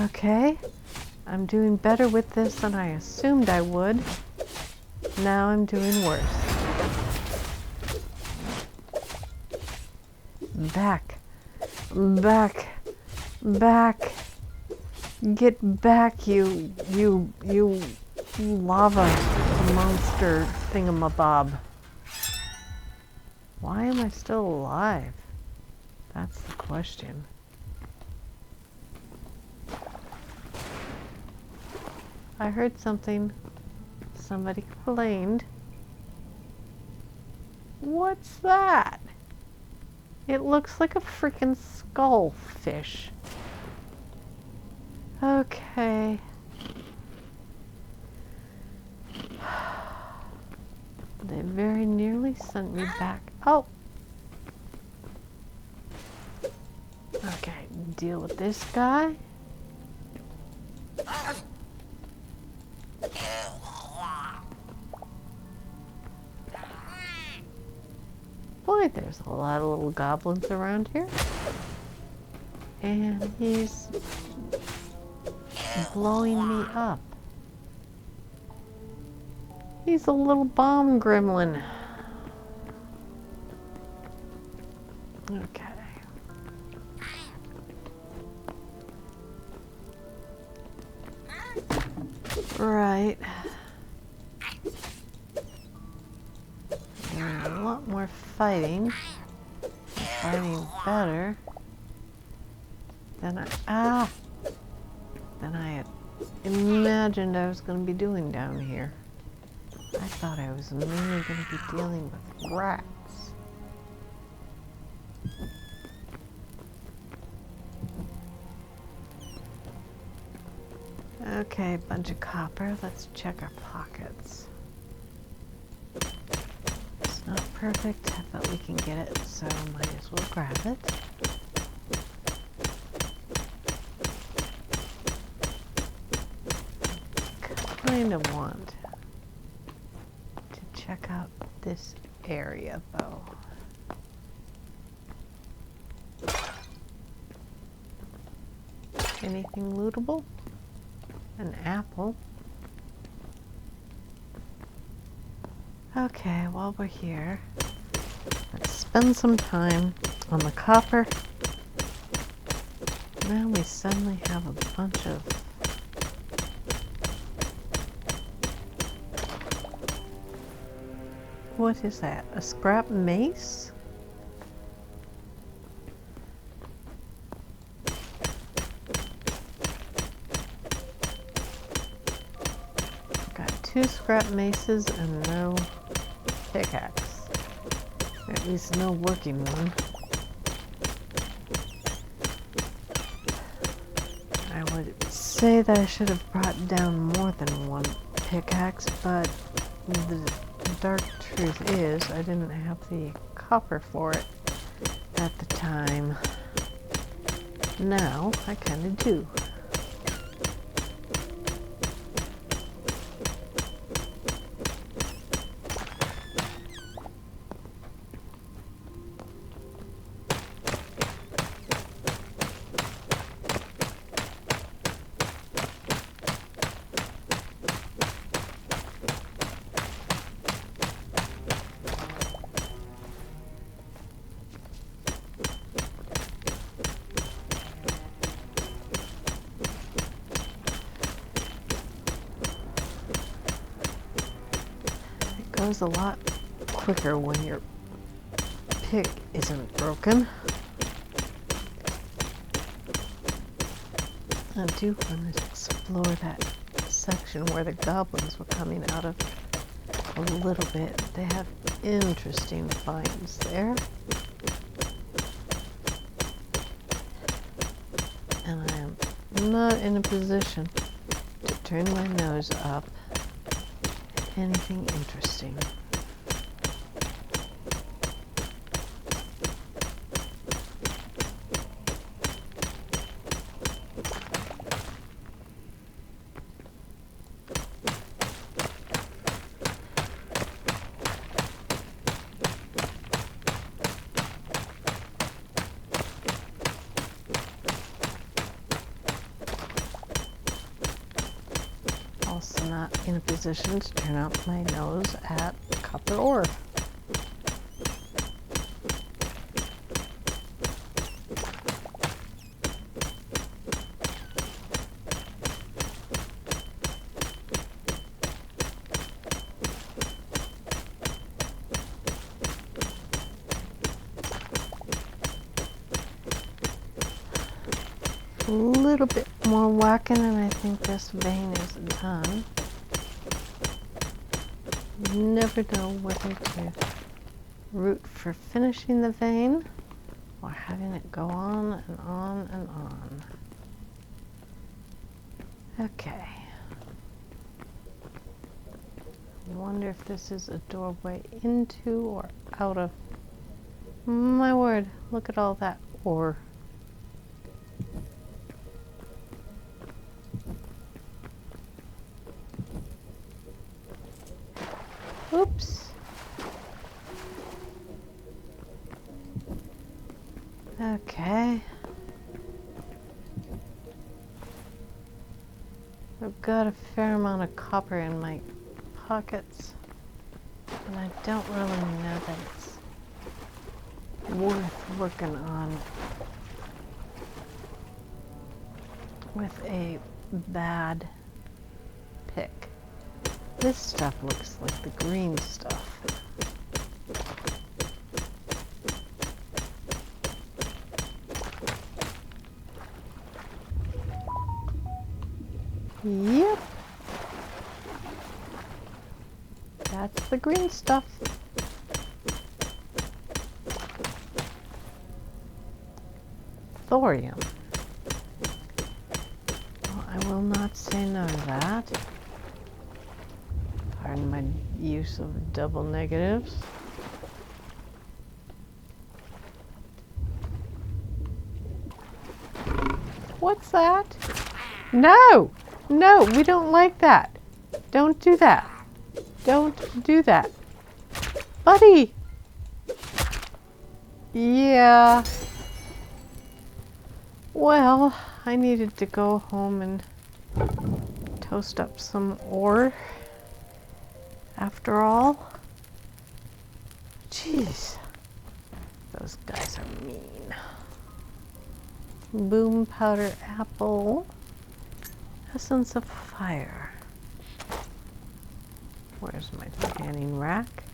Okay, I'm doing better with this than I assumed I would. Now I'm doing worse. Back, back, back. Get back, you lava monster thingamabob. Why am I still alive? That's the question. I heard something. Somebody complained. What's that? It looks like a freaking skullfish. Okay. They very nearly sent me back. Oh! Okay, deal with this guy. Boy, there's a lot of little goblins around here. And he's blowing me up. He's a little bomb gremlin. Okay. Right. And a lot more fighting. Fighting better than I had imagined I was going to be doing down here. I thought I was mainly going to be dealing with rats. Okay, bunch of copper. Let's check our pockets. It's not perfect, but we can get it, so might as well grab it. Kind of want to check out this area, though. Anything lootable? An apple. Okay, while we're here, let's spend some time on the copper. Now we suddenly have a bunch of what is that? A scrap mace? Got 2 scrap maces and no pickaxe. At least no working one. I would say that I should have brought down more than 1 pickaxe, but the dark truth is I didn't have the copper for it at the time. Now I kind of do. goes a lot quicker when your pick isn't broken. I do want to explore that section where the goblins were coming out of a little bit. They have interesting finds there. And I am not in a position to turn my nose up at anything interesting. Also not in a position to turn up my nose at copper ore. A little bit more whacking and I think this vein is done. You never know whether to root for finishing the vein or having it go on and on and on. Okay. I wonder if this is a doorway into or out of. My word, look at all that ore. Oops. Okay. I've got a fair amount of copper in my pockets, and I don't really know that it's worth working on with a bad pick. This stuff looks like the green stuff. Yep. That's the green stuff. Thorium. Well, I will not say no to that. Pardon my use of double negatives. What's that? No! No, we don't like that. Don't do that. Don't do that. Buddy! Yeah. Well, I needed to go home and toast up some ore. After all. Jeez. Those guys are mean. Boom powder apple. Essence of fire. Where's my scanning rack?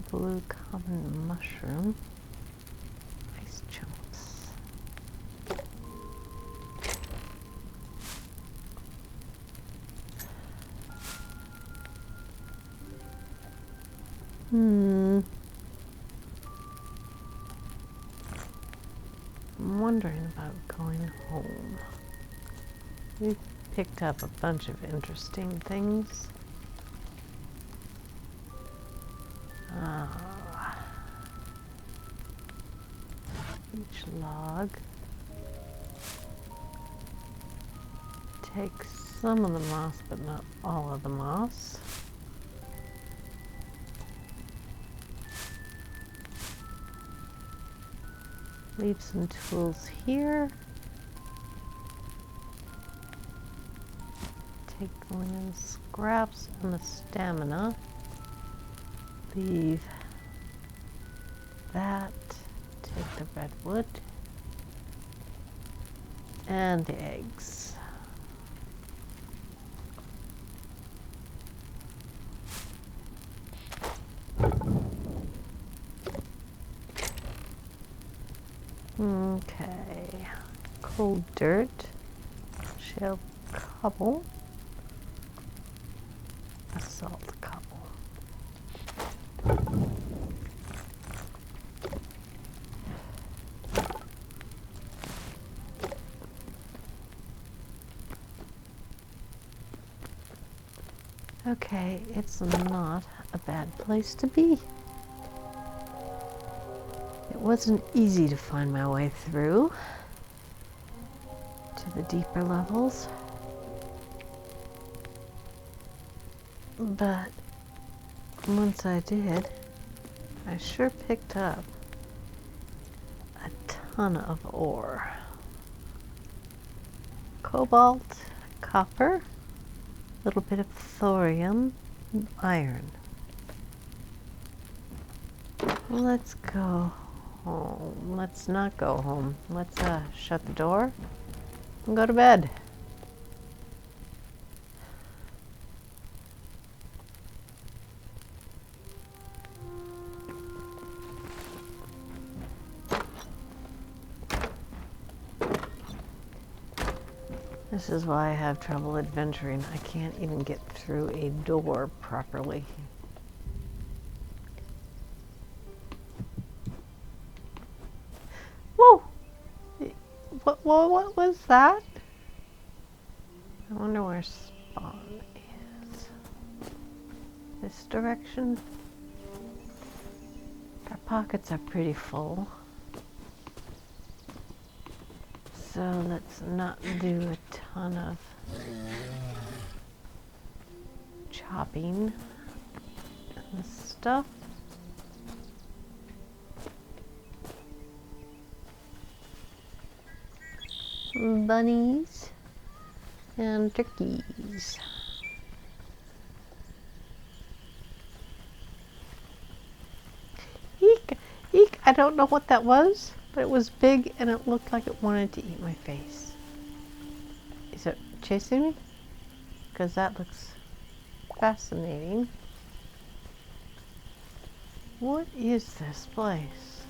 Blue common mushroom. Ice chunks. I'm wondering about going home. We've picked up a bunch of interesting things. Each log takes some of the moss, but not all of the moss. Leave some tools here. Take the linen scraps and the stamina. Leave that. Take the redwood. And the eggs. Okay. Cold dirt. Shale cobble. Basalt cobble. Okay, it's not a bad place to be. It wasn't easy to find my way through to the deeper levels, but once I did, I sure picked up a ton of ore. Cobalt, copper, a little bit of thorium, and iron. Let's go home. Let's not go home. Let's shut the door and go to bed. This is why I have trouble adventuring. I can't even get through a door properly. Whoa! What was that? I wonder where spawn is. This direction? Our pockets are pretty full. So let's not do a ton of chopping and stuff. Bunnies and turkeys. Eek! Eek! I don't know what that was, but it was big and it looked like it wanted to eat my face. Is it chasing me? Because that looks fascinating. What is this place?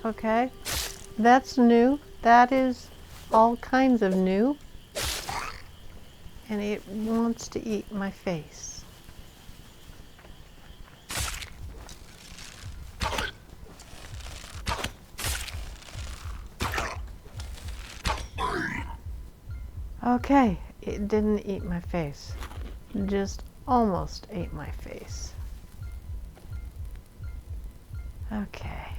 Okay, that's new. That is all kinds of new. And it wants to eat my face. Okay, it didn't eat my face. Just almost ate my face. Okay.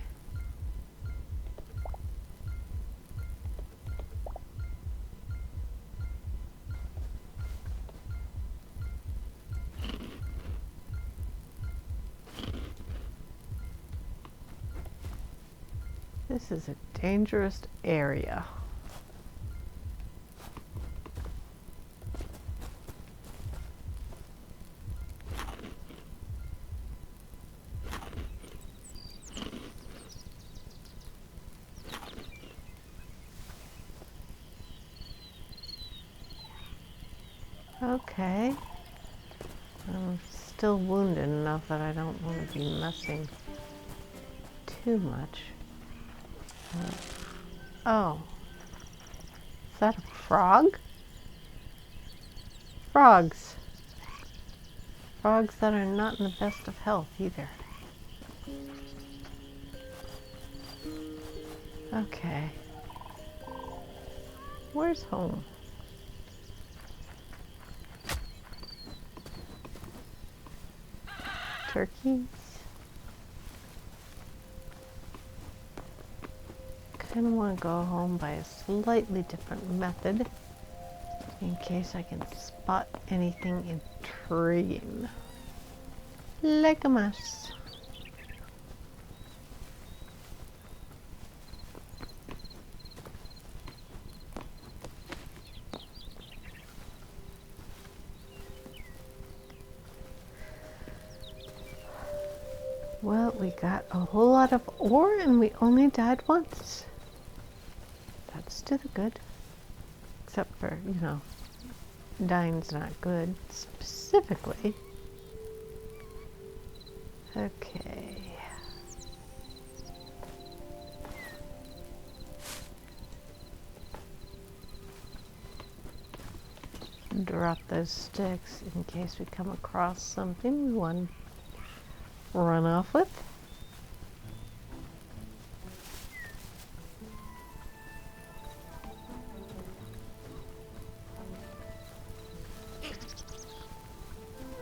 This is a dangerous area. Okay. I'm still wounded enough that I don't want to be messing too much. Oh. Is that a frog? Frogs. Frogs that are not in the best of health either. Okay. Where's home? Turkeys. Kind of want to go home by a slightly different method in case I can spot anything intriguing. Like a mouse. Well, we got a whole lot of ore and we only died once. That's to the good. Except for, you know, dying's not good. Specifically, Okay. Drop those sticks in case we come across something we want to run off with.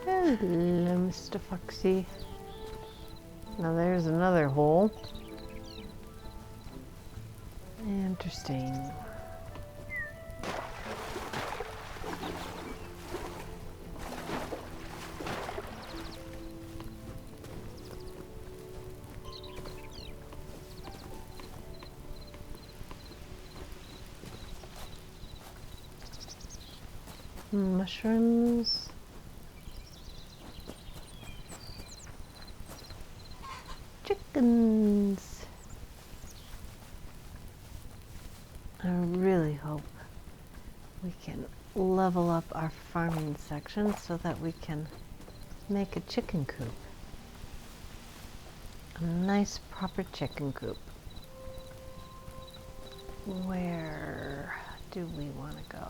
Hello, Mr. Foxy. Now there's another hole. Interesting. Mushrooms. Chickens. I really hope we can level up our farming section so that we can make a chicken coop. A nice proper chicken coop. Where do we want to go?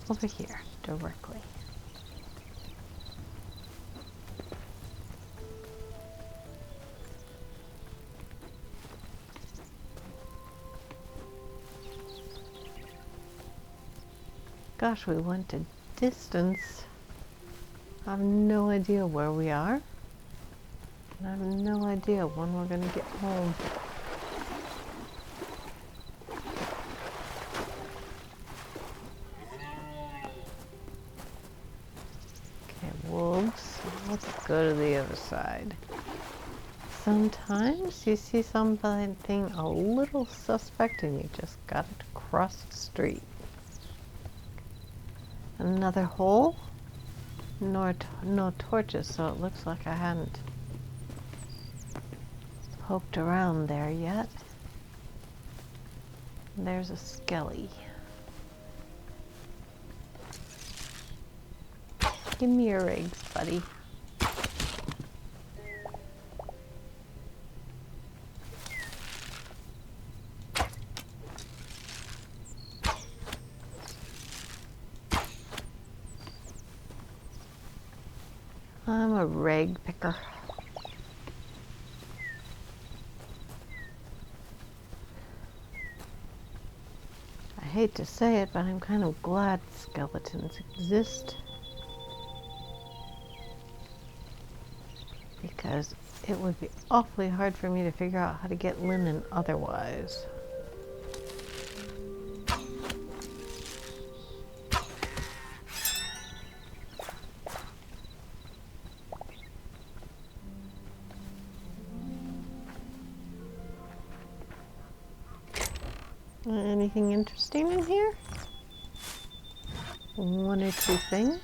Over here, directly. Gosh, we went a distance. I have no idea where we are. And I have no idea when we're going to get home. Okay, wolves. Let's go to the other side. Sometimes you see something a little suspect and you just got to cross the street. Another hole. No torches, so it looks like I hadn't poked around there yet. There's a skelly. Give me your eggs, buddy. I'm a rag picker. I hate to say it, but I'm kind of glad skeletons exist. Because it would be awfully hard for me to figure out how to get linen otherwise. Anything interesting in here? One or two things?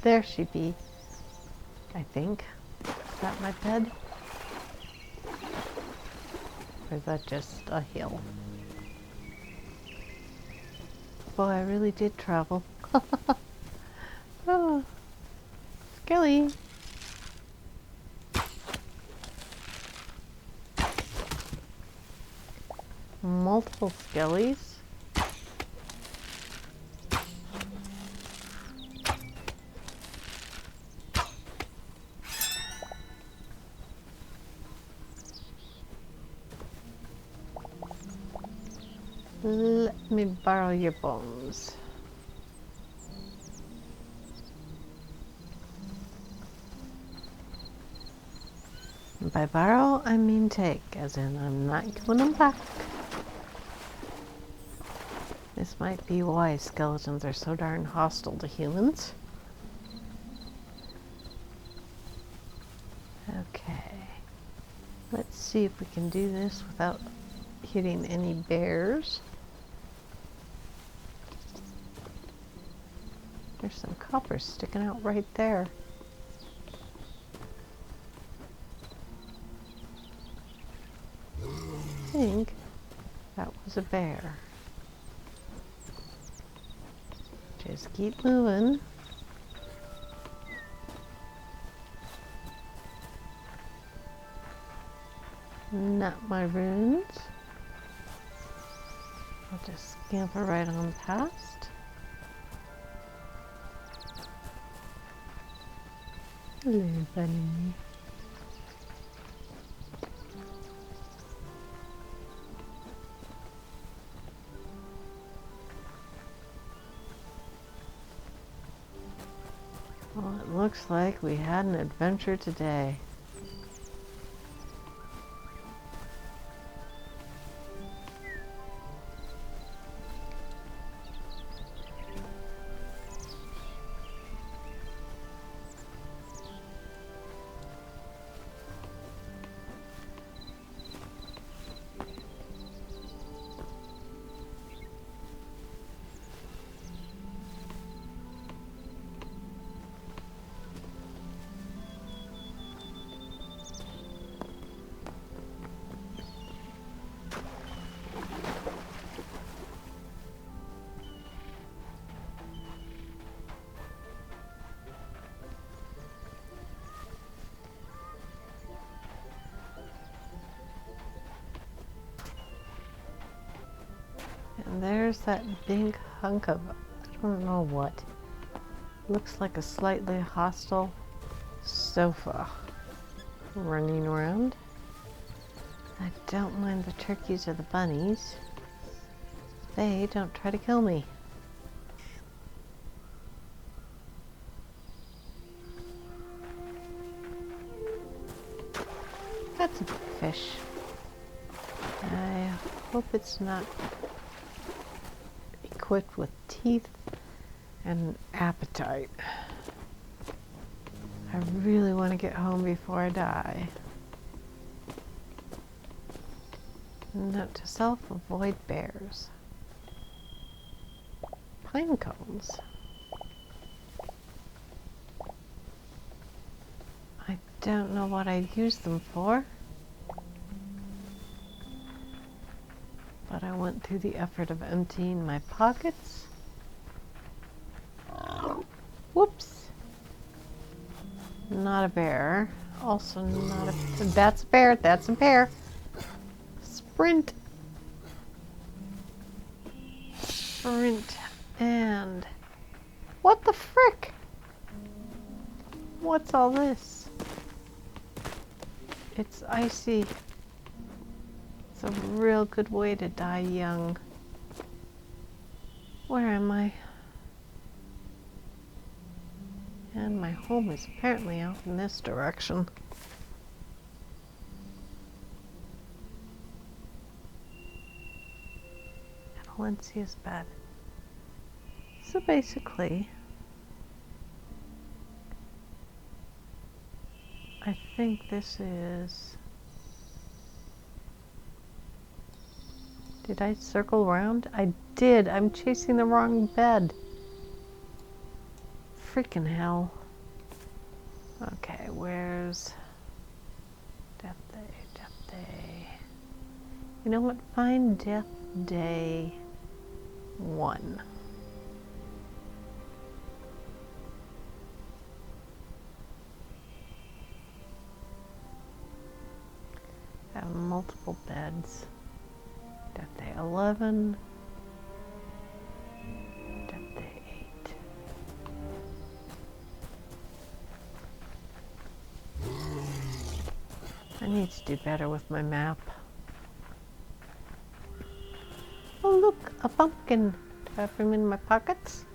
There she be, I think. Is that my bed? Or is that just a hill? Boy, I really did travel. Oh, Skelly. Multiple skellies. Let me borrow your bones. By borrow, I mean take, as in I'm not giving them back. This might be why skeletons are so darn hostile to humans. Okay. Let's see if we can do this without hitting any bears. There's some copper sticking out right there. think that was a bear. Just keep moving. Not my runes. I'll just scamper right on past. Hello, bunny. Well, it looks like we had an adventure today. And there's that big hunk of, I don't know what, looks like a slightly hostile sofa running around. I don't mind the turkeys or the bunnies. They don't try to kill me. That's a big fish. I hope it's not equipped with teeth and an appetite. I really want to get home before I die. Note to self, avoid bears. Pine cones. I don't know what I'd use them for, but I went through the effort of emptying my pockets. Whoops. Not a bear. Also not a... That's a bear. That's a bear. Sprint. Sprint. And... What the frick? What's all this? It's icy. It's a real good way to die young. Where am I? And my home is apparently out in this direction. Adelencia's bed. So basically, I think this is... Did I circle around? I did. I'm chasing the wrong bed. Freaking hell. Okay, where's Death Day? Death Day. You know what? Find Death Day 1. I have multiple beds. Death Day 11. Death Day 8. I need to do better with my map. Oh look, a pumpkin. Do I have room in my pockets?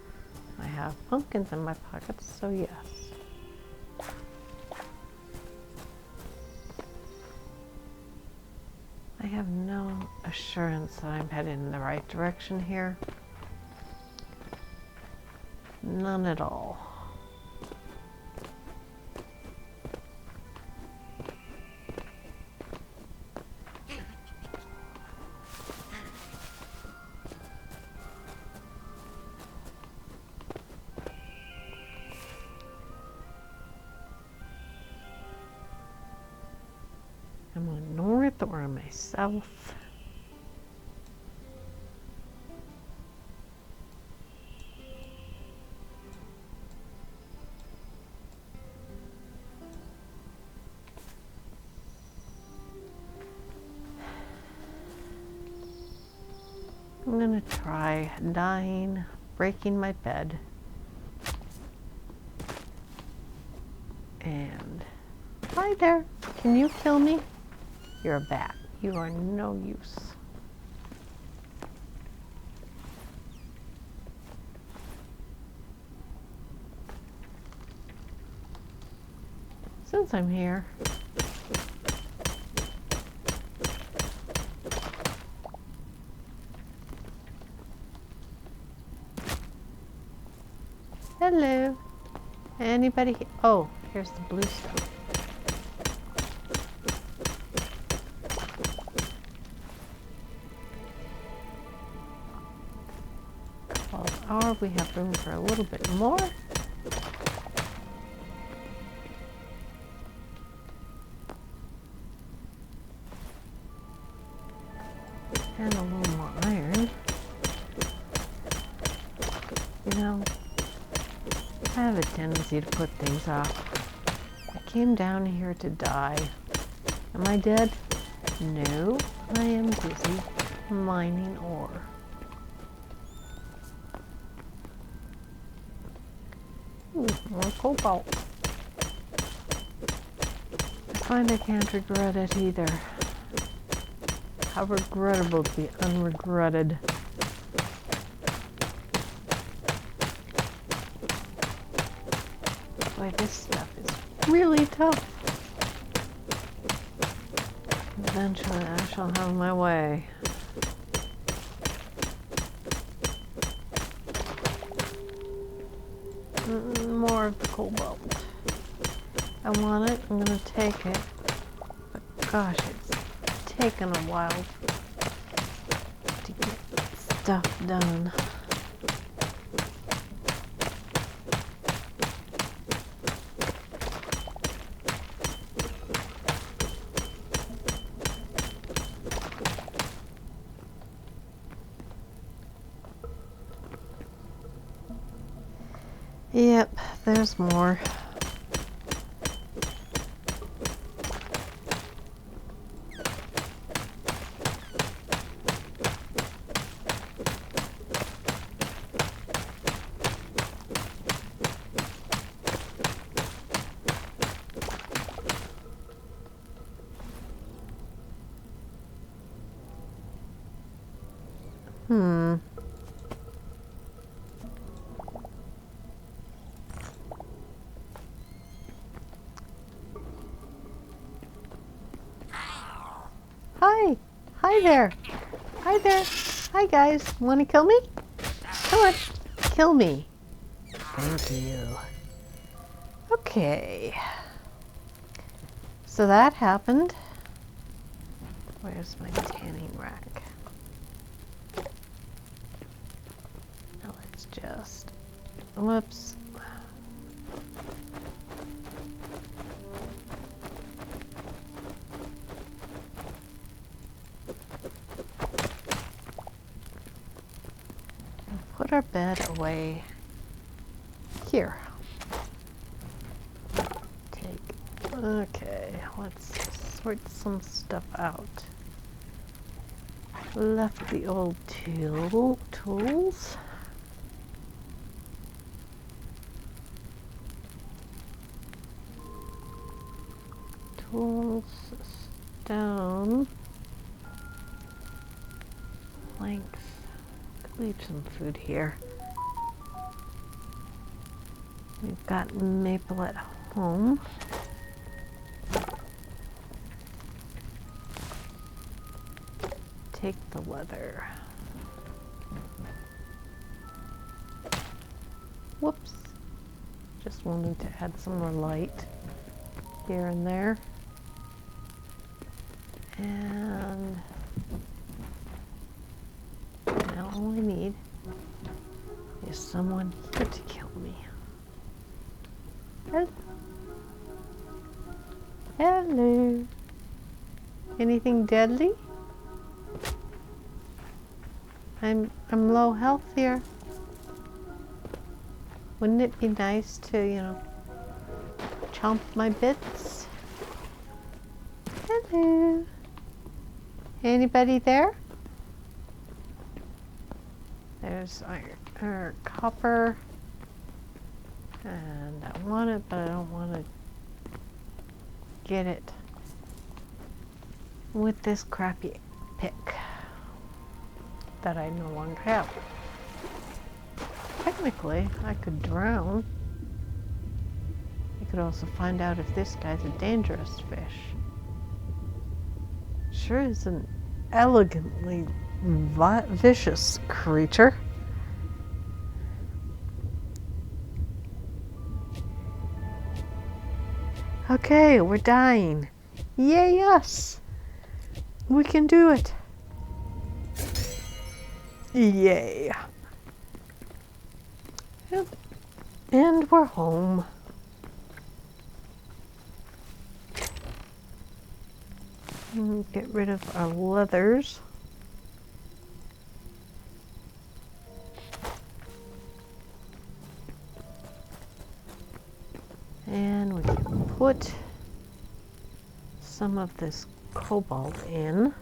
I have pumpkins in my pockets, so yes. I have no assurance that I'm headed in the right direction here. None at all. Am I north or am I south? I'm gonna try dying, breaking my bed. And hi there. Can you kill me? You're a bat. You are no use. Since I'm here, hello. Anybody? Oh, here's the blue stuff. Hour, we have room for a little bit more. And a little more iron. You know, I have a tendency to put things off. I came down here to die. Am I dead? No, I am busy mining ore. Ooh, more cobalt. I find I can't regret it either. How regrettable to be unregretted. Boy, this stuff is really tough. Eventually I shall have my way. More of the cobalt. I want it, I'm gonna take it. But gosh, it's taken a while to get stuff done. Yep, there's more. Hi. Hi there. Hi there. Hi guys. Want to kill me? Come on. Kill me. Thank you. Okay. So that happened. Where's my tanning rack? Now let's just... Whoops. Put our bed away here. Okay, let's sort some stuff out. Left the old tools. Stone, planks. Leave some food here. We've got maple at home. Take the leather. Whoops. Just wanted to add some more light here and there. And now all I need is someone here to kill me. Hello. Anything deadly? I'm low health here. Wouldn't it be nice to, you know, chomp my bits? Hello. Anybody there? there's iron or copper. And I want it, but I don't want to get it with this crappy pick that I no longer have. Technically, I could drown. I could also find out if this guy's a dangerous fish. Sure is an elegantly vicious creature. Okay, we're dying. Yay us! We can do it. Yay. Yep. And we're home. Get rid of our leathers. And we can put some of this cobalt in.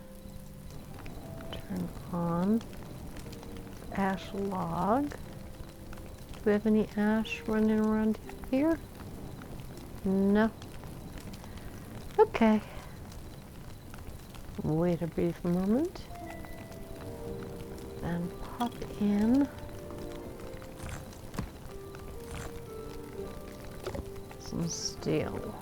Turn on ash log. Do we have any ash running around here? No. Okay. Wait a brief moment. Then pop in some steel.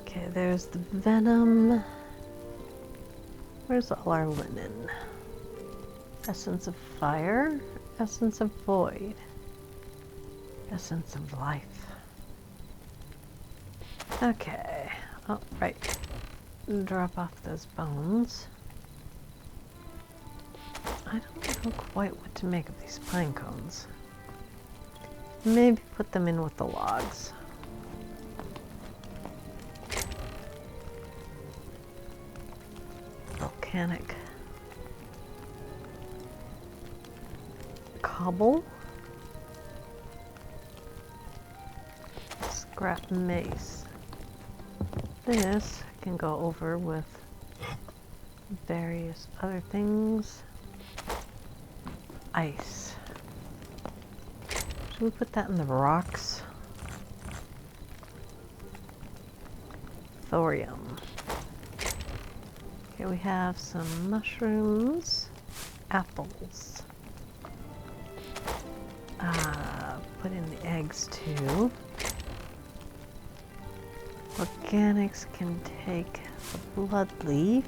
Okay, there's the venom. Where's all our linen? Essence of fire, essence of void, essence of life. Okay, oh, right. Drop off those bones. I don't know quite what to make of these pine cones. Maybe put them in with the logs. Volcanic cobble. Scrap mace. This can go over with various other things. Ice. Should we put that in the rocks? Thorium. Okay, we have some mushrooms, apples. Put in the eggs too. Organics can take the blood leaf.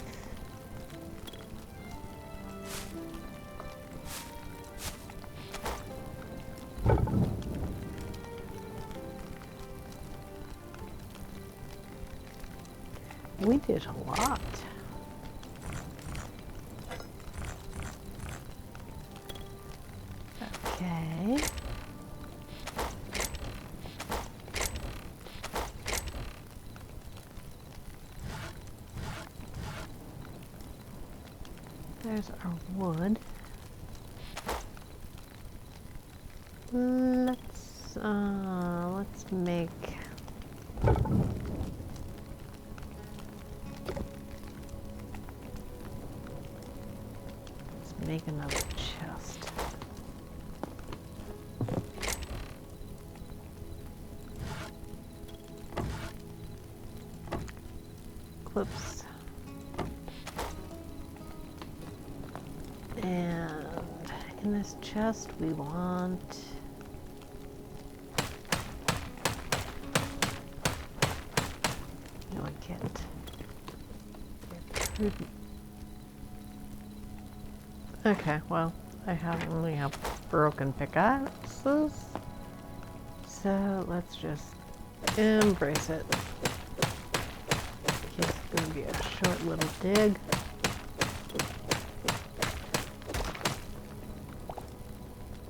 We did a lot. Okay. There's our wood. Let's make another chest. Clips. And in this chest we want Okay, well, I only have broken pickaxes, so let's just embrace it. It's gonna be a short little dig.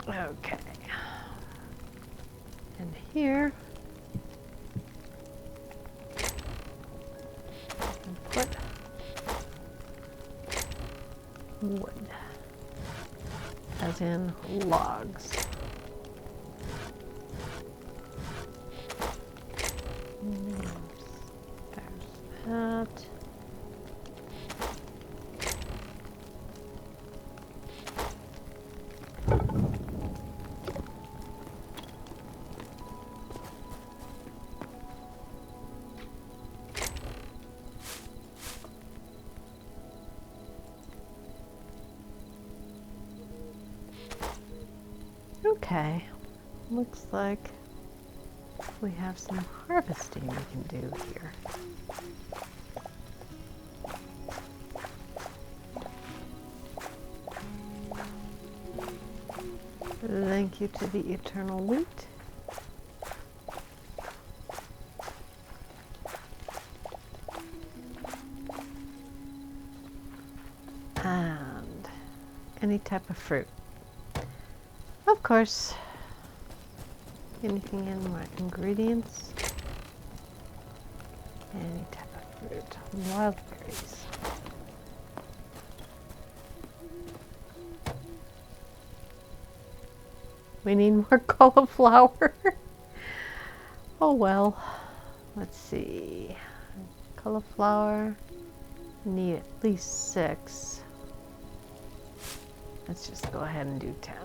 Okay. And here, I can put wood, as in logs. There's that. Okay, looks like we have some harvesting we can do here. Thank you to the eternal wheat. And any type of fruit. Of course, anything in my ingredients. Any type of fruit. Wild berries. We need more cauliflower. Oh well. Let's see. Cauliflower. Need at least 6. Let's just go ahead and do 10.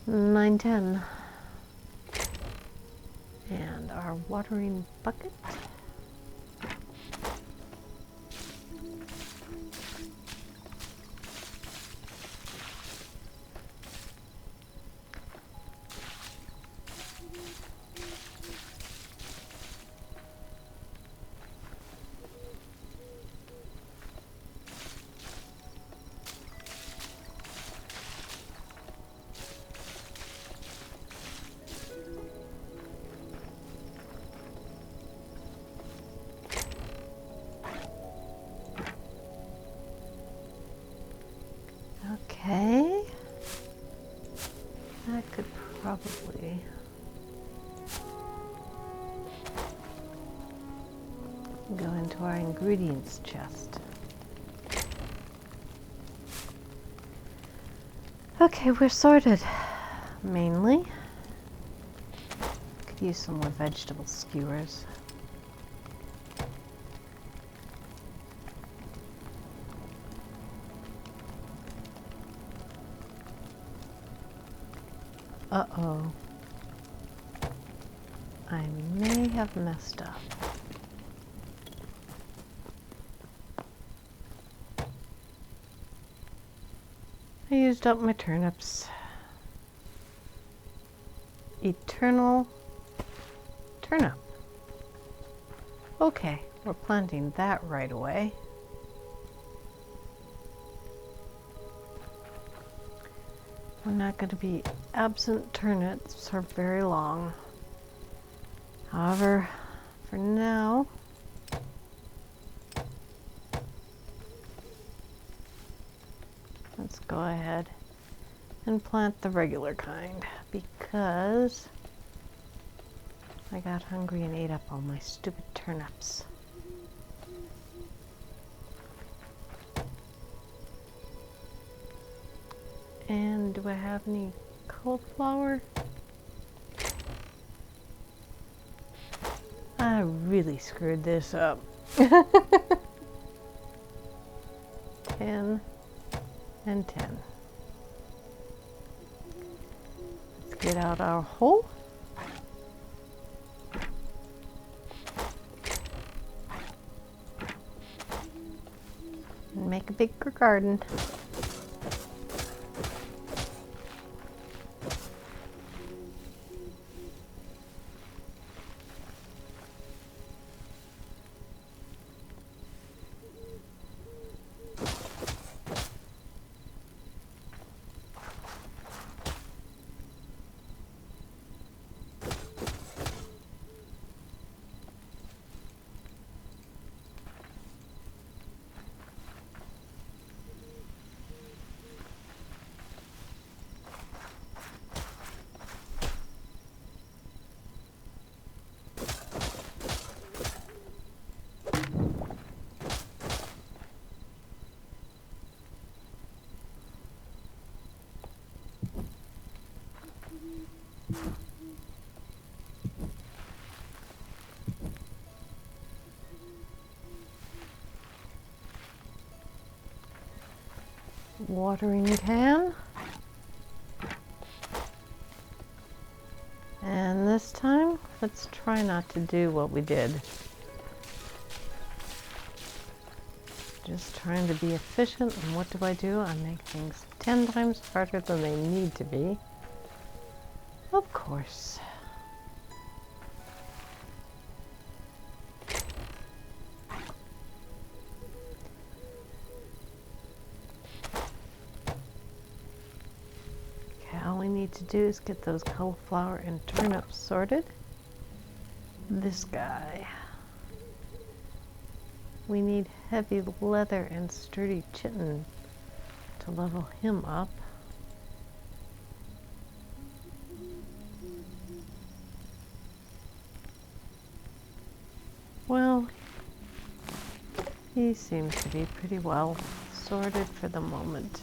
Nine, 10. And our watering bucket. Okay, that could probably go into our ingredients chest. Okay, we're sorted, mainly. Could use some more vegetable skewers. Uh-oh. I may have messed up. I used up my turnips. Eternal turnip. Okay, we're planting that right away. We're not going to be absent turnips for very long. However, for now, let's go ahead and plant the regular kind because I got hungry and ate up all my stupid turnips. And do I have any cauliflower? I really screwed this up. 10 and 10. Let's get out our hole. And make a bigger garden. Watering can. And this time, let's try not to do what we did Just trying to be efficient, and what do? I make things 10 times harder than they need to be. Of course. Okay, all we need to do is get those cauliflower and turnips sorted. This guy. We need heavy leather and sturdy chitin to level him up. Well, he seems to be pretty well sorted for the moment.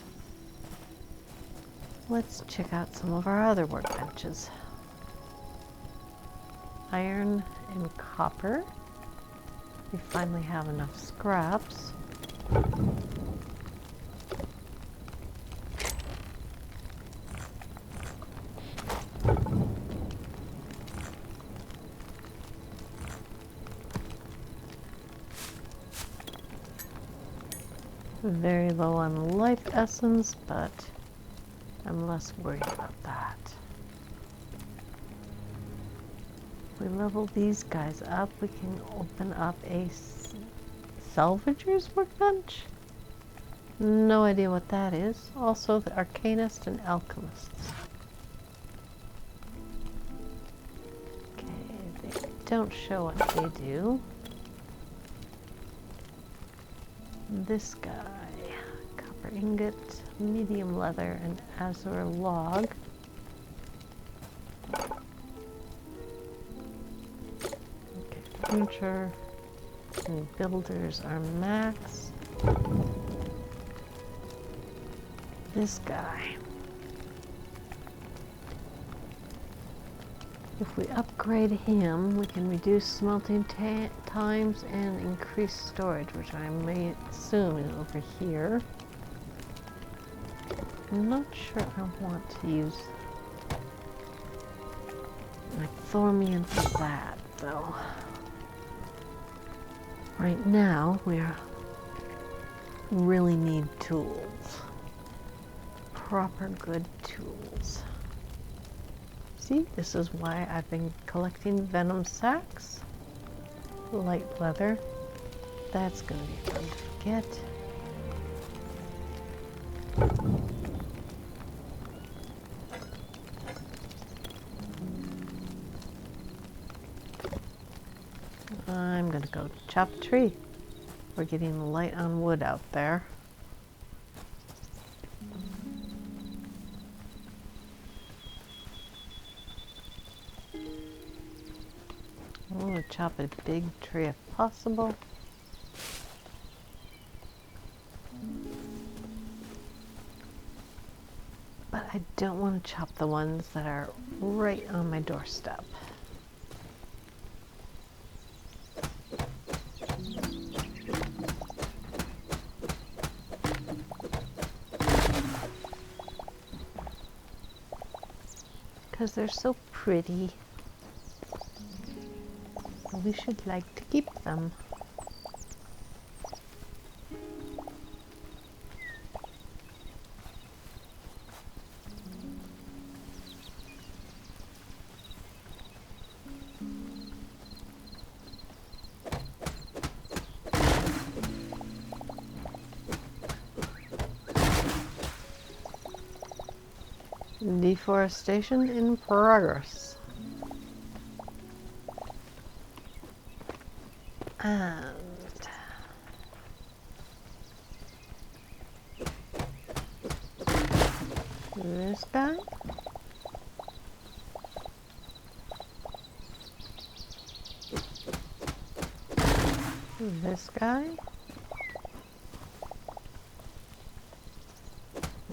Let's check out some of our other workbenches. Iron and copper. We finally have enough scraps. Very low on life essence, but I'm less worried about that. If we level these guys up, we can open up a salvager's workbench? No idea what that is. Also, the arcanists and alchemists. Okay, they don't show what they do. This guy, copper ingot, medium leather, and azure log. Okay, furniture and builders are max. This guy. If we upgrade him, we can reduce smelting times and increase storage, which I may assume is over here. I'm not sure I want to use my thormium for that, though. Right now, we really need tools. Proper good tools. See, this is why I've been collecting venom sacks. Light leather. That's going to be fun to get. I'm going to go chop a tree. We're getting light on wood out there. I'm going to chop a big tree if possible. But I don't want to chop the ones that are right on my doorstep. Because they're so pretty. We should like to keep them. Deforestation in progress. And this guy. This guy.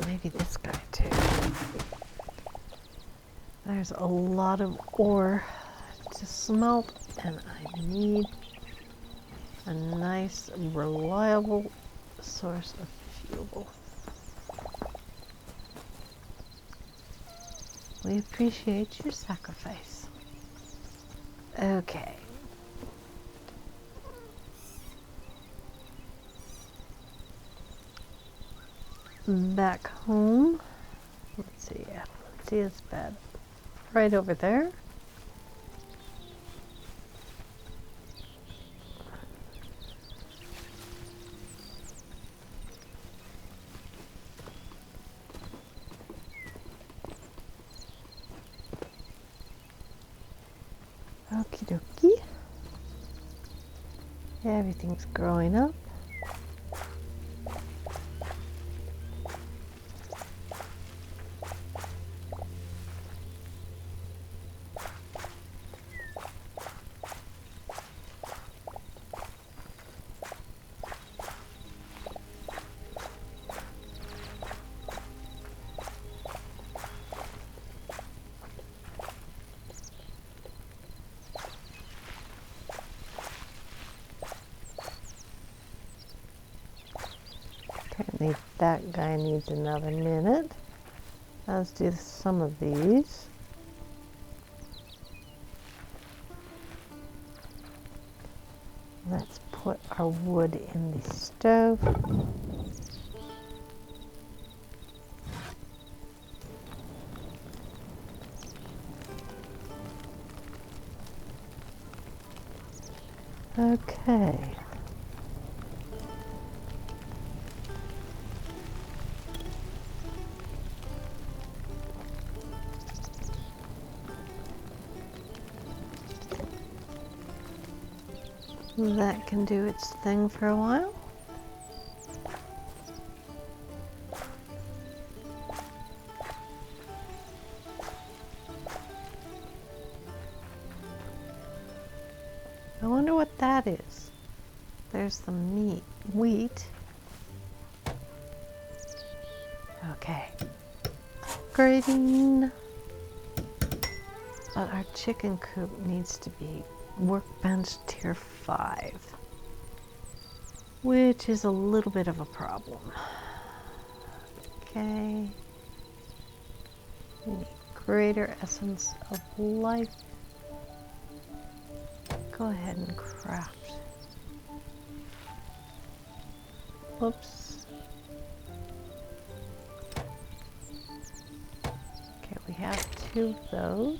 Maybe this guy too. There's a lot of ore to smelt, and I need a nice, reliable source of fuel. We appreciate your sacrifice. Okay. back home. Let's see, Adelencia's bed right over there. Okie dokie. Everything's growing up. Apparently that guy needs another minute. Let's do some of these. Let's put our wood in the stove. Okay. That can do its thing for a while. I wonder what that is. There's some wheat. Okay. Grading. But our chicken coop needs to be workbench tier 5, which is a little bit of a problem. Okay. We need greater essence of life. Go ahead and craft. Whoops. Okay, we have 2 of those.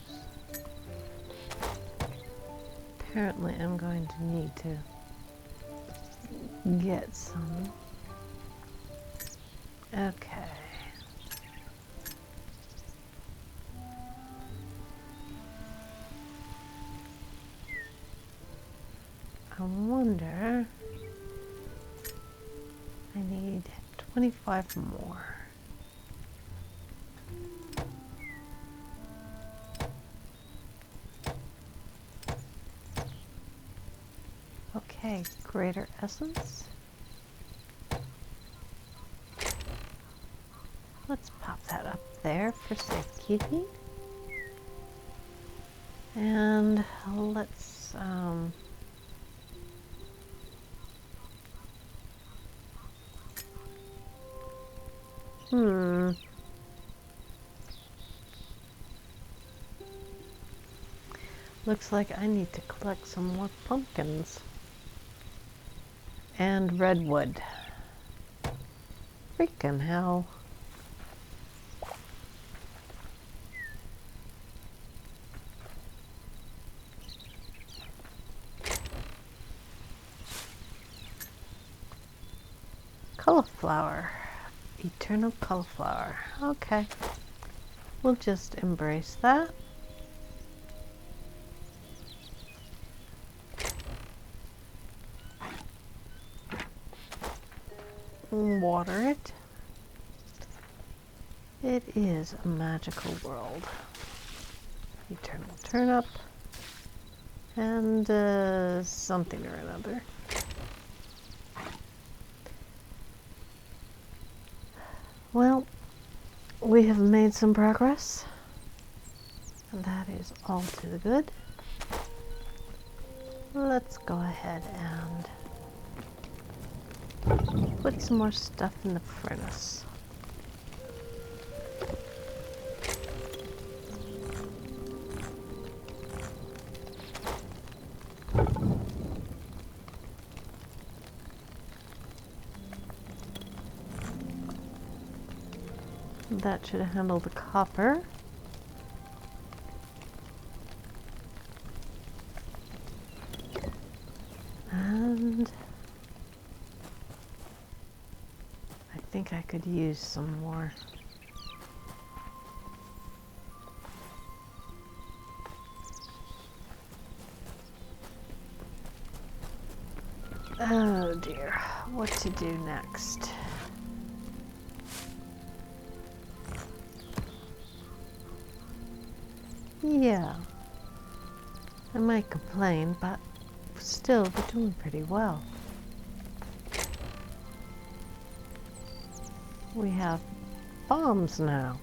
Apparently I'm going to need to get some. Okay. I wonder, I need 25 more. Okay, greater essence. Let's pop that up there for safekeeping. And let's looks like I need to collect some more pumpkins and redwood. Freaking hell. Cauliflower. Eternal cauliflower. Okay. We'll just embrace that. Water it. It is a magical world. Eternal turnip. And something or another. Well, we have made some progress. And that is all to the good. Let's go ahead and put some more stuff in the furnace. That should handle the copper. And I think I could use some more. Oh dear, what to do next? Yeah, I might complain, but still we're doing pretty well. We have bombs now.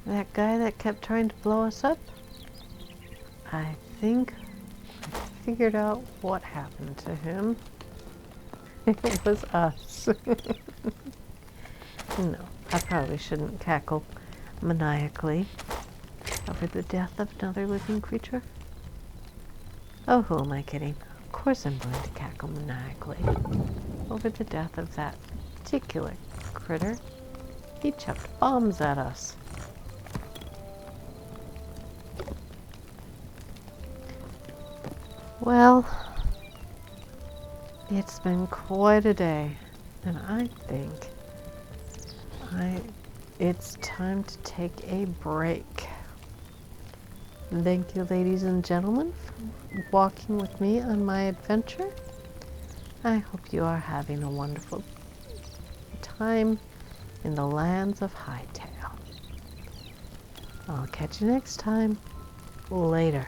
That guy that kept trying to blow us up, I think I figured out what happened to him. It was us. No, I probably shouldn't cackle maniacally over the death of another living creature. Oh, who am I kidding? Of course I'm going to cackle maniacally over the death of that particular critter. He chucked bombs at us. Well, it's been quite a day, and I think it's time to take a break. Thank you, ladies and gentlemen, for walking with me on my adventure. I hope you are having a wonderful time in the lands of Hytale. I'll catch you next time. Later.